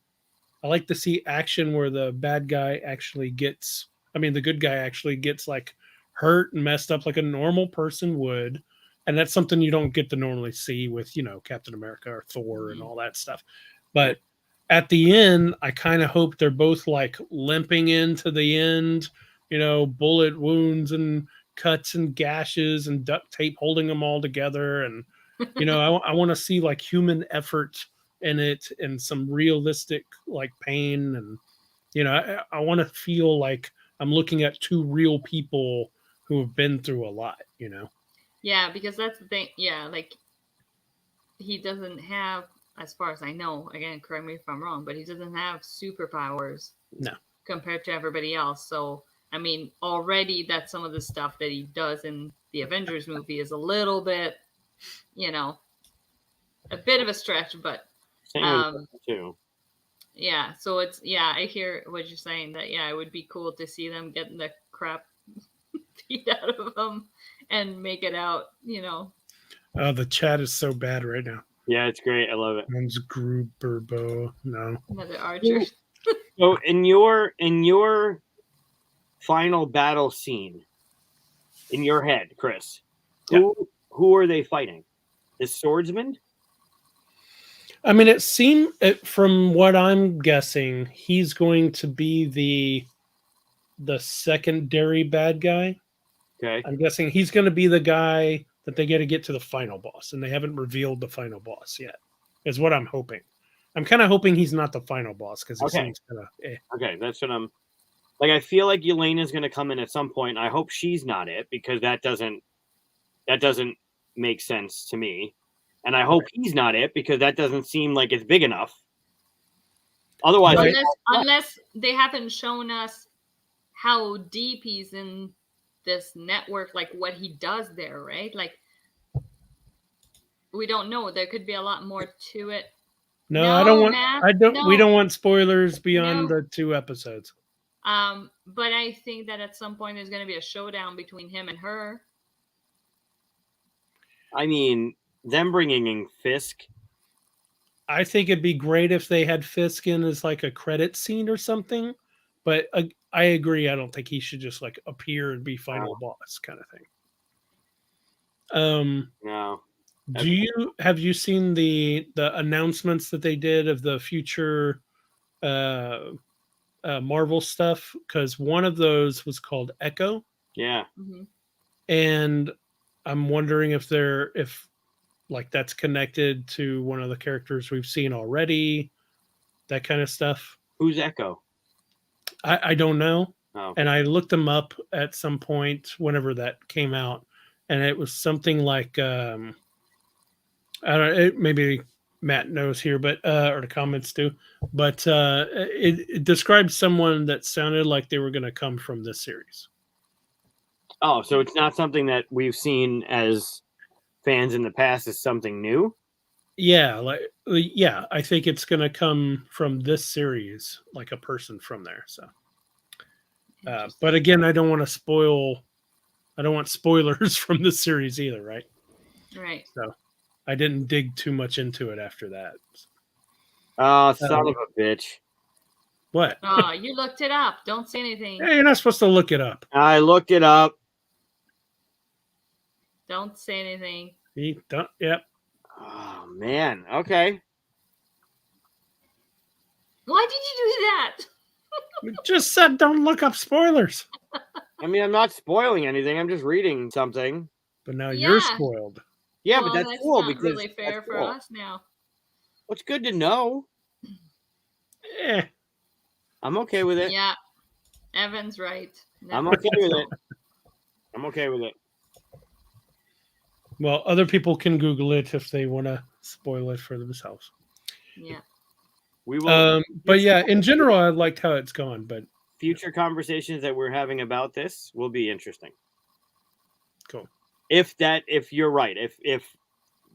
action where the bad guy actually gets, the good guy actually gets like hurt and messed up like a normal person would. And that's something you don't get to normally see with, Captain America or Thor and all that stuff. But at the end, I kind of hope they're both like limping into the end, bullet wounds and cuts and gashes and duct tape holding them all together. And, I want to see like human effort in it and some realistic like pain. And, I want to feel like I'm looking at two real people who have been through a lot, Yeah, because that's the thing. Yeah, like he doesn't have, as far as I know, again, correct me if I'm wrong, but he doesn't have superpowers. No. Compared to everybody else. So, I mean, already that some of the stuff that he does in the Avengers movie is a little bit, a bit of a stretch, but Same with too. yeah. So I hear what you're saying that, it would be cool to see them getting the crap beat out of them and make it out, Oh, the chat is so bad right now. Yeah, it's great. I love it. One's Gruberbo. No. Another Archer. So in your final battle scene, in your head, Chris, who are they fighting? The swordsman? I mean, it seemed from what I'm guessing, he's going to be the secondary bad guy. Okay. I'm guessing he's going to be the guy that they get to the final boss, and they haven't revealed the final boss yet. Is what I'm hoping. I'm kind of hoping he's not the final boss because he seems kind of. Okay, that's what I'm. Like, I feel like Yelena's going to come in at some point. I hope she's not it because that doesn't make sense to me, and I hope he's not it because that doesn't seem like it's big enough. Otherwise, unless they haven't shown us how deep he's in this network, like what he does there, right? Like we don't know. There could be a lot more to it. No, I don't want. Matt, we don't want spoilers beyond the 2 episodes. But I think that at some point there's going to be a showdown between him and her. I mean, them bringing in Fisk. I think it'd be great if they had Fisk in as like a credit scene or something. But I agree. I don't think he should just like appear and be final boss kind of thing. No. Have you seen the announcements that they did of the future Marvel stuff? Because one of those was called Echo. Yeah. Mm-hmm. And I'm wondering if that's connected to one of the characters we've seen already, that kind of stuff. Who's Echo? I don't know. Oh. And I looked them up at some point whenever that came out, and it was something like I don't know, maybe Matt knows here, but or the comments do, but it described someone that sounded like they were going to come from this series. Oh, so it's not something that we've seen as fans in the past as something new. Yeah, yeah, I think it's gonna come from this series, like a person from there. So, but Interesting. again, I don't want to spoil. I don't want spoilers from this series either, right? Right. So, I didn't dig too much into it after that. Oh, son of a bitch! What? Oh, you looked it up. Don't say anything. Hey, you're not supposed to look it up. I looked it up. Don't say anything. You don't. Yep. Oh man. Okay. Why did you do that? We just said don't look up spoilers, I mean, I'm not spoiling anything. I'm just reading something. but now you're Yeah. spoiled. Yeah, Well, but that's that's cool not because really fair that's for cool. us now. What's good to know? Eh, I'm okay with it. Yeah, Evan's right. I'm Never- okay with it. I'm okay with it. well, other people can Google it if they want to spoil it for themselves. Yeah. We will. But yeah, in general, I liked how it's gone. But Future conversations that we're having about this will be interesting. cool. If you're right, if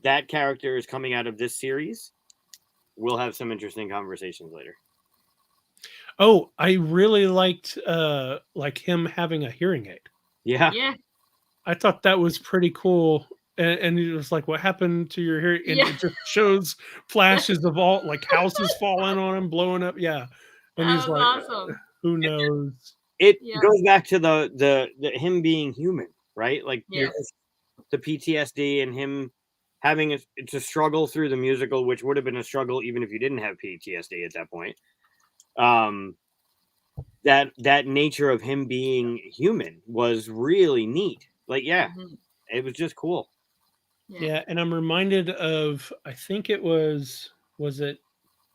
that character is coming out of this series, we'll have some interesting conversations later. Oh, I really liked like him having a hearing aid. Yeah. Yeah. I thought that was pretty cool. And it was like, what happened to your hearing? And Yeah. it just shows flashes of all like houses falling on him, blowing up. Yeah. And That he's was like, awesome. who knows? It Yeah. goes back to the him being human, right? Like Yeah. the PTSD and him having to struggle through the musical, which would have been a struggle even if you didn't have PTSD at that point. That nature of him being human was really neat. Like, yeah, Mhm. it was just cool. Yeah. And I'm reminded of, I think it was it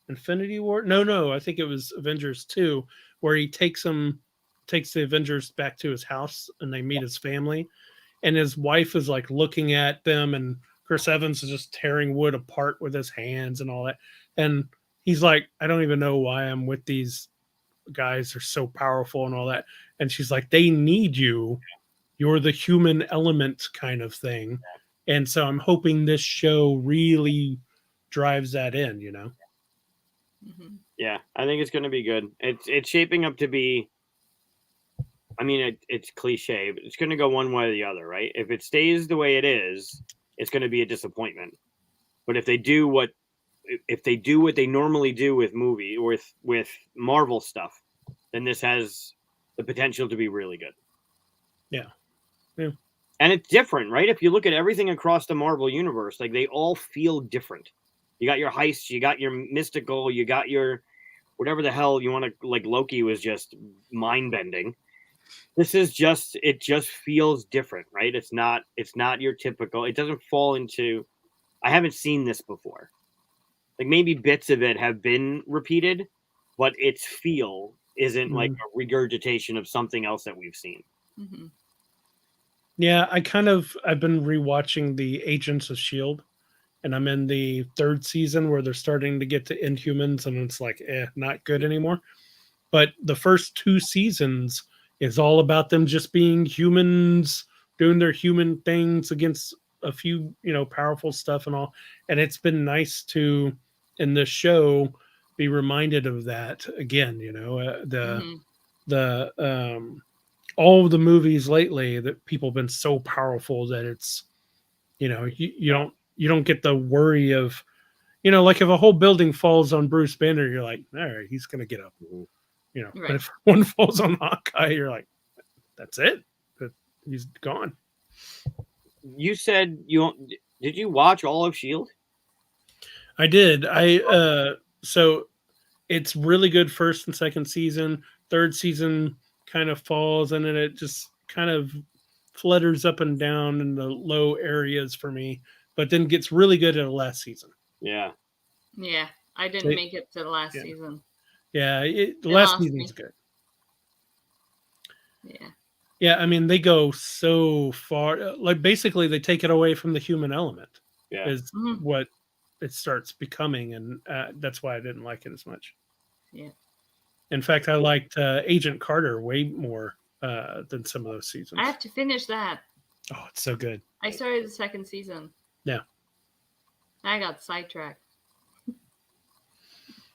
Infinity War? No, I think it was Avengers 2, where he takes the Avengers back to his house and they meet his family. And his wife is like looking at them, and Chris Evans is just tearing wood apart with his hands and all that. And he's like, I don't even know why I'm with these guys. They're so powerful and all that. And she's like, they need you. You're the human element kind of thing. And so I'm hoping this show really drives that in, you know? Mhm. Yeah, I think it's going to be good. It's shaping up to be. I mean, it's cliche, but it's going to go one way or the other, right? If it stays the way it is, it's going to be a disappointment. But if they do what they normally do with with Marvel stuff, then this has the potential to be really good. Yeah. Yeah. And it's different, right? If you look at everything across the Marvel universe, like they all feel different. You got your heists, you got your mystical, you got your whatever the hell you want to, like Loki was just mind bending. This is just, it just feels different, right? It's not your typical, it doesn't fall into, I haven't seen this before. Like maybe bits of it have been repeated, but its feel isn't like a regurgitation of something else that we've seen. Mhm. Yeah, I've been rewatching the Agents of Shield, and I'm in the third season where they're starting to get to Inhumans, and it's like, not good anymore. But the first two seasons is all about them just being humans, doing their human things against a few, powerful stuff and all. And it's been nice to, in this show, be reminded of that again. Mhm. The all of the movies lately that people have been so powerful that it's, you don't get the worry of, like if a whole building falls on Bruce Banner, you're like, all right, he's gonna get up. But Right. if one falls on Hawkeye, you're like, that's it. He's gone. You said did you watch all of Shield? I did. So it's really good first and second season. Third season kind of falls, and then it just kind of flutters up and down in the low areas for me, but then gets really good in the last season. Yeah. Yeah. I didn't make it to the last Yeah. season. Yeah, the They last lost season's me. good. Yeah. Yeah, I mean they go so far. Like basically, they take it away from the human element. Yeah. Is Mhm. what it starts becoming, and that's why I didn't like it as much. Yeah. In fact, I liked Agent Carter way more than some of those seasons. I have to finish that. Oh, it's so good. I started the second season. Yeah. I got sidetracked.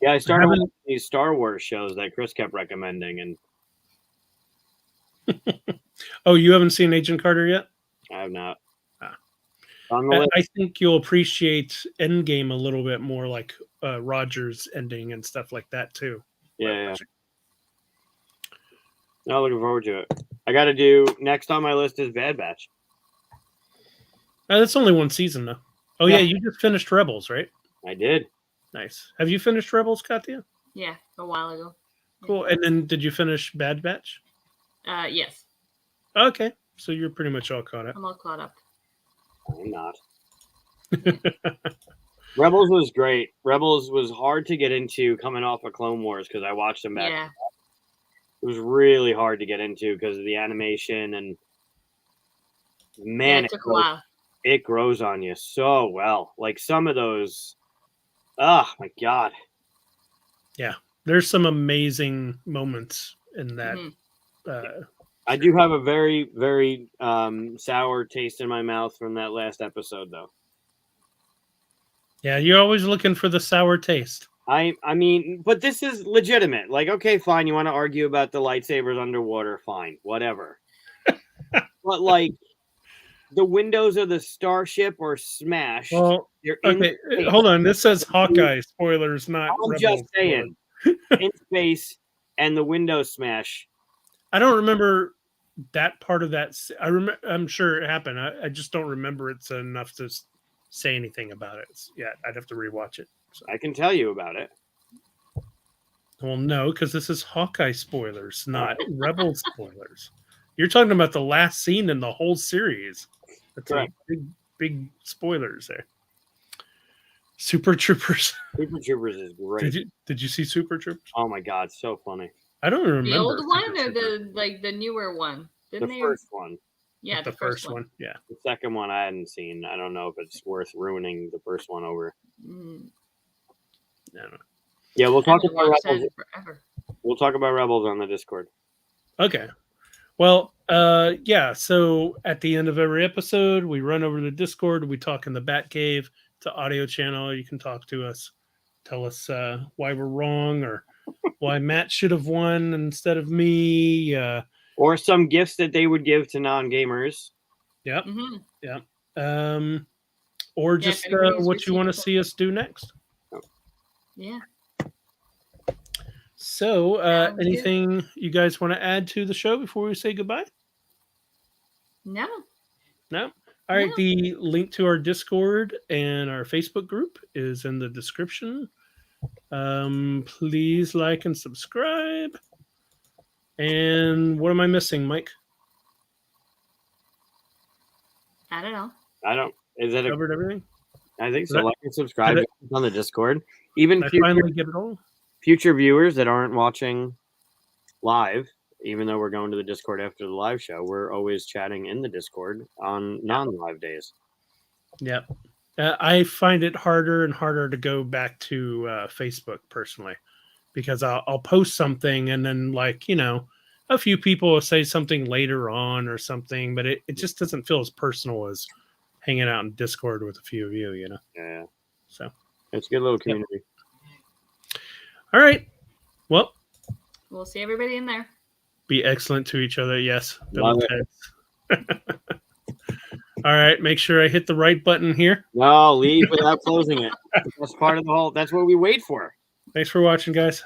Yeah, I started with these Star Wars shows that Chris kept recommending, and Oh, you haven't seen Agent Carter yet? I have not. Ah. On the list. I think you'll appreciate Endgame a little bit more, like Rogers ending and stuff like that too. Yeah. No, looking forward to it. I got to do next on my list is Bad Batch. That's only one season though. Oh yeah, you just finished Rebels, right? I did. Nice. Have you finished Rebels, Katia? Yeah, a while ago. Cool. And then did you finish Bad Batch? Yes. Okay, so you're pretty much all caught up. I'm all caught up. I'm not. Rebels was great. Rebels was hard to get into coming off of Clone Wars because I watched them back. Yeah. It was really hard to get into because of the animation and man, It took a while. it grows on you so well. Like some of those, oh my god. Yeah, there's some amazing moments in that. I do have a very, very sour taste in my mouth from that last episode, though. Yeah, you're always looking for the sour taste. I mean, but this is legitimate. Like, okay, fine, you want to argue about the lightsabers underwater, fine, whatever. But like, the windows of the starship are smashed. Well, okay, hold on. This says Hawkeye spoilers, not. I'm Rebels just saying, in space and the windows smash. I don't remember that part of that. I'm sure it happened. I just don't remember it enough to say anything about it yet. I'd have to rewatch it. So. I can tell you about it. Well, no, because this is Hawkeye spoilers, not Rebel spoilers. You're talking about the last scene in the whole series. That's like big spoilers there. Super Troopers. Super Troopers is great. Did you see Super Troopers? Oh my god, so funny. I don't remember the old one or the newer one. The first one. Yeah, the first one. Yeah. The second one I hadn't seen. I don't know if it's worth ruining the first one over. I don't know. Yeah, we'll talk about Rebels. Forever. We'll talk about Rebels on the Discord. Okay. Well, yeah. So at the end of every episode, we run over to Discord. We talk in the Batcave. It's an audio channel. You can talk to us, tell us why we're wrong or why Matt should have won instead of me. Or some gifts that they would give to non-gamers. Yep. Mm-hmm. Yep. Or just what you want to see us do next. Yeah. So, anything you guys want to add to the show before we say goodbye? No. No? All right. The link to our Discord and our Facebook group is in the description. Please like and subscribe. And what am I missing, Mike? I don't know. Is that covered everything? I think so. Like and subscribe on the Discord. Even finally get it all. Future viewers that aren't watching live, even though we're going to the Discord after the live show, we're always chatting in the Discord on non-live days. Yep. I find it harder and harder to go back to Facebook personally because I'll post something and then a few people will say something later on or something, but it just doesn't feel as personal as hanging out in Discord with a few of you, Yeah. So it's a good little community. Yep. All right. Well, we'll see everybody in there. Be excellent to each other. Yes. Love it. All right. Make sure I hit the right button here. No, leave without closing it. That's part of the whole. That's what we wait for. Thanks for watching, guys.